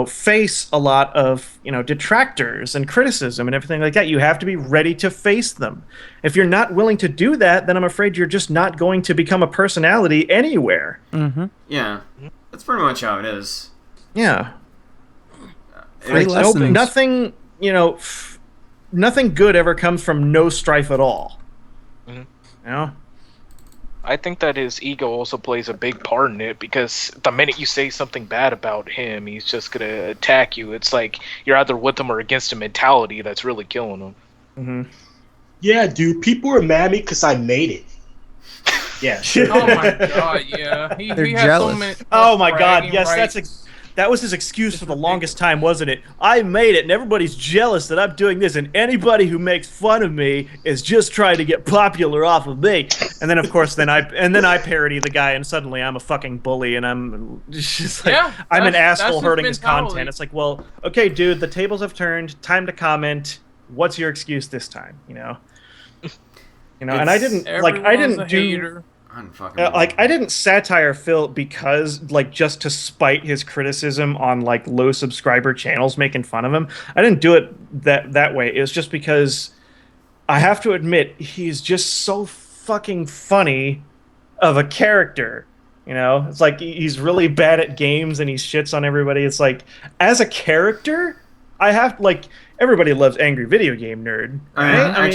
face a lot of, detractors and criticism and everything like that. You have to be ready to face them. If you're not willing to do that, then I'm afraid you're just not going to become a personality anywhere. Mm-hmm. Yeah, that's pretty much how it is. Yeah. Lessons. Nothing, nothing good ever comes from no strife at all. Mm-hmm. I think that his ego also plays a big part in it, because the minute you say something bad about him, he's just going to attack you. It's like you're either with him or against him mentality that's really killing him. Mm-hmm. Yeah, dude, people were mad at me because I made it. Yeah. Oh my god, yeah. They're jealous. So many oh my god, yes, rights. that was his excuse for the longest time, wasn't it? I made it, and everybody's jealous that I'm doing this, and anybody who makes fun of me is just trying to get popular off of me. And then, of course, I parody the guy, and suddenly I'm a fucking bully, and I'm just like, I'm an asshole hurting his content. It's like, well, okay, dude, the tables have turned. Time to comment. What's your excuse this time? And I didn't do. I didn't satire Phil because, just to spite his criticism on, low subscriber channels making fun of him. I didn't do it that way. It was just because I have to admit, he's just so fucking funny of a character. It's like he's really bad at games and he shits on everybody. It's like, as a character, I have, everybody loves Angry Video Game Nerd. Right?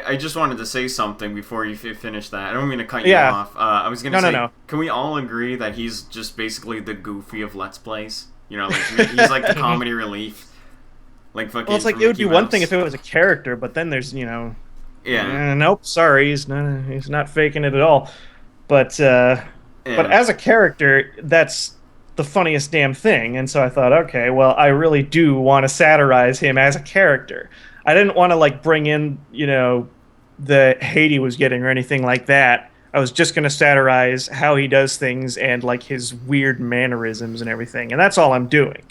I just wanted to say something before you finish that. I don't mean to cut you off. I was going to say, can we all agree that he's just basically the Goofy of Let's Plays? He's like the comedy relief. Fucking. Well, it's like, it would be one thing if it was a character, but then there's, nope, sorry, he's not faking it at all. But as a character, that's the funniest damn thing. And so I thought, okay, well, I really do want to satirize him as a character. I didn't want to bring in the hate he was getting or anything like that. I was just going to satirize how he does things and his weird mannerisms and everything, and that's all I'm doing.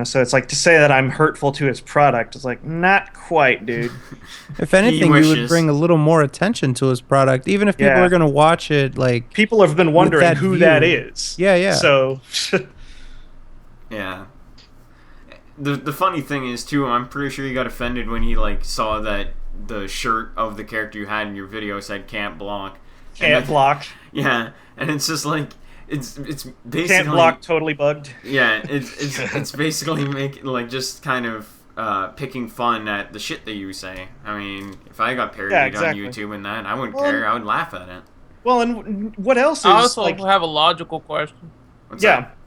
So it's to say that I'm hurtful to his product, it's not quite, dude. If anything, you would bring a little more attention to his product, even if people are going to watch it. People have been wondering who that is. Yeah. So, yeah. The funny thing is too, I'm pretty sure he got offended when he saw that the shirt of the character you had in your video said "can't block." Can't block. Yeah, and it's just It's basically can't block, totally bugged. Yeah, it's basically making just kind of picking fun at the shit that you say. I mean, if I got parodied on YouTube and that, I wouldn't care. I would laugh at it. Well, and what else is I also have a logical question. What's that?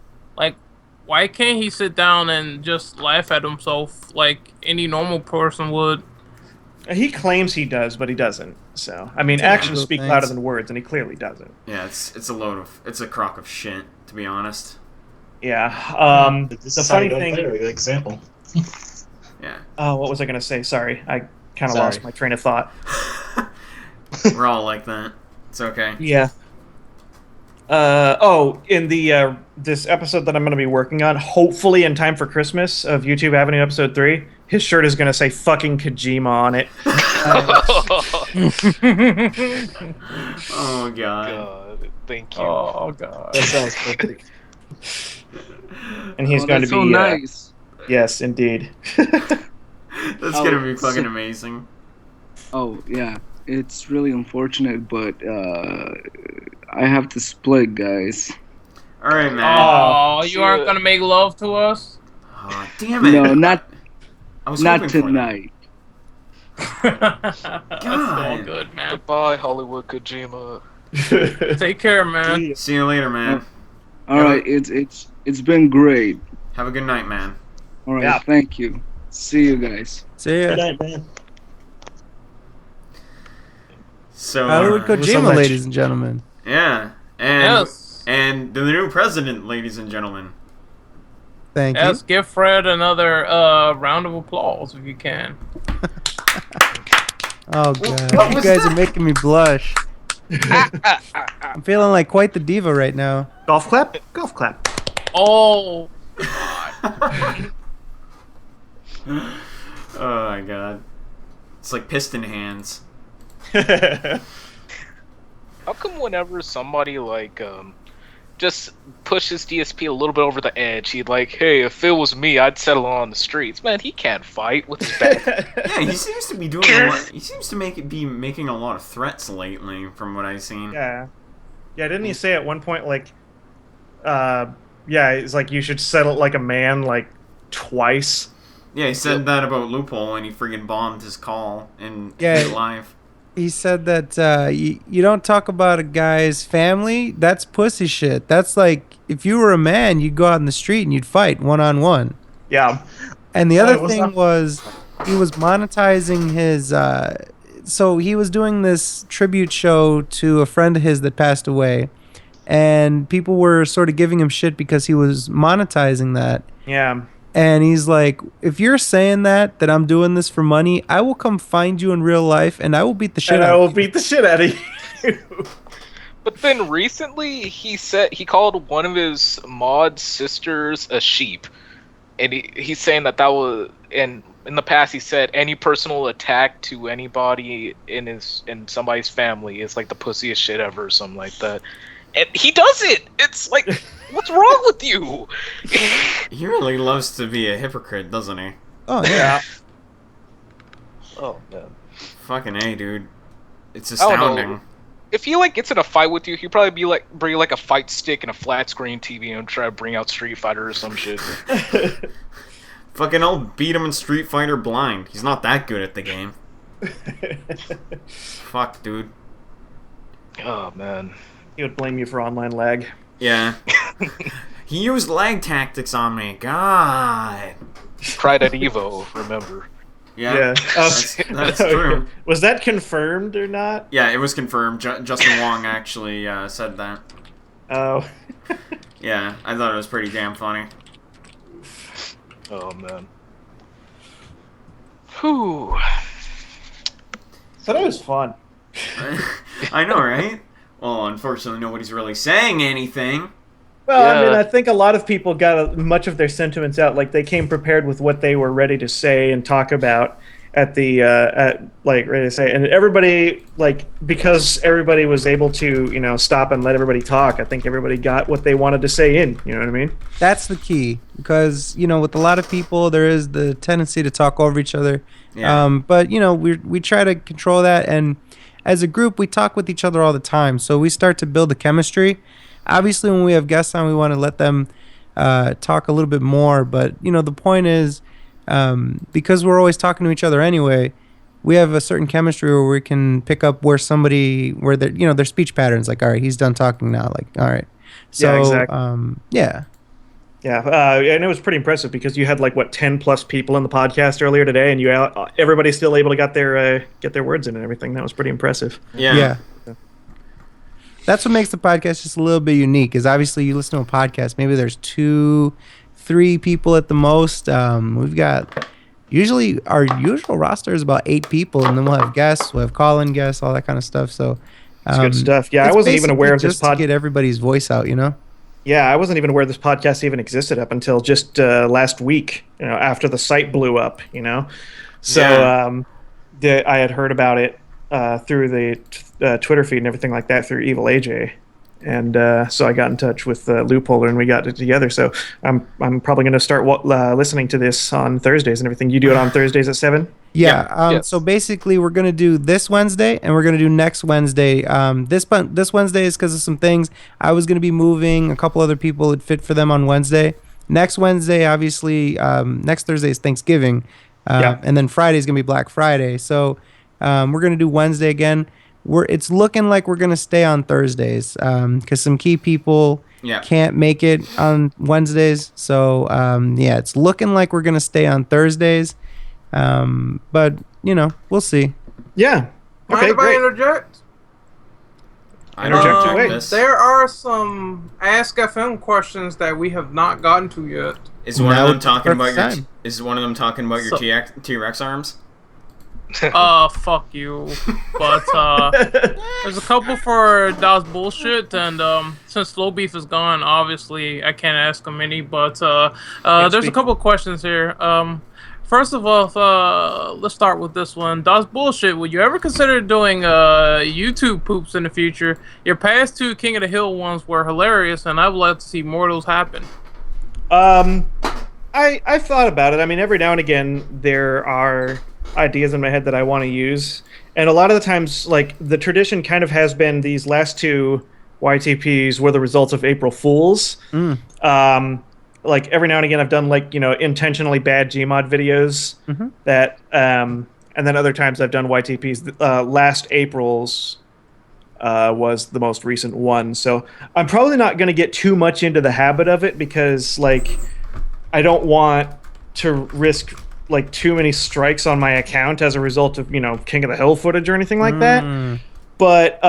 Why can't he sit down and just laugh at himself like any normal person would? He claims he does, but he doesn't. So, I mean, actions speak louder than words, and he clearly doesn't. Yeah, it's a crock of shit, to be honest. Yeah. The funny thing. Example. Yeah. Oh, what was I gonna say? Sorry, I kind of lost my train of thought. We're all like that. It's okay. Yeah. In the this episode that I'm going to be working on, hopefully in time for Christmas of YouTube Avenue episode 3, his shirt is going to say fucking Kojima on it. Oh god. Thank you. Oh god. That sounds perfect. And he's going to be nice. Yes, indeed. That's gonna be fucking amazing. Oh yeah, it's really unfortunate, but I have to split, guys. All right, man. Oh, you aren't gonna make love to us? Oh, damn it. No, not I was not hoping for tonight. That's all good, man. Goodbye, Hollywood Kojima. Take care, man. See you later, man. All right, it's been great. Have a good night, man. All right, thank you. See you guys. See ya. Good night, man. So, Hollywood Kojima, ladies and gentlemen. Yeah, and the new president, ladies and gentlemen. Thank you. Let's give Fred another round of applause if you can. Oh god, you guys are making me blush. I'm feeling like quite the diva right now. Golf clap? Golf clap. Oh. Oh my god. It's like piston hands. How come whenever somebody like just pushes DSP a little bit over the edge, he'd like, hey, if it was me, I'd settle on the streets. Man, he can't fight with his back. Yeah, he seems to be doing a lot. He seems to be making a lot of threats lately, from what I've seen. Yeah. Yeah, didn't he say at one point, like, yeah, it's like you should settle like a man, like, twice? Yeah, he said that about Loophole, and he friggin' bombed his call in live. He said that you don't talk about a guy's family. That's pussy shit. That's like, if you were a man, you'd go out in the street and you'd fight one-on-one. Yeah. And the other thing was, he was monetizing his... so he was doing this tribute show to a friend of his that passed away. And people were sort of giving him shit because he was monetizing that. Yeah. And he's like, if you're saying that I'm doing this for money, I will come find you in real life and I will beat the shit out of you. I will beat the shit out of you. But then recently he called one of his mod sisters a sheep. And he's saying that was, and in the past he said any personal attack to anybody in somebody's family is like the pussiest shit ever or something like that. And he does it. It's like, what's wrong with you? He really loves to be a hypocrite, doesn't he? Oh yeah. Oh man. Fucking A, dude. It's I don't know. astounding. If he like gets in a fight with you, he'd probably bring like a fight stick and a flat screen TV and try to bring out Street Fighter or some shit. Fucking I'll beat him in Street Fighter blind. He's not that good at the game. Fuck, dude. Oh man. He would blame you for online lag. Yeah. He used lag tactics on me. God. Tried at Evo, remember. Yeah. That's true. Was that confirmed or not? Yeah, it was confirmed. Justin Wong actually said that. Oh. Yeah, I thought it was pretty damn funny. Oh man. Whew. So that was fun. I know, right? Well, unfortunately, nobody's really saying anything. Well, I mean, I think a lot of people got much of their sentiments out. Like, they came prepared with what they were ready to say and talk about at the, ready to say. And everybody, like, because everybody was able to, stop and let everybody talk, I think everybody got what they wanted to say in. You know what I mean? That's the key. Because, with a lot of people, there is the tendency to talk over each other. Yeah. But, we try to control that. And as a group, we talk with each other all the time. So we start to build a chemistry. Obviously, when we have guests on, we want to let them talk a little bit more. But, the point is, because we're always talking to each other anyway, we have a certain chemistry where we can pick up where their speech patterns, like, all right, he's done talking now. Like, all right. So, yeah, exactly. Yeah. Yeah, and it was pretty impressive because you had 10 plus people in the podcast earlier today, and everybody's still able to get their words in and everything. That was pretty impressive. Yeah. That's what makes the podcast just a little bit unique. Is obviously you listen to a podcast, maybe there's 2-3 people at the most. We've got usually our usual roster is about 8 people, and then we'll have guests, we'll have call-in guests, all that kind of stuff. So it's good stuff. Yeah, I wasn't even aware of this podcast. To get everybody's voice out, Yeah, I wasn't even aware this podcast even existed up until just last week, after the site blew up, So I had heard about it through the Twitter feed and everything like that through Evil AJ. And so I got in touch with Loopholder, and we got it together. So I'm probably going to start listening to this on Thursdays and everything. You do it on Thursdays at 7? Yeah. Yes. So basically, we're gonna do this Wednesday, and we're gonna do next Wednesday. This Wednesday is because of some things. I was gonna be moving. A couple other people. It fit for them on Wednesday. Next Wednesday, obviously, next Thursday is Thanksgiving, and then Friday is gonna be Black Friday. So we're gonna do Wednesday again. It's looking like we're gonna stay on Thursdays because some key people can't make it on Wednesdays. So yeah, it's looking like we're gonna stay on Thursdays. But we'll see. Yeah. Mind if I interject? Interject away. There are some Ask FM questions that we have not gotten to yet. Is one of them talking about your T-Rex arms? Fuck you. But there's a couple for DasBoSchitt, and since Slowbeef is gone, obviously I can't ask him any. But there's a couple questions here. First of all, let's start with this one. DasBoSchitt, would you ever consider doing YouTube poops in the future? Your past two King of the Hill ones were hilarious, and I would like to see more of those happen. I've thought about it. I mean, every now and again, there are ideas in my head that I want to use. And a lot of the times, like, the tradition kind of has been these last two YTPs were the results of April Fools. Like, every now and again, I've done, like, intentionally bad Gmod videos that, and then other times I've done YTPs. Last April's was the most recent one. So I'm probably not going to get too much into the habit of it because, like, I don't want to risk, like, too many strikes on my account as a result of, King of the Hill footage or anything like that. But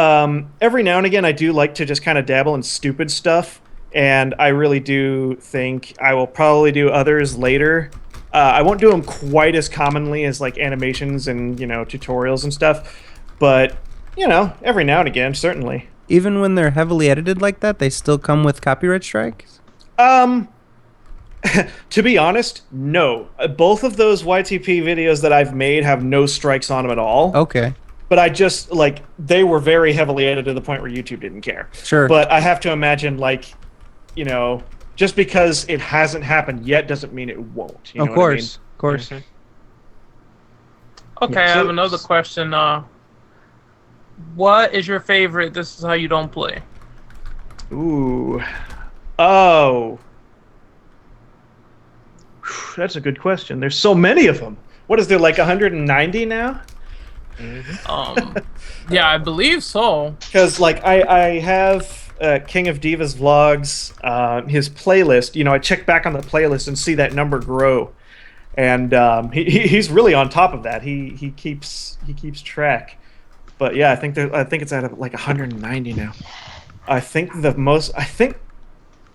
every now and again, I do like to just kind of dabble in stupid stuff. And I really do think I will probably do others later. I won't do them quite as commonly as like animations and tutorials and stuff, but every now and again, certainly. Even when they're heavily edited like that, they still come with copyright strikes? To be honest, no. Both of those YTP videos that I've made have no strikes on them at all. Okay. But I just, like, they were very heavily edited to the point where YouTube didn't care. Sure. But I have to imagine, like, just because it hasn't happened yet doesn't mean it won't. You know of course, what I mean? Of course. Okay, I have another question. What is your favorite This Is How You Don't Play? Ooh. Oh. That's a good question. There's so many of them. What is there, like 190 now? Yeah, I believe so. Because, like, I have King of Divas vlogs, his playlist. I check back on the playlist and see that number grow, and he's really on top of that. He keeps track. But yeah, I think it's at like 190 now. I think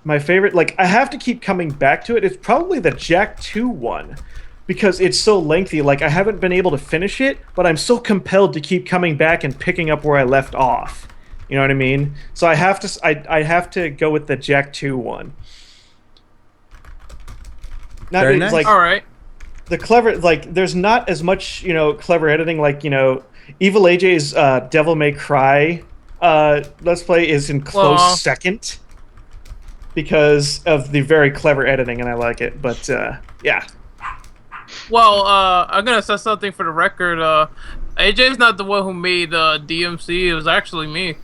my favorite, like, I have to keep coming back to it. It's probably the Jack 2 one. Because it's so lengthy, like, I haven't been able to finish it, but I'm so compelled to keep coming back and picking up where I left off. You know what I mean? So I have to go with the Jack 2 one. Very nice. Like, all right. The clever, like, there's not as much, clever editing. Like, Evil AJ's Devil May Cry Let's Play is in close second because of the very clever editing, and I like it. But yeah. Well, I'm gonna say something for the record. AJ's not the one who made DMC. It was actually me.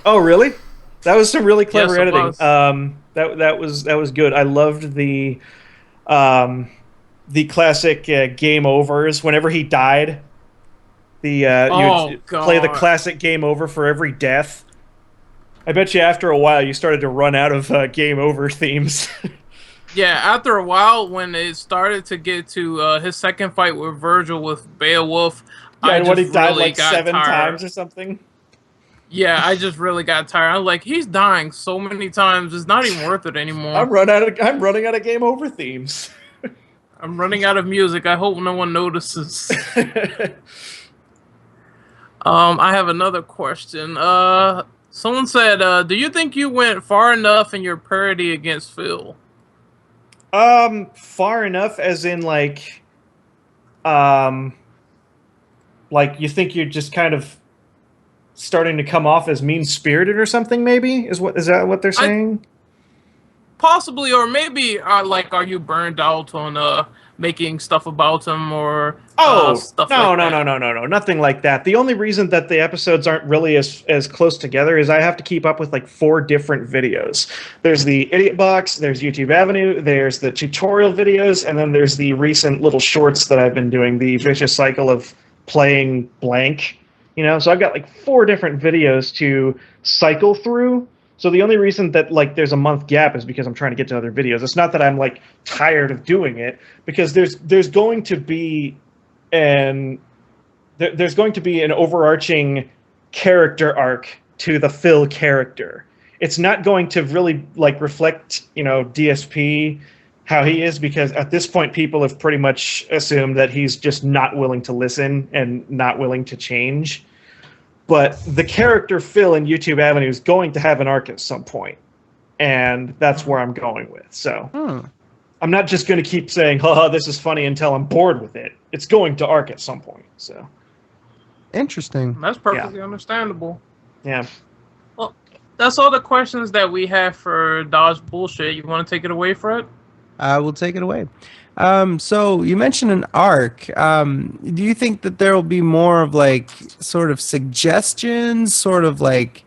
Oh, really? That was some really clever Yes, it editing. was. That was good. I loved the classic game overs. Whenever he died, you would play the classic game over for every death. I bet you after a while you started to run out of game over themes. Yeah, after a while, when it started to get to his second fight with Virgil with Beowulf, yeah, I when he just died really like got 7 tired. times or something. Yeah, I just really got tired. I'm like, he's dying so many times, it's not even worth it anymore. I'm running out of game over themes. I'm running out of music. I hope no one notices. I have another question. Someone said, do you think you went far enough in your parody against Phil? Far enough as in like you think you're just kind of starting to come off as mean-spirited or something. Maybe is that what they're saying? Possibly, or maybe like, are you burned out on making stuff about him or stuff no, like that? no, nothing like that. The only reason that the episodes aren't really as close together is I have to keep up with like 4 different videos. There's the Idiot Box, there's YouTube Avenue, there's the tutorial videos, and then there's the recent little shorts that I've been doing, the vicious cycle of playing blank. So I've got like 4 different videos to cycle through. So the only reason that like there's a month gap is because I'm trying to get to other videos. It's not that I'm like tired of doing it, because there's going to be an overarching character arc to the Phil character. It's not going to really like reflect, DSP how he is, because at this point people have pretty much assumed that he's just not willing to listen and not willing to change. But the character Phil in YouTube Avenue is going to have an arc at some point, and that's where I'm going with. So I'm not just going to keep saying, haha, this is funny until I'm bored with it. It's going to arc at some point. So interesting. That's perfectly understandable. Yeah. Well, that's all the questions that we have for DasBoSchitt. You want to take it away, Fred? I will take it away. So you mentioned an arc. Do you think that there will be more of like sort of suggestions, sort of like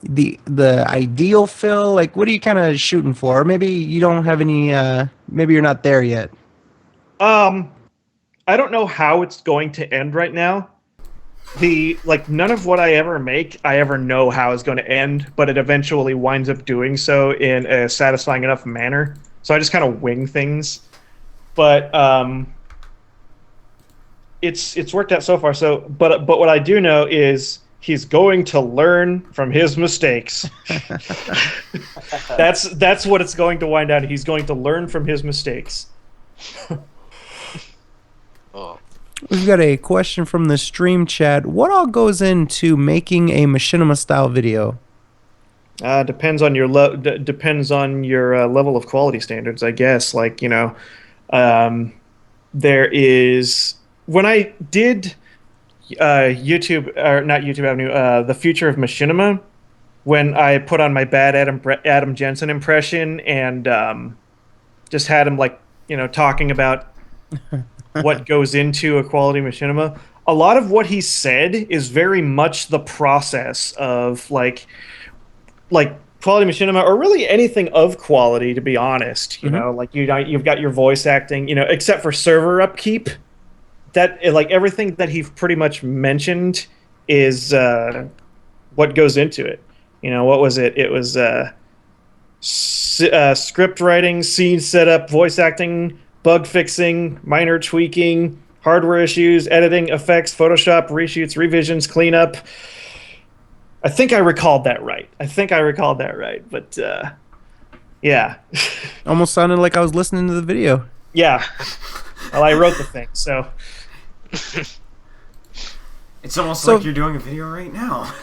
the ideal Phil? Like, what are you kind of shooting for? Or maybe you don't have any. Maybe you're not there yet. I don't know how it's going to end right now. None of what I ever make, I ever know how it's going to end, but it eventually winds up doing so in a satisfying enough manner. So I just kind of wing things. But it's worked out so far. So, but what I do know is he's going to learn from his mistakes. That's what it's going to wind down. He's going to learn from his mistakes. We've got a question from the stream chat. What all goes into making a machinima style video? Depends on your level of quality standards, I guess. Like, there is, when I did YouTube, or not YouTube Avenue, The Future of Machinima, when I put on my bad Adam Jensen impression and just had him like, talking about what goes into a quality machinima, a lot of what he said is very much the process of like quality machinima, or really anything of quality, to be honest. Like you've got your voice acting, except for server upkeep, that like everything that he pretty much mentioned is what goes into it. What was it? It was script writing, scene setup, voice acting, bug fixing, minor tweaking, hardware issues, editing, effects, Photoshop, reshoots, revisions, cleanup. I think I recalled that right. But yeah. Almost sounded like I was listening to the video. Yeah. Well, I wrote the thing, so. It's almost like you're doing a video right now.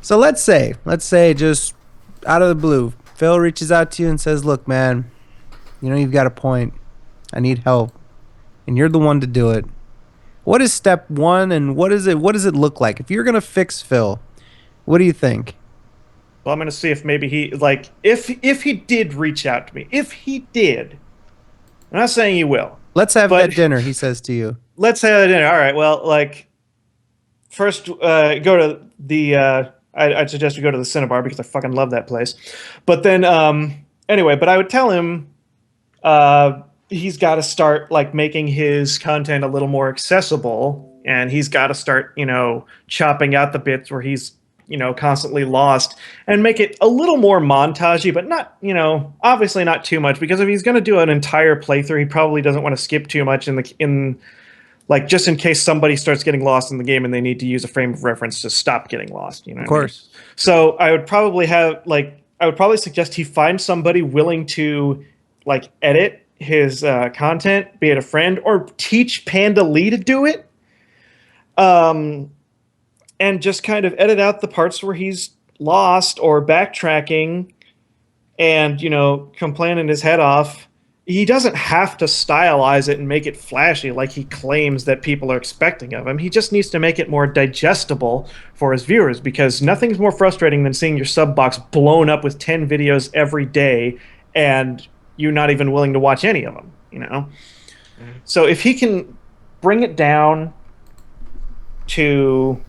So let's say just out of the blue, Phil reaches out to you and says, look, man, you've got a point. I need help. And you're the one to do it. What is step one, and what does it look like? If you're going to fix Phil, what do you think? Well, I'm going to see if maybe he, like, if he did reach out to me. If he did. I'm not saying he will. Let's have that dinner, he says to you. Let's have that dinner. All right, well, like, first go to the, I'd suggest we go to the Cinnabar because I fucking love that place. But then, anyway, but I would tell him he's got to start, like, making his content a little more accessible, and he's got to start, chopping out the bits where he's, constantly lost, and make it a little more montagey, but not, obviously not too much, because if he's going to do an entire playthrough, he probably doesn't want to skip too much like, just in case somebody starts getting lost in the game and they need to use a frame of reference to stop getting lost, Of course. So I would probably suggest he find somebody willing to, like, edit his content, be it a friend, or teach Panda Lee to do it. And just kind of edit out the parts where he's lost or backtracking and, complaining his head off, he doesn't have to stylize it and make it flashy like he claims that people are expecting of him. He just needs to make it more digestible for his viewers, because nothing's more frustrating than seeing your sub box blown up with 10 videos every day and you're not even willing to watch any of them, you know? So if he can bring it down to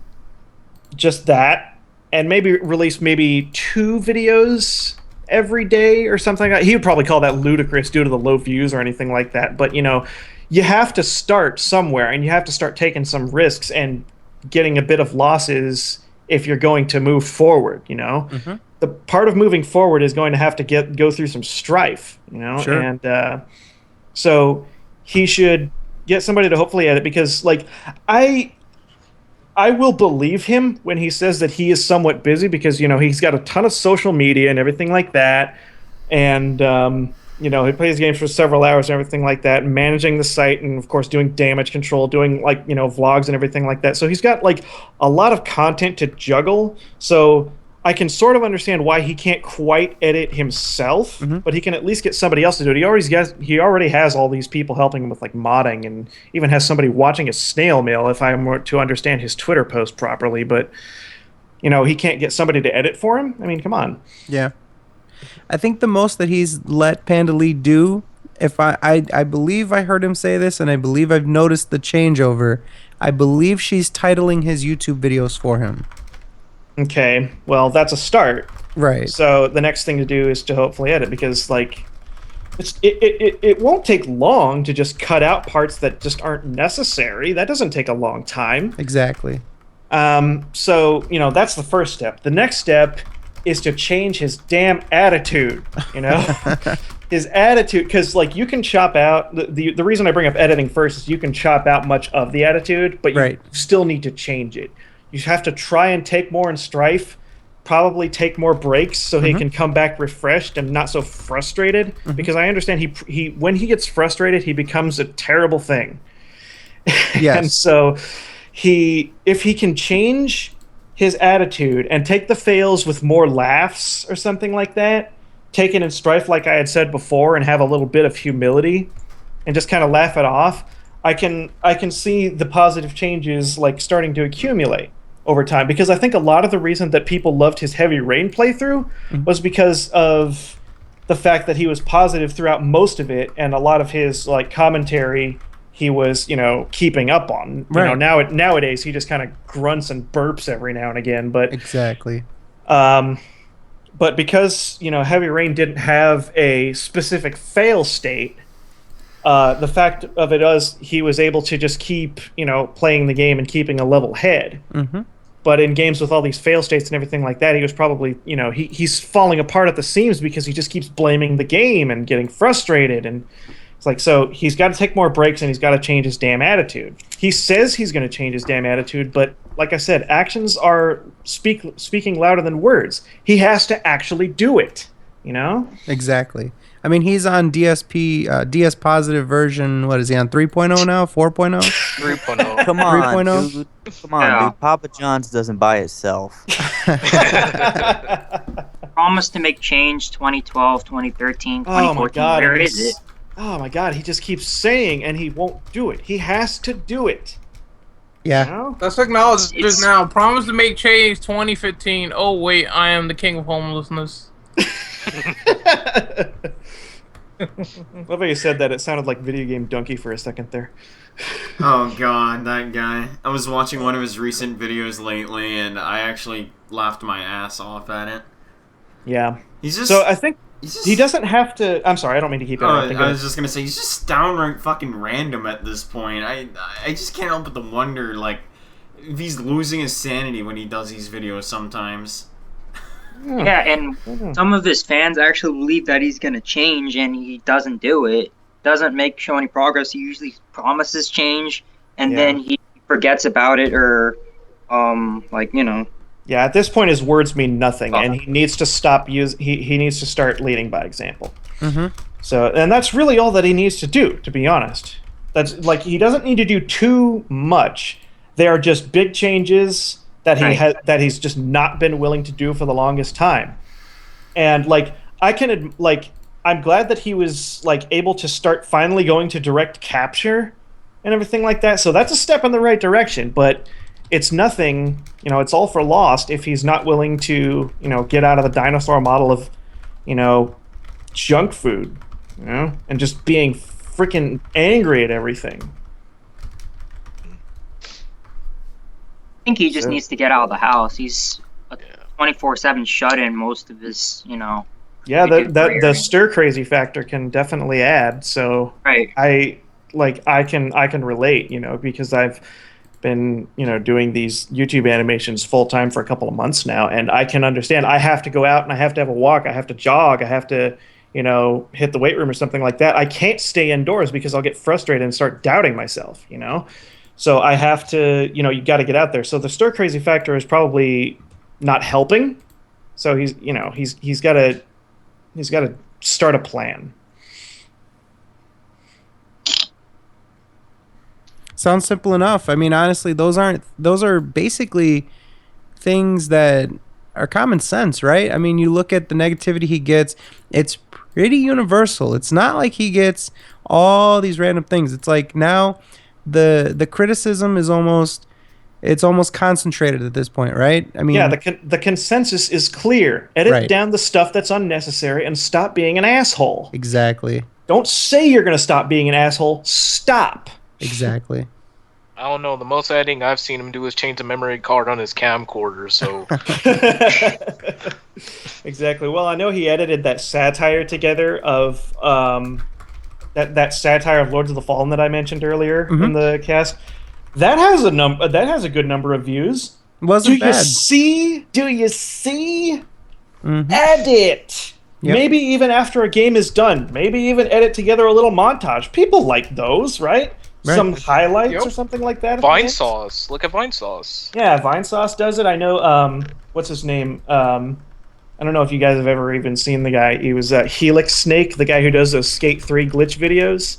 just that and maybe release maybe 2 videos every day or something like that. He would probably call that ludicrous due to the low views or anything like that. But, you know, you have to start somewhere, and you have to start taking some risks and getting a bit of losses if you're going to move forward, you know? Mm-hmm. The part of moving forward is going to have to go through some strife, you know? Sure. And so he should get somebody to hopefully edit, because, like, I will believe him when he says that he is somewhat busy, because, you know, he's got a ton of social media and everything like that. And, you know, he plays games for several hours and everything like that, managing the site and, of course, doing damage control, doing, like, you know, vlogs and everything like that. So he's got, like, a lot of content to juggle. So I can sort of understand why he can't quite edit himself, but he can at least get somebody else to do it. He already has all these people helping him with, like, modding, and even has somebody watching his snail mail, if I were to understand his Twitter post properly. But, you know, he can't get somebody to edit for him? I mean, come on. Yeah. I think the most that he's let Panda Lee do, if I believe I heard him say this, and I believe I've noticed the changeover, I believe she's titling his YouTube videos for him. Okay, well, that's a start. Right. So the next thing to do is to hopefully edit, because, like, it won't take long to just cut out parts that just aren't necessary. That doesn't take a long time. Exactly. So, you know, that's the first step. The next step is to change his damn attitude, you know? His attitude, because, like, you can chop out, the reason I bring up editing first is you can chop out much of the attitude, but you still need to change it. You have to try and take more in strife, probably take more breaks so he can come back refreshed and not so frustrated, because I understand he when he gets frustrated, he becomes a terrible thing. Yes. And so if he can change his attitude and take the fails with more laughs or something like that, take it in strife like I had said before, and have a little bit of humility and just kind of laugh it off, I can see the positive changes, like, starting to accumulate over time. Because I think a lot of the reason that people loved his Heavy Rain playthrough was because of the fact that he was positive throughout most of it, and a lot of his, like, commentary he was, you know, keeping up on. You know, nowadays he just kind of grunts and burps every now and again. But exactly. But because, you know, Heavy Rain didn't have a specific fail state, the fact of it is he was able to just keep, you know, playing the game and keeping a level head. But in games with all these fail states and everything like that, he was probably, you know, he's falling apart at the seams because he just keeps blaming the game and getting frustrated. And it's like, so he's got to take more breaks, and he's got to change his damn attitude. He says he's going to change his damn attitude, but like I said, actions are speaking louder than words. He has to actually do it, you know? Exactly. I mean, he's on DSP, DS positive version. What is he on? 3.0 now? 4.0? 3.0. Come on, 3.0? dude. Come on, dude. Papa John's doesn't buy itself. Promised to make change 2012, 2013, 2014. Oh my God. Where is it? Oh my God, he just keeps saying, and he won't do it. He has to do it. Yeah. You know? Let's acknowledge this now. Promise to make change 2015. Oh, wait, I am the king of homelessness. Love how you said that. It sounded like Video Game Donkey for a second there. Oh God, that guy. I was watching one of his recent videos lately, and I actually laughed my ass off at it. Yeah. He's just... So I think he doesn't have to... I'm sorry, I don't mean to keep interrupting. I was just gonna say, he's just downright fucking random at this point. I just can't help but to wonder, like, if he's losing his sanity when he does these videos sometimes. Yeah, and some of his fans actually believe that he's gonna change, and he doesn't do it. Doesn't show any progress. He usually promises change, and then he forgets about it, or, like, you know. Yeah, at this point, his words mean nothing, and he needs to stop he needs to start leading by example. So, and that's really all that he needs to do, to be honest. That's, like, he doesn't need to do too much. They are just big changes that he's just not been willing to do for the longest time. And, like, I can, like, I'm glad that he was like able to start finally going to direct capture and everything like that. So that's a step in the right direction, but it's nothing, it's all for lost if he's not willing to, get out of the dinosaur model of, junk food, and just being freaking angry at everything. I think he just needs to get out of the house. He's a 24/7 shut-in most of his, Yeah, the stir crazy factor can definitely add. So right. I can relate, because I've been, doing these YouTube animations full time for a couple of months now, and I can understand. I have to go out and I have to have a walk. I have to jog. I have to, hit the weight room or something like that. I can't stay indoors because I'll get frustrated and start doubting myself, So I have to, you got to get out there. So the stir crazy factor is probably not helping. So he's got to start a plan. Sounds simple enough. I mean, honestly, those are basically things that are common sense, right? I mean, you look at the negativity he gets, it's pretty universal. It's not like he gets all these random things. It's like now the criticism is almost concentrated at this point, right? I mean, yeah, the consensus is clear. Edit down the stuff that's unnecessary and stop being an asshole. Exactly. Don't say you're going to stop being an asshole. Stop. Exactly. I don't know. The most editing I've seen him do is change the memory card on his camcorder. So exactly. Well, I know he edited that satire together of that satire of Lords of the Fallen that I mentioned earlier in the cast. That has a good number of views. Wasn't bad. Do you see? Edit. Yep. Maybe even after a game is done. Maybe even edit together a little montage. People like those, right? Some highlights or something like that. Vine Sauce. Look at Vine Sauce. Yeah, Vine Sauce does it. I know. What's his name? I don't know if you guys have ever even seen the guy. He was Helix Snake, the guy who does those Skate 3 glitch videos.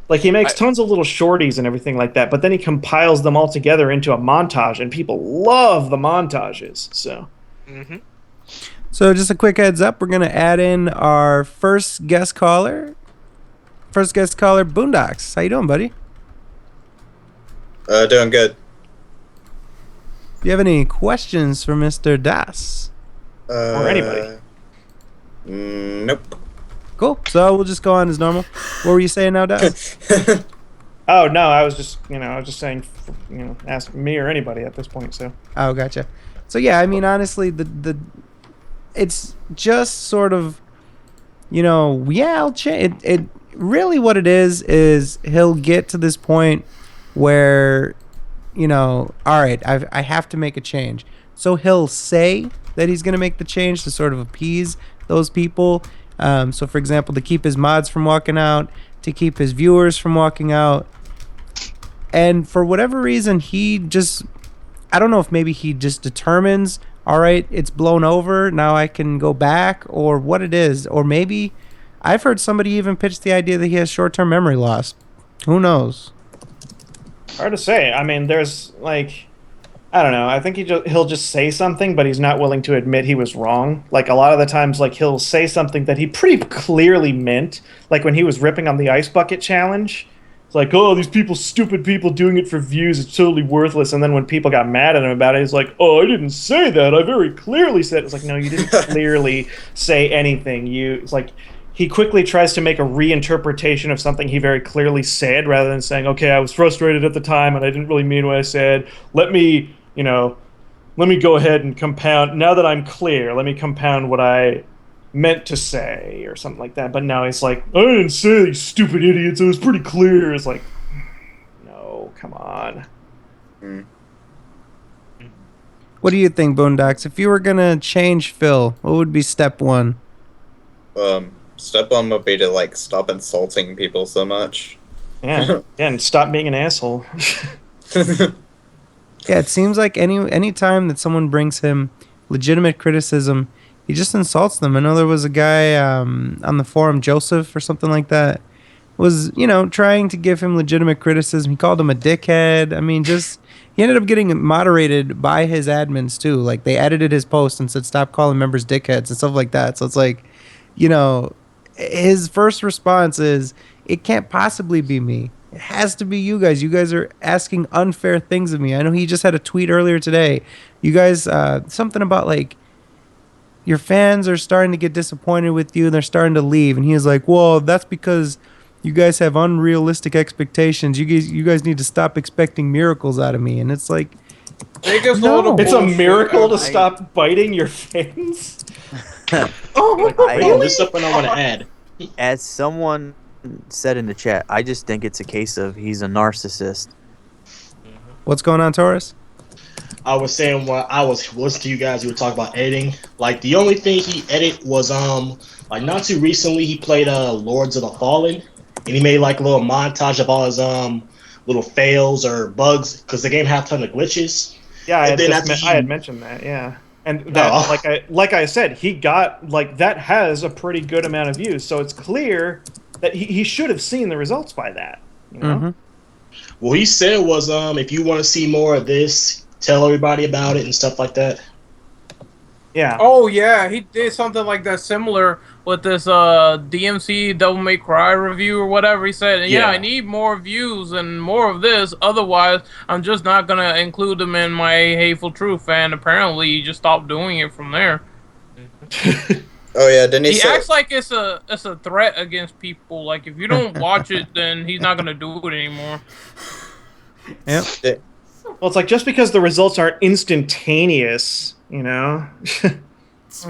Like, he makes tons of little shorties and everything like that, but then he compiles them all together into a montage, and people love the montages. So. So just a quick heads up, we're going to add in our first guest caller. Boondocks. How you doing, buddy? Doing good. Do you have any questions for Mr. Das? Or anybody? Nope. Cool. So we'll just go on as normal. What were you saying now, Das? Oh, no, I was just saying, ask me or anybody at this point, so. Oh, gotcha. So, yeah, I mean, honestly, it's just sort of, I'll change. It really what it is he'll get to this point where, all right, I have to make a change. So he'll say that he's going to make the change to sort of appease those people. So, for example, to keep his mods from walking out, to keep his viewers from walking out. And for whatever reason, I don't know if maybe he just determines, all right, it's blown over, now I can go back, or what it is. Or maybe I've heard somebody even pitch the idea that he has short-term memory loss. Who knows? Hard to say. I mean, there's I don't know. I think he'll just say something, but he's not willing to admit he was wrong. Like, a lot of the times, he'll say something that he pretty clearly meant. Like, when he was ripping on the Ice Bucket Challenge. It's like, oh, these stupid people doing it for views, it's totally worthless. And then when people got mad at him about it, he's like, oh, I didn't say that. I very clearly said it. It's like, no, you didn't clearly say anything. It's like, he quickly tries to make a reinterpretation of something he very clearly said, rather than saying, okay, I was frustrated at the time and I didn't really mean what I said. Let me go ahead and compound. Now that I'm clear, let me compound what I meant to say, or something like that. But now he's like, I didn't say these stupid idiots. It was pretty clear. It's like, no, come on. What do you think, Boondocks? If you were going to change Phil, what would be step one? Step one would be to, stop insulting people so much. Yeah, and stop being an asshole. Yeah, it seems like any time that someone brings him legitimate criticism, he just insults them. I know there was a guy on the forum, Joseph or something like that, was, trying to give him legitimate criticism. He called him a dickhead. I mean, he ended up getting moderated by his admins too. Like, they edited his post and said, stop calling members dickheads and stuff like that. So it's like, his first response is, "It can't possibly be me. It has to be you guys. You guys are asking unfair things of me." I know he just had a tweet earlier today. You guys, something about like your fans are starting to get disappointed with you and they're starting to leave. And he was like, "Well, that's because you guys have unrealistic expectations. You guys need to stop expecting miracles out of me." And it's like, Biggest no. load of It's a bullshit miracle to ever. stop biting your fans. Really? This is something I want to add. As someone said in the chat, I just think it's a case of he's a narcissist. What's going on, Taurus? I was saying while I was listening to you guys, you were talking about editing. Like the only thing he edited was like not too recently he played Lords of the Fallen, and he made like a little montage of all his little fails or bugs because the game had a ton of glitches. Yeah, I And had, then I had mentioned that. Yeah, and that like I said, he got like that has a pretty good amount of views, so it's clear that he should have seen the results by that. You know. What he said was if you want to see more of this, tell everybody about it and stuff like that. Yeah. Oh yeah, he did something like that similar with this DMC Devil May Cry review or whatever. He said, yeah, I need more views and more of this, otherwise I'm just not gonna include them in my Hateful Truth. And apparently he just stopped doing it from there. Oh yeah, didn't he? He say acts like it's a threat against people. Like if you don't watch it, then he's not gonna do it anymore. Yep. Well, it's like just because the results aren't instantaneous, you know.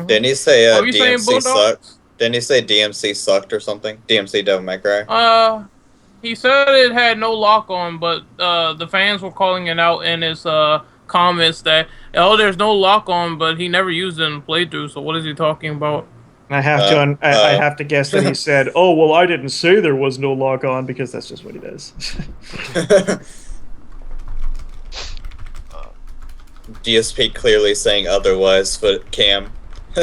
Didn't he say What were you saying, DMC Bulldog? sucked? Didn't he say DMC sucked or something? DMC Devil May Cry. He said it had no lock on, but the fans were calling it out in his comments that there's no lock on, but he never used it in playthrough. So what is he talking about? I have to I have to guess that he said, "Oh well, I didn't say there was no lock on," because that's just what he does. DSP clearly saying otherwise, but Cam.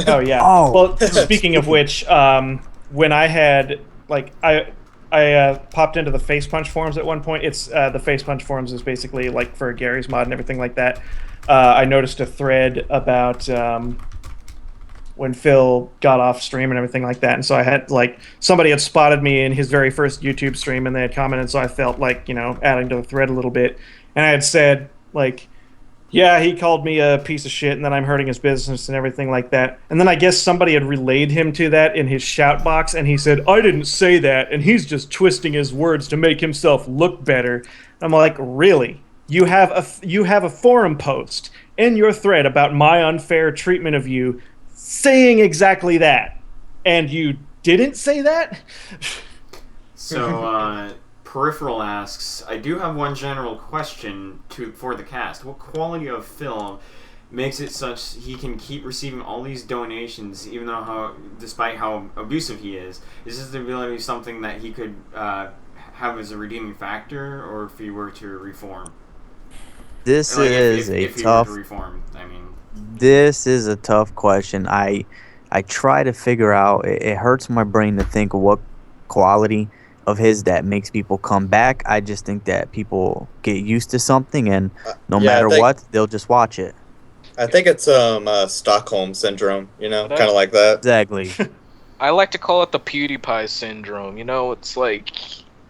Oh yeah. Well, speaking of which, when I had like I popped into the Face Punch forums at one point. It's the Face Punch forums is basically like for Gary's mod and everything like that. I noticed a thread about when Phil got off stream and everything like that, and so I had like somebody had spotted me in his very first YouTube stream and they had commented, so I felt like, you know, adding to the thread a little bit, and I had said like, yeah, he called me a piece of shit and then I'm hurting his business and everything like that. And then I guess somebody had relayed him to that in his shout box and he said, I didn't say that, and he's just twisting his words to make himself look better. I'm like, really? You have a forum post in your thread about my unfair treatment of you saying exactly that, and you didn't say that? So, Peripheral asks, I do have one general question for the cast. What quality of film makes it such he can keep receiving all these donations, even though despite how abusive he is? Is this the ability something that he could have as a redeeming factor, or if he were to reform? This Like, is if a tough. He were to reform, I mean. This is a tough question. I try to figure out. It hurts my brain to think of what quality of his that makes people come back. I just think that people get used to something, and no matter what, they'll just watch it. I think it's Stockholm syndrome, you know, kind of like that. Exactly. I like to call it the PewDiePie syndrome. You know, it's like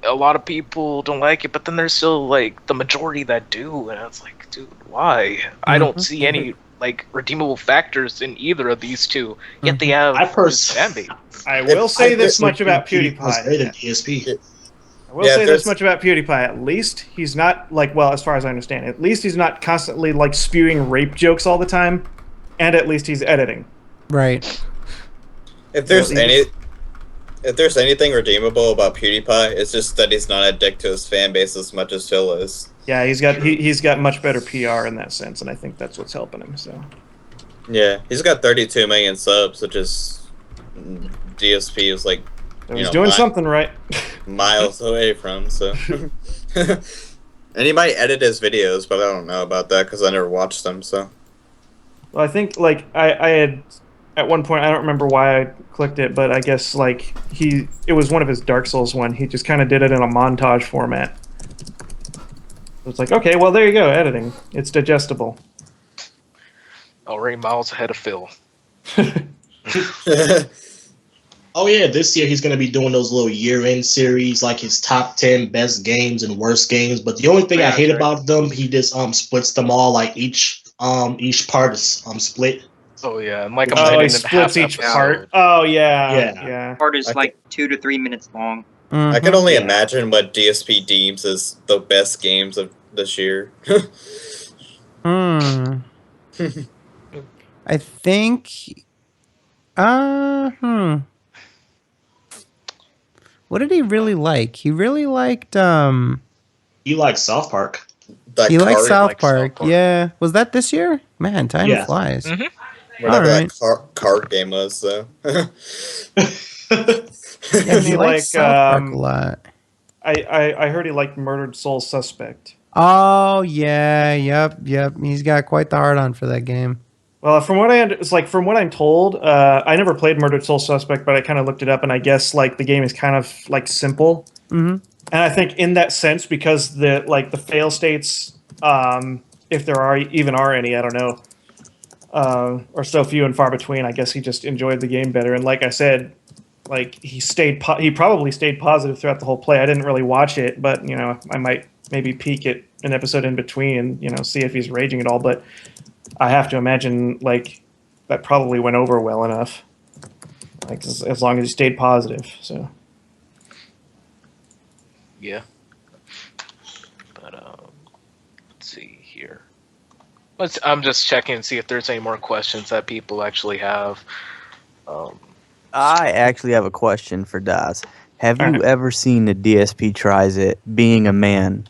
a lot of people don't like it, but then there's still like the majority that do, and it's like, dude, why? I don't see any like redeemable factors in either of these two. Yet they have fan base. I will say this much about PewDiePie. I will say this much about PewDiePie. At least he's not like, well, as far as I understand, at least he's not constantly like spewing rape jokes all the time, and at least he's editing. Right. If there's anything redeemable about PewDiePie, it's just that he's not a dick to his fan base as much as Phil is. Yeah, he's got much better PR in that sense, and I think that's what's helping him. So. Yeah, he's got 32 million subs, which is DSP is like. He's doing something right. Miles away from, so. And he might edit his videos, but I don't know about that because I never watched them. So. Well, I think like I had at one point, I don't remember why I clicked it, but I guess like it was one of his Dark Souls one. He just kind of did it in a montage format. It's like, okay, well there you go, editing. It's digestible. Already miles ahead of Phil. Oh yeah, this year he's gonna be doing those little year-end series, like his top 10 best games and worst games. But the only thing I hate about them, he just splits them all, like each part is split. Oh yeah, and like a Oh, minute he and a half splits each episode. part. Oh yeah, Yeah. yeah. Part is I like 2 to 3 minutes long. I can only Yeah. imagine what DSP deems as the best games of this year. I think. What did he really like? He really liked. He likes South Park. That He liked cart- South Park. Yeah. Was that this year? Man, time Yeah. flies. Whatever Alright. that card game was, though. Yeah, he He likes like, South Park a lot. I heard he liked Murdered Soul Suspect. Oh yeah, yep. He's got quite the hard on for that game. Well, from what from what I'm told, I never played Murdered Soul Suspect, but I kind of looked it up, and I guess like the game is kind of like simple. Mm-hmm. And I think in that sense, because the fail states, if there are any, I don't know, are so few and far between. I guess he just enjoyed the game better. And like I said, like he probably stayed positive throughout the whole play. I didn't really watch it, but I might maybe peek at an episode in between and see if he's raging at all. But I have to imagine like that probably went over well enough, like as long as he stayed positive. So. Yeah. But let's see here. I'm just checking and see if there's any more questions that people actually have. I actually have a question for Das. Have you ever seen the DSP tries it being a man?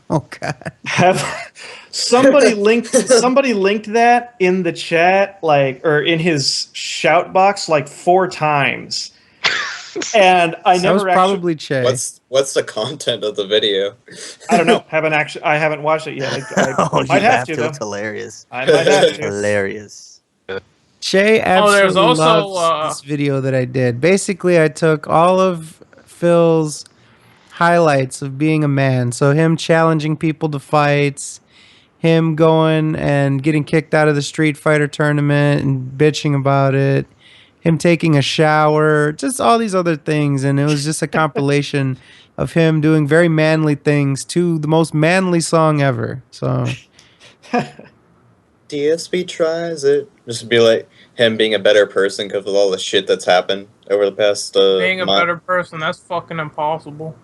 Oh God. Have somebody linked that in the chat, or in his shout box, 4 times, and I That was never probably Che. What's the content of the video? I don't know. I haven't watched it yet. I Oh, might you have to. Though. It's hilarious. I might have to. Hilarious. Che absolutely there's also, loves this video that I did. Basically, I took all of Phil's highlights of being a man. So him challenging people to fights, him going and getting kicked out of the Street Fighter tournament and bitching about it, him taking a shower, just all these other things. And it was just a compilation of him doing very manly things to the most manly song ever. So DSP tries it. Just be like him being a better person because of all the shit that's happened over the past Being a month. better person, that's fucking impossible.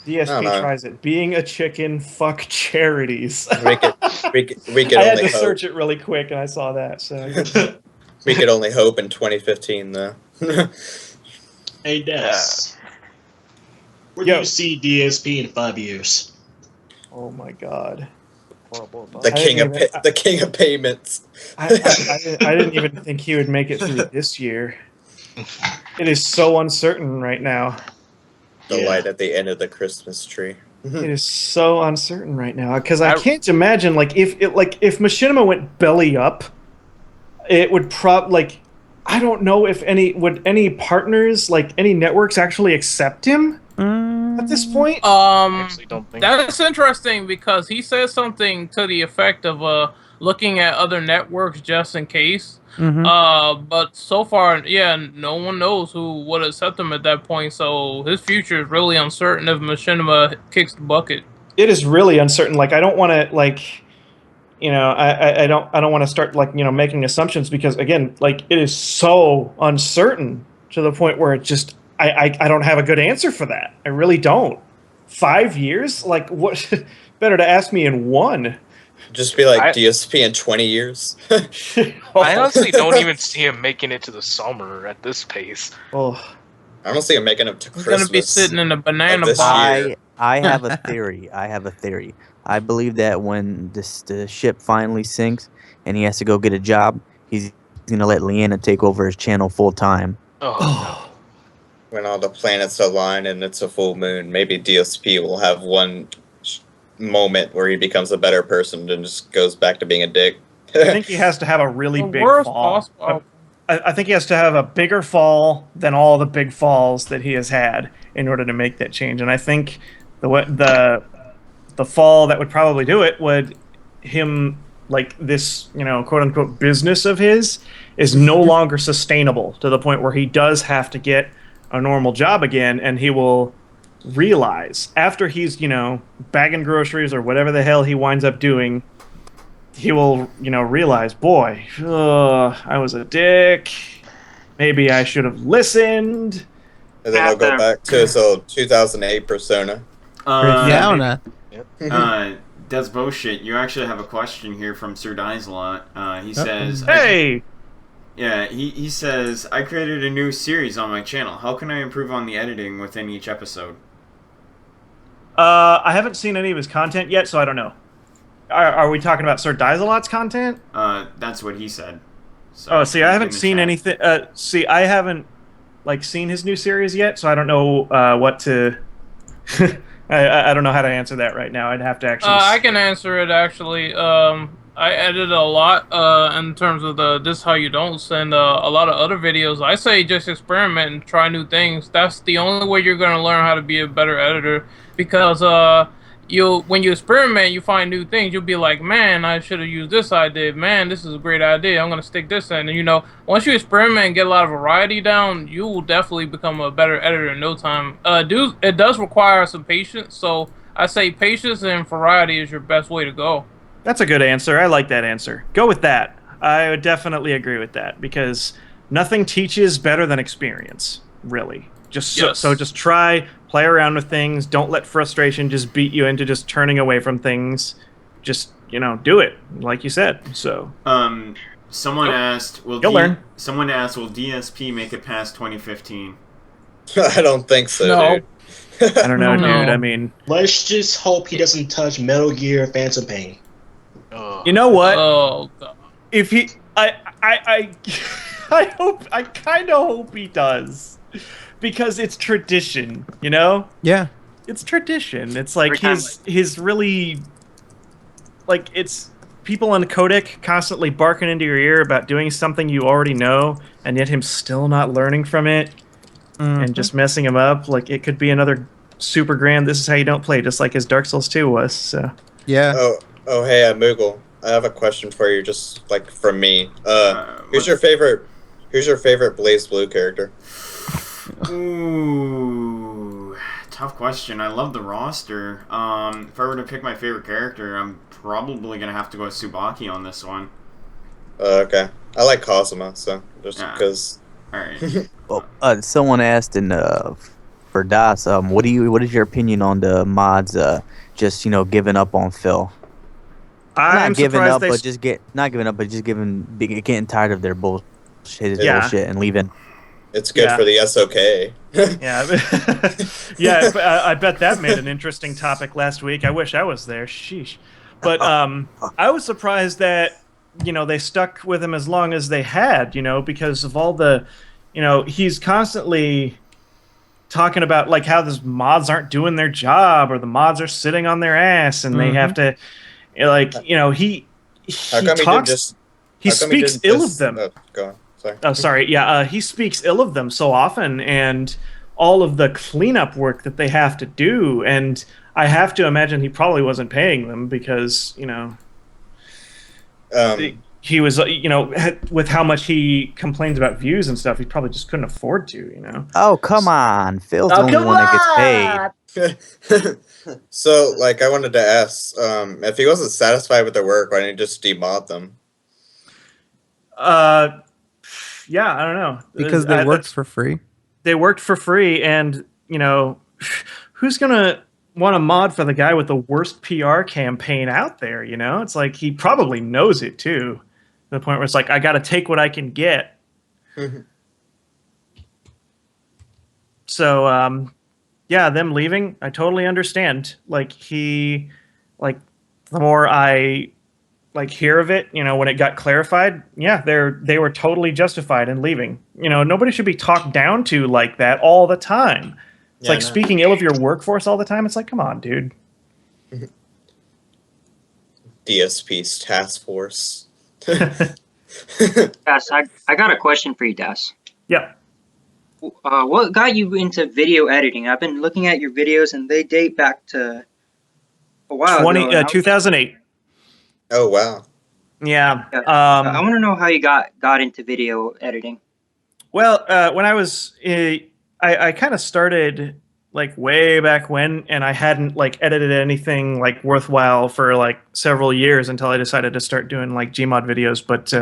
DSP tries it. Being a chicken, fuck charities. we could I had only to search it really quick, and I saw that. So we could only hope in 2015, though. Hey, Des. Where do you see DSP in 5 years? Oh my God. The king of payments. I didn't even think he would make it through this year. It is so uncertain right now. The light at the end of the Christmas tree. It is so uncertain right now because I can't imagine if Machinima went belly up, it would I don't know if any partners any networks actually accept him at this point. Actually don't think That's interesting because he says something to the effect of looking at other networks just in case. But so far, no one knows who would accept him at that point. So his future is really uncertain if Machinima kicks the bucket. It is really uncertain. I don't want to I don't want to start making assumptions because again, it is so uncertain to the point where it just I don't have a good answer for that. I really don't. 5 years? What? Better to ask me in 1. Just be like DSP in 20 years. I honestly don't even see him making it to the summer at this pace. Oh, I don't see him making it to He's Christmas. gonna be sitting in a banana this box. year. I have a theory. I believe that when the ship finally sinks and he has to go get a job, he's gonna let Leanna take over his channel full time. Oh. When all the planets align and it's a full moon, maybe DSP will have one moment where he becomes a better person and just goes back to being a dick. I think he has to have a really big fall. I think he has to have a bigger fall than all the big falls that he has had in order to make that change. And I think the fall that would probably do it would him like this, quote unquote business of his is no longer sustainable to the point where he does have to get a normal job again, and he will realize after he's, bagging groceries or whatever the hell he winds up doing, he will, realize, boy, I was a dick. Maybe I should have listened. And then I'll go back to his old 2008 persona. DasBoSchitt, you actually have a question here from Sir Dies-a-Lot. He says, "Hey, yeah, he says, I created a new series on my channel. How can I improve on the editing within each episode?" I haven't seen any of his content yet, so I don't know. Are we talking about Sir Dies-a-Lot's content? That's what he said. So see, I haven't seen anything. I haven't seen his new series yet, so I don't know what to. I don't know how to answer that right now. I'd have to actually. I can answer it actually. I edited a lot in terms of the "This How You Don't" and a lot of other videos. I say just experiment and try new things. That's the only way you're gonna learn how to be a better editor. Because when you experiment, you find new things. You'll be like, man, I should have used this idea. Man, this is a great idea. I'm gonna stick this in. And once you experiment and get a lot of variety down, you will definitely become a better editor in no time. It does require some patience. So I say patience and variety is your best way to go. That's a good answer. I like that answer. Go with that. I would definitely agree with that because nothing teaches better than experience, really. So just try, play around with things. Don't let frustration just beat you into just turning away from things. Just, do it, like you said. So someone asked, will DSP make it past 2015? I don't think so, no. Dude. I don't know, dude. I mean, let's just hope he doesn't touch Metal Gear Phantom Pain. You know what? Oh, God. If he, I kind of hope he does, because it's tradition, Yeah, it's tradition. It's like his really, it's people on the codec constantly barking into your ear about doing something you already know, and yet him still not learning from it, and just messing him up. Like it could be another super grand. This is how you don't play, just like his Dark Souls 2 was. So yeah. Oh, hey, Moogle. I have a question for you, just from me. Who's your favorite Blaze Blue character? Ooh, tough question. I love the roster. If I were to pick my favorite character, I'm probably gonna have to go with Tsubaki on this one. Okay. I like Kazuma, so just because. All right. Well, someone asked for Das, what is your opinion on the mods just giving up on Phil? Not giving up, but just getting tired of their bullshit and leaving. It's good for the SoK. I bet that made an interesting topic last week. I wish I was there. Sheesh. But I was surprised that they stuck with him as long as they had. Because of all the, he's constantly talking about how these mods aren't doing their job or the mods are sitting on their ass and they have to. He speaks ill of them. Oh, go on. Sorry. Oh, sorry. Yeah, he speaks ill of them so often, and all of the cleanup work that they have to do. And I have to imagine he probably wasn't paying them because he was with how much he complains about views and stuff, he probably just couldn't afford to. Oh, come on, Phil's the only one that gets paid. So, I wanted to ask, if he wasn't satisfied with their work, why didn't he just demod them? Yeah, I don't know. Because they worked for free. They worked for free, and who's gonna want to mod for the guy with the worst PR campaign out there? It's like he probably knows it too, to the point where it's like I got to take what I can get. So, yeah, them leaving, I totally understand. The more I hear of it, when it got clarified, yeah, they were totally justified in leaving. Nobody should be talked down to like that all the time. It's speaking ill of your workforce all the time. It's like, come on, dude. DSP's task force. Das, I got a question for you, Das. Yeah. What got you into video editing? I've been looking at your videos, and they date back to a while ago. 2008. Oh, wow. Yeah. I want to know how you got into video editing. Well, when I was, I kind of started like way back when, and I hadn't like edited anything like worthwhile for like several years until I decided to start doing like Gmod videos. But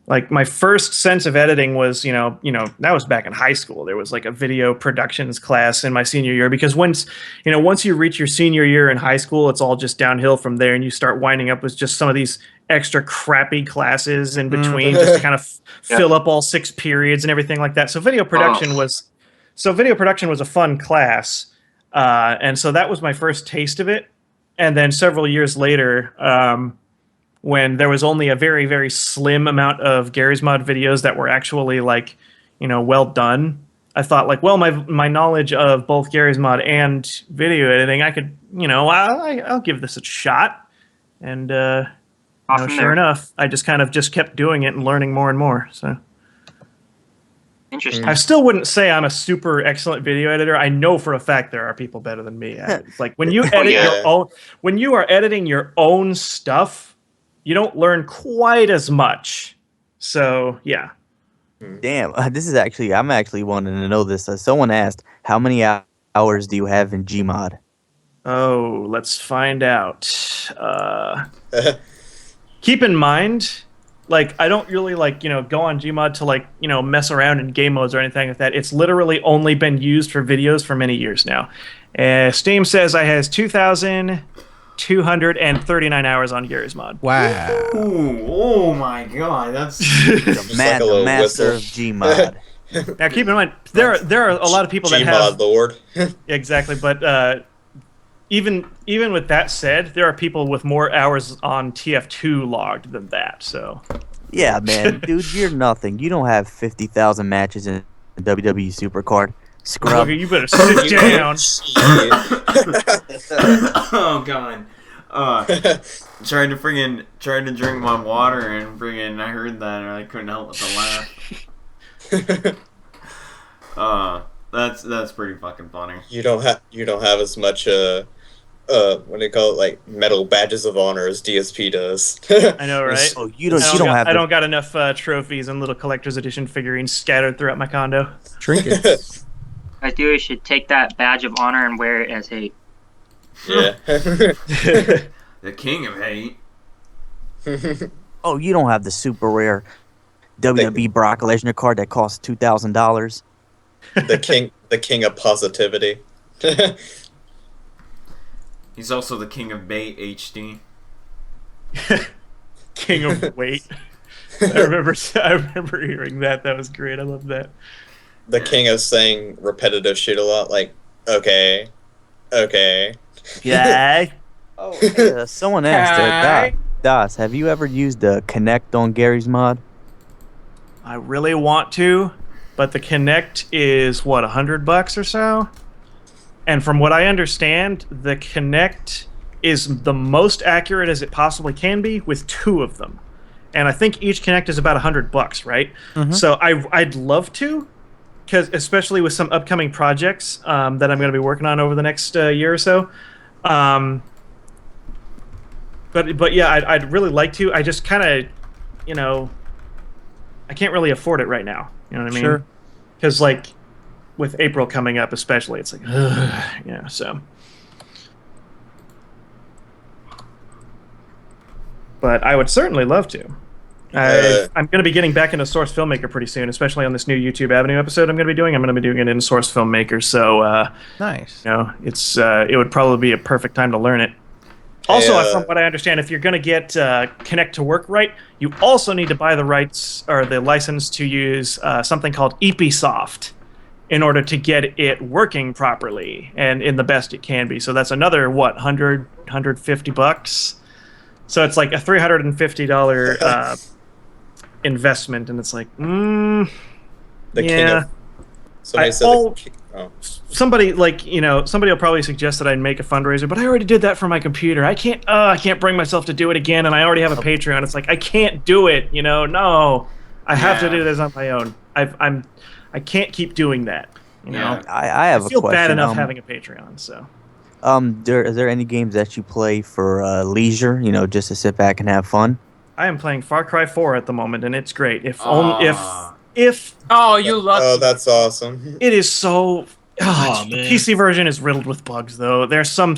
like my first sense of editing was, that was back in high school. There was like a video productions class in my senior year, because once you reach your senior year in high school, it's all just downhill from there, and you start winding up with just some of these extra crappy classes in between just to kind of fill up all 6 periods and everything like that. So video production was a fun class, and so that was my first taste of it. And then several years later, when there was only a very, very slim amount of Garry's Mod videos that were actually like, well done, I thought like, well, my knowledge of both Garry's Mod and video editing, I could, I'll give this a shot. And sure enough, I just kept doing it and learning more and more. So interesting. I still wouldn't say I'm a super excellent video editor. I know for a fact there are people better than me. It's like when you edit when you are editing your own stuff, you don't learn quite as much. So, yeah. Damn, I'm actually wanting to know this. Someone asked, how many hours do you have in Gmod? Oh, let's find out. Keep in mind, like, I don't really, like, go on Gmod to, like, mess around in game modes or anything like that. It's literally only been used for videos for many years now. Steam says I has 2,239 hours on Garry's Mod. Wow. Ooh, oh my god, that's the master of Gmod. Now keep in mind, there are a lot of people that have Gmod Lord. Exactly, but even with that said, there are people with more hours on TF2 logged than that. So yeah, man, dude, you're nothing. You don't have 50,000 matches in WWE Supercard. Scrub. You better sit down. Oh god. Trying to drink my water and I heard that and I couldn't help but to laugh. That's pretty fucking funny. You don't have as much what do you call it, like medal badges of honor as DSP does. I know, right? Oh, you don't have. I don't got enough trophies and little collector's edition figurines scattered throughout my condo. Trinkets. I do. You should take that badge of honor and wear it as hate. Yeah. The king of hate. Oh, you don't have the super rare WWE Brock Lesnar card that costs $2,000. The king of positivity. He's also the king of bait HD. King of weight. I remember hearing that. That was great. I love that. The king of saying repetitive shit a lot, like okay. Yeah. Oh, someone asked Das, have you ever used the Connect on Garry's Mod? I really want to, but the Connect is what, $100 or so? And from what I understand, the Connect is the most accurate as it possibly can be with 2 of them. And I think each Connect is about $100, right? Mm-hmm. So I'd love to, because especially with some upcoming projects that I'm going to be working on over the next year or so. But yeah, I'd really like to. I just kind of, I can't really afford it right now. You know what I mean? Sure. Because like with April coming up, especially, it's like, yeah. So, but I would certainly love to. I'm going to be getting back into Source Filmmaker pretty soon, especially on this new YouTube Avenue episode I'm going to be doing. I'm going to be doing it in Source Filmmaker, so nice. It's it would probably be a perfect time to learn it. Also, from what I understand, if you're going to get Connect to work right, you also need to buy the rights or the license to use something called Episoft in order to get it working properly and in the best it can be. So that's another $150. So it's like a $350 investment, and it's like, The king of somebody will probably suggest that I make a fundraiser, but I already did that for my computer. I can't bring myself to do it again, and I already have a Patreon. It's like I can't do it. No, I have to do this on my own. I can't keep doing that. I have a question. I feel bad enough having a Patreon. So, is there any games that you play for leisure? Just to sit back and have fun? I am playing Far Cry 4 at the moment, and it's great. If Oh, you lucky. Oh, that's awesome. it is so. Oh, The man. PC version is riddled with bugs, though. There's some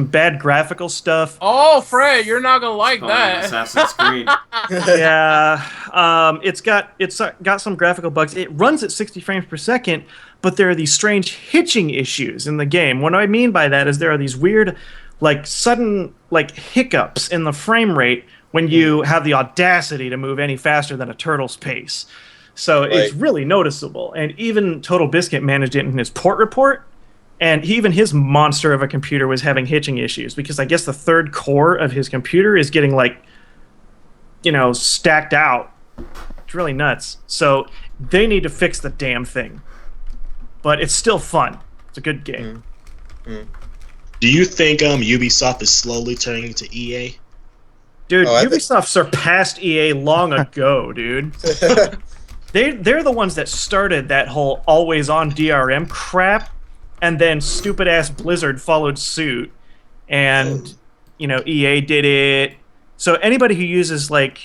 bad graphical stuff. Oh, Fred, you're not gonna like Calling that. Assassin's Creed. Yeah, it's got some graphical bugs. It runs at 60 frames per second, but there are these strange hitching issues in the game. What I mean by that is there are these weird, like sudden, like hiccups in the frame rate when you have the audacity to move any faster than a turtle's pace. So it's really noticeable. And even Total Biscuit managed it in his port report. And even his monster of a computer was having hitching issues because I guess the third core of his computer is getting stacked out. It's really nuts. So they need to fix the damn thing. But it's still fun. It's a good game. Do you think Ubisoft is slowly turning into EA? Dude, Ubisoft surpassed EA long ago, dude. They're the ones that started that whole always-on DRM crap, and then stupid-ass Blizzard followed suit, and, EA did it. So anybody who uses, and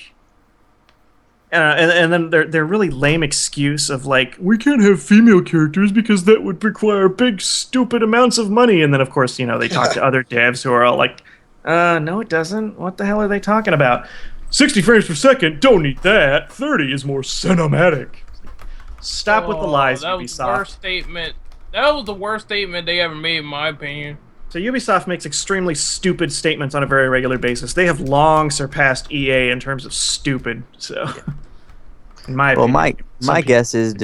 then their really lame excuse of, we can't have female characters because that would require big, stupid amounts of money. And then, of course, they talk to other devs who are all like, no, it doesn't. What the hell are they talking about? 60 frames per second, don't need that. 30 is more cinematic. Stop with the lies, that Ubisoft. Was the worst statement. That was the worst statement they ever made, in my opinion. So Ubisoft makes extremely stupid statements on a very regular basis. They have long surpassed EA in terms of stupid. So, in my opinion. Well, my guess is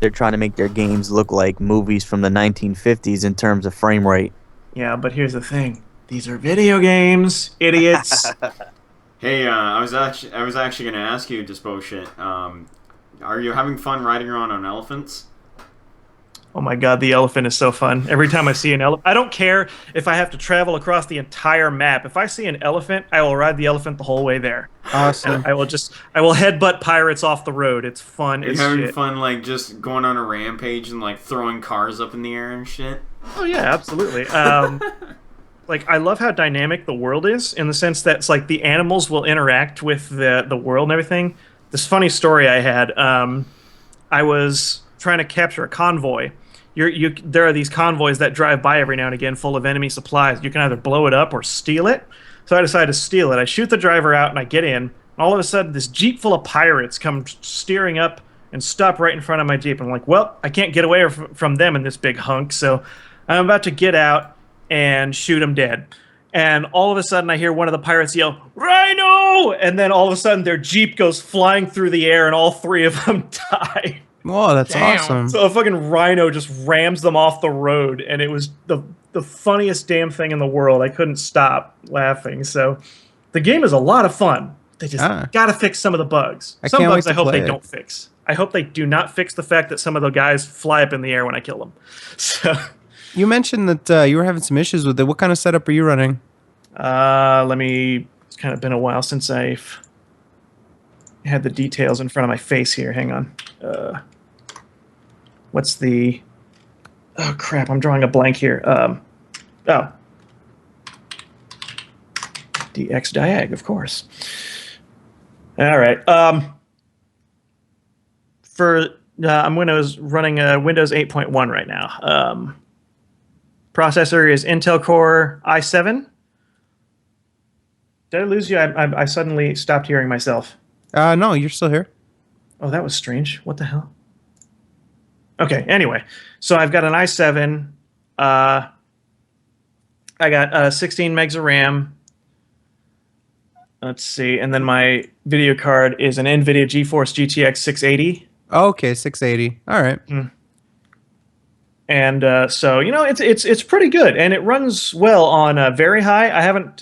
they're trying to make their games look like movies from the 1950s in terms of frame rate. Yeah, but here's the thing: these are video games, idiots. Hey, I was actually going to ask you, DasBoSchitt, are you having fun riding around on elephants? Oh my god, the elephant is so fun. Every time I see an elephant, I don't care if I have to travel across the entire map. If I see an elephant, I will ride the elephant the whole way there. Awesome. And I will headbutt pirates off the road. It's fun. Are you having fun, just going on a rampage and, throwing cars up in the air and shit? Oh yeah, absolutely. I love how dynamic the world is in the sense that it's the animals will interact with the world and everything. This funny story I had, I was trying to capture a convoy. There are these convoys that drive by every now and again full of enemy supplies. You can either blow it up or steal it. So I decided to steal it. I shoot the driver out and I get in. And all of a sudden, this jeep full of pirates come steering up and stop right in front of my jeep. I'm like, well, I can't get away from them in this big hunk. So I'm about to get out and shoot them dead. And all of a sudden, I hear one of the pirates yell, "Rhino!" And then all of a sudden, their jeep goes flying through the air and all three of them die. Oh, that's awesome. So a fucking rhino just rams them off the road, and it was the funniest damn thing in the world. I couldn't stop laughing. So the game is a lot of fun. They just got to fix some of the bugs. Some bugs I hope they don't fix. I hope they do not fix the fact that some of the guys fly up in the air when I kill them. So you mentioned that you were having some issues with it. What kind of setup are you running? It's kind of been a while since I've had the details in front of my face here. Hang on. What's the... Oh, crap. I'm drawing a blank here. DX Diag, of course. All right. I'm running Windows 8.1 right now. Processor is Intel Core i7. Did I lose you? I suddenly stopped hearing myself. No, you're still here. Oh, that was strange. What the hell? Okay, anyway. So I've got an i7. I got 16 megs of RAM. Let's see. And then my video card is an NVIDIA GeForce GTX 680. Okay, 680. All right. And so, it's pretty good. And it runs well on very high. I haven't,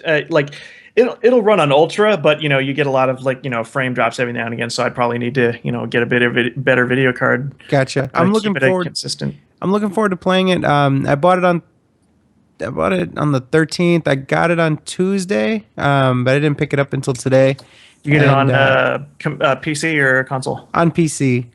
it'll run on ultra, but you get a lot of frame drops every now and again. So I'd probably need to get a better video card. Gotcha. I'm looking forward. Consistent. I'm looking forward to playing it. I bought it on the 13th. I got it on Tuesday, but I didn't pick it up until today. You get it on PC or console? On PC.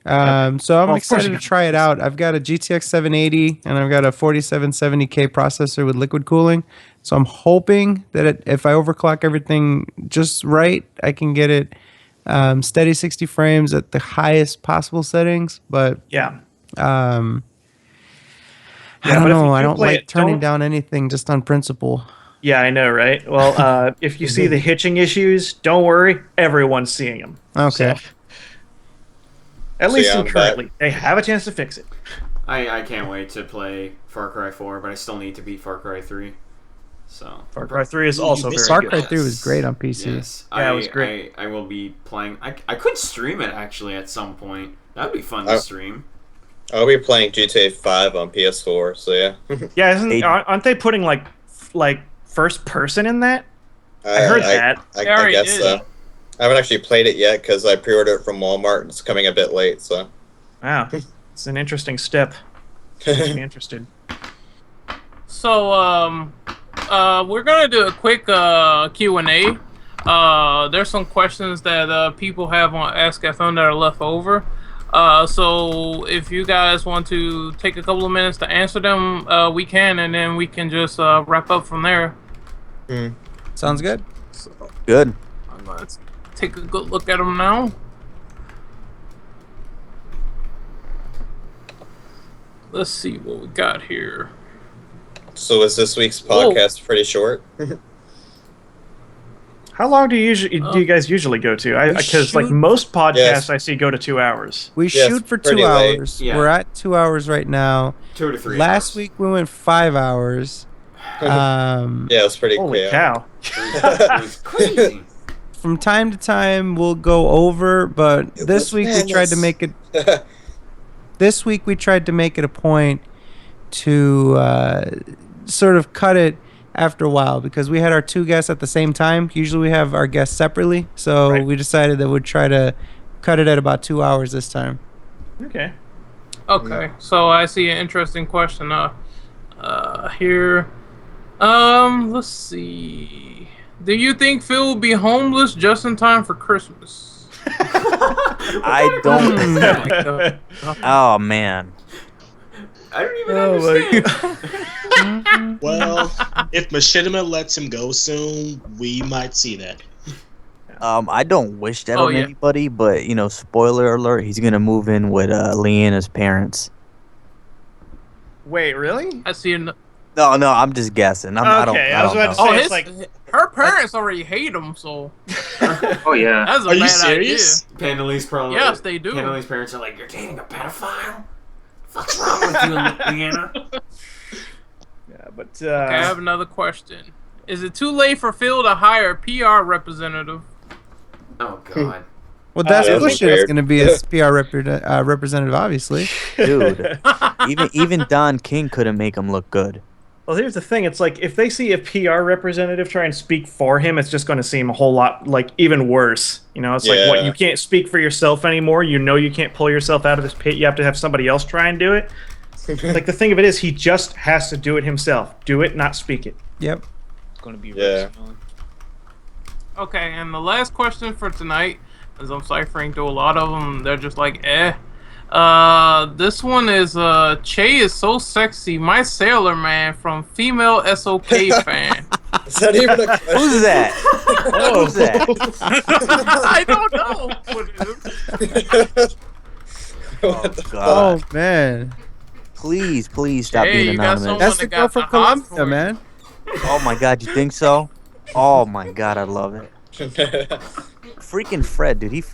So I'm excited to try it out. I've got a GTX 780 and I've got a 4770K processor with liquid cooling. So I'm hoping that if I overclock everything just right, I can get it steady 60 frames at the highest possible settings. But Yeah. I Yeah, don't but if you know. do I don't play like it, turning don't- down anything just on principle. Yeah, I know, right? Well, if you see the hitching issues, don't worry. Everyone's seeing them. Okay. So, at So least yeah, in I'm currently, they have a chance to fix it. I can't wait to play Far Cry 4, but I still need to beat Far Cry 3. So Far Cry 3 is You also missed very Far good. Cry 3 was great on PC. Yes, Yeah, it was great. I will be playing. I could stream it actually at some point. That'd be fun to stream. I'll be playing GTA 5 on PS4, so yeah. Yeah, aren't they putting like first person in that? I heard that. I guess so. I haven't actually played it yet because I pre-ordered it from Walmart. It's coming a bit late, so. Wow, it's an interesting step. Makes me interested. So, we're gonna do a quick Q&A. There's some questions that people have on Ask FM that are left over. So if you guys want to take a couple of minutes to answer them, we can, and then we can just wrap up from there. Sounds good. So, Good. let's take a good look at them now. Let's see what we got here. So is this week's podcast pretty short? How long do you guys usually go to? Because like most podcasts I see go to 2 hours. We shoot for 2 hours. Yeah. We're at 2 hours right now. 2 to 3 Last week we went 5 hours. Yeah, it's pretty Holy cow. Crazy. From time to time we'll go over, but this week we tried to make it. This week we tried to make it a point to sort of cut it after a while because we had our 2 guests at the same time. Usually we have our guests separately, so we decided that we'd try to cut it at about 2 hours this time. Okay. Okay, so I see an interesting question here. Let's see. Do you think Phil will be homeless just in time for Christmas? I don't. Oh man. I don't even understand. Well, if Machinima lets him go soon, we might see that. I don't wish that on anybody, but you know, spoiler alert, he's gonna move in with Leanna's parents. Wait, really? I see. No, I'm just guessing. I don't know. It's like her parents already hate him, so. Oh yeah. That's a Are you bad serious? Pandalise probably. Yes, they do. Pandalise's parents are like, "You're dating a pedophile? What's wrong with you, Leanna?" Yeah, but Okay, I have another question. Is it too late for Phil to hire a PR representative? Oh God. Well, DasBoSchitt is going to be his PR representative, obviously. Dude, even Don King couldn't make him look good. Well, here's the thing. It's like if they see a PR representative try and speak for him, it's just going to seem a whole lot like even worse. You know, it's like what you can't speak for yourself anymore. You know, you can't pull yourself out of this pit. You have to have somebody else try and do it. Like the thing of it is, he just has to do it himself. Do it, not speak it. Yep. It's going to be Okay, and the last question for tonight, as I'm ciphering through a lot of them, they're just like, eh. This one is, Che is so sexy, my sailor man from female SOK fan. Is that even a question? Who's that? Who's that? I don't know. Oh, God. Oh, man. Please stop being you got anonymous. someone That's the that girl got from the hot Colombia, man. Oh my God, you think so? Oh my God, I love it. Freaking Fred, dude.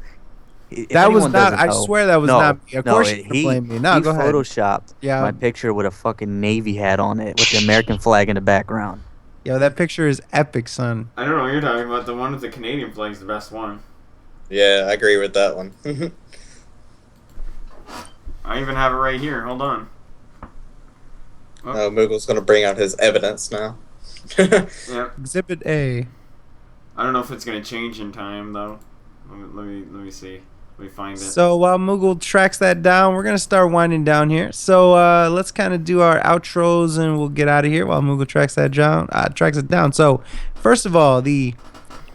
That was not. I swear that was not me. Of course you can blame me. No, he go ahead. photoshopped Yeah. my picture with a fucking Navy hat on it with the American flag in the background. Yo, that picture is epic, son. I don't know what you're talking about. The one with the Canadian flag is the best one. Yeah, I agree with that one. I even have it right here. Hold on. Oh, Moogle's gonna bring out his evidence now. Yep. Exhibit A. I don't know if it's gonna change in time though. Let me see. Let me find it. So while Moogle tracks that down, we're gonna start winding down here. So let's kind of do our outros and we'll get out of here while Moogle tracks that down. Tracks it down. So first of all, the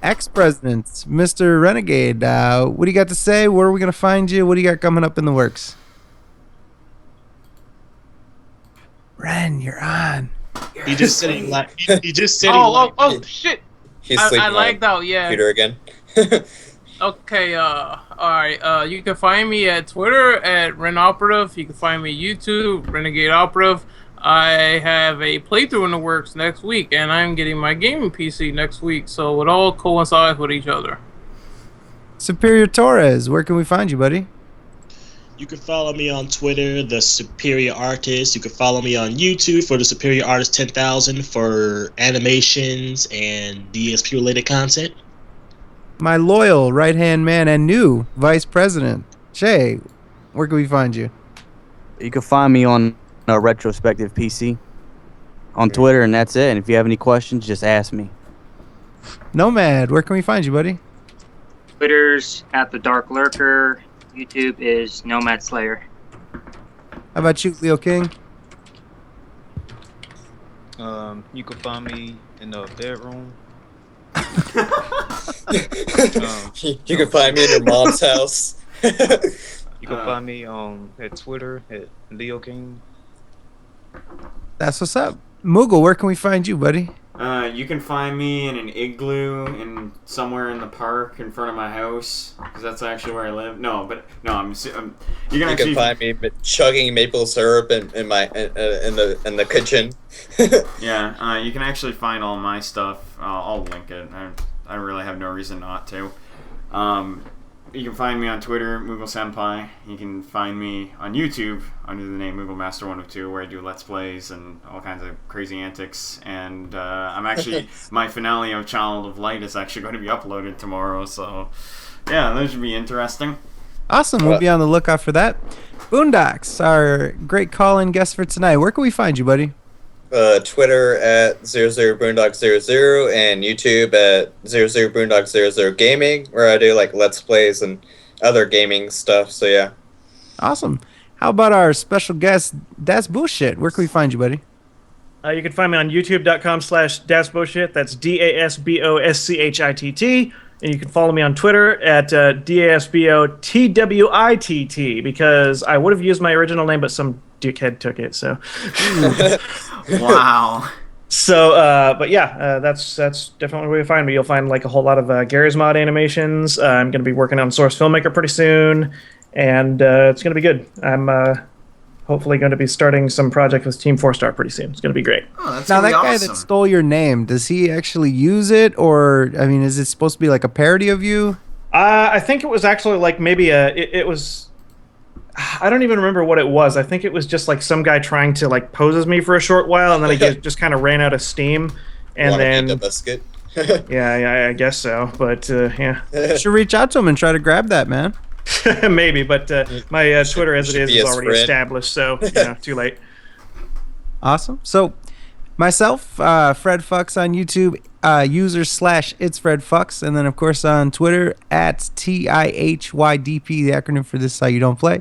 ex-president, Mr. Renegade. What do you got to say? Where are we gonna find you? What do you got coming up in the works? Ren, you're on. He just sitting like he just sitting. Oh shit! He's I sleeping like on that. Yeah. computer again. Okay, all right, you can find me at Twitter at Renoperative. You can find me YouTube, Renegade Operative. I have a playthrough in the works next week, and I'm getting my gaming PC next week, so it all coincides with each other. Superior Torres, where can we find you, buddy? You can follow me on Twitter, The Superior Artist. You can follow me on YouTube for The Superior Artist 10,000 for animations and DSP related content. My loyal right-hand man and new vice president, Shay, where can we find you? You can find me on Retrospective PC on Twitter, and that's it. And if you have any questions, just ask me. Nomad, where can we find you, buddy? Twitter's at The Dark Lurker. YouTube is Nomad Slayer. How about you, Leo King? You can find me in the bedroom. You can find me in your mom's house. You can find me at Twitter at Leo King. That's what's up. Moogle, where can we find you, buddy? You can find me in an igloo in somewhere in the park in front of my house, because that's actually where I live. You can find me chugging maple syrup in the kitchen. Yeah, you can actually find all my stuff. I'll link it. I really have no reason not to. You can find me on Twitter, Moogle Senpai. You can find me on YouTube under the name Moogle Master 102, where I do Let's Plays and all kinds of crazy antics. And I'm actually, my finale of Child of Light is actually going to be uploaded tomorrow. So, yeah, those should be interesting. Awesome. We'll be on the lookout for that. Boondocks, our great call-in guest for tonight. Where can we find you, buddy? Twitter at 00boondock00 and YouTube at 00boondock00 gaming, where I do like Let's Plays and other gaming stuff. So yeah. Awesome. How about our special guest, DasBoSchitt? Where can we find you, buddy? You can find me on youtube.com/DasBoSchitt. That's DasBoSchitt. And you can follow me on Twitter at DasBoTwitt, because I would have used my original name, but some dickhead took it. So, wow. So, but yeah, that's definitely where you find me. You'll find like a whole lot of Gary's Mod animations. I'm going to be working on Source Filmmaker pretty soon, and it's going to be good. I'm hopefully going to be starting some project with Team 4-Star pretty soon. It's going to be great. Oh, that's now, gonna that be guy awesome. that stole your name, does he actually use it, or I mean, is it supposed to be like a parody of you? I think it was actually like maybe it was. I don't even remember what it was. I think it was just like some guy trying to like pose as me for a short while, and then he just kind of ran out of steam. And then biscuit. yeah, I guess so. But yeah, You should reach out to him and try to grab that, man. maybe. But my Twitter as it is already friend. established, so too late. Awesome. So, myself, Fred Fucks on YouTube, user/itsFredFucks, and then of course on Twitter at TIHYDP, the acronym for This Is How You Don't Play.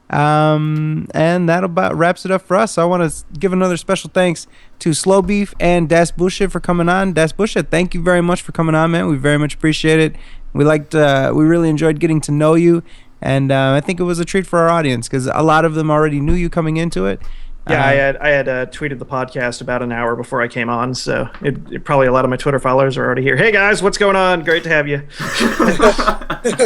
And that about wraps it up for us. So I want to give another special thanks to Slowbeef and DasBoSchitt for coming on. DasBoSchitt, thank you very much for coming on, man. We very much appreciate it. We really enjoyed getting to know you, and I think it was a treat for our audience because a lot of them already knew you coming into it. Yeah, I had tweeted the podcast about an hour before I came on, so it probably a lot of my Twitter followers are already here. Hey guys, what's going on? Great to have you.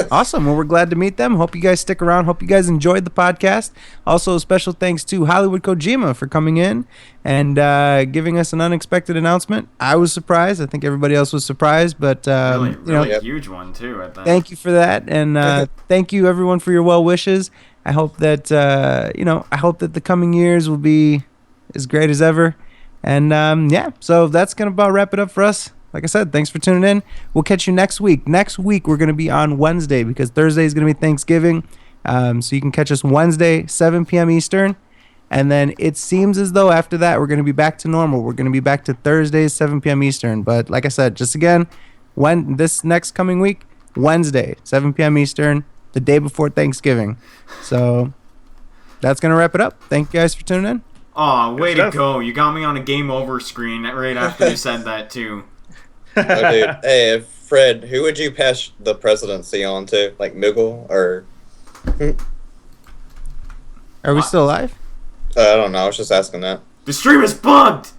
Awesome. Well, we're glad to meet them. Hope you guys stick around. Hope you guys enjoyed the podcast. Also, special thanks to Hollywood Kojima for coming in and giving us an unexpected announcement. I was surprised. I think everybody else was surprised, but really a huge one too. At that. Thank you for that, and thank you everyone for your well wishes. I hope that the coming years will be as great as ever. And so that's gonna about wrap it up for us. Like I said, thanks for tuning in. We'll catch you next week. Next week we're gonna be on Wednesday because Thursday is gonna be Thanksgiving. So you can catch us Wednesday, 7 p.m. Eastern. And then it seems as though after that we're gonna be back to normal. We're gonna be back to Thursdays, 7 p.m. Eastern. But like I said, just again, when this next coming week, Wednesday, 7 p.m. Eastern. The day before Thanksgiving. So that's going to wrap it up. Thank you guys for tuning in. Aw, way to go. You got me on a game over screen right after you said that, too. Oh, dude. Hey, Fred, who would you pass the presidency on to? Like Moogle or... Are we still live? I don't know. I was just asking that. The stream is bugged!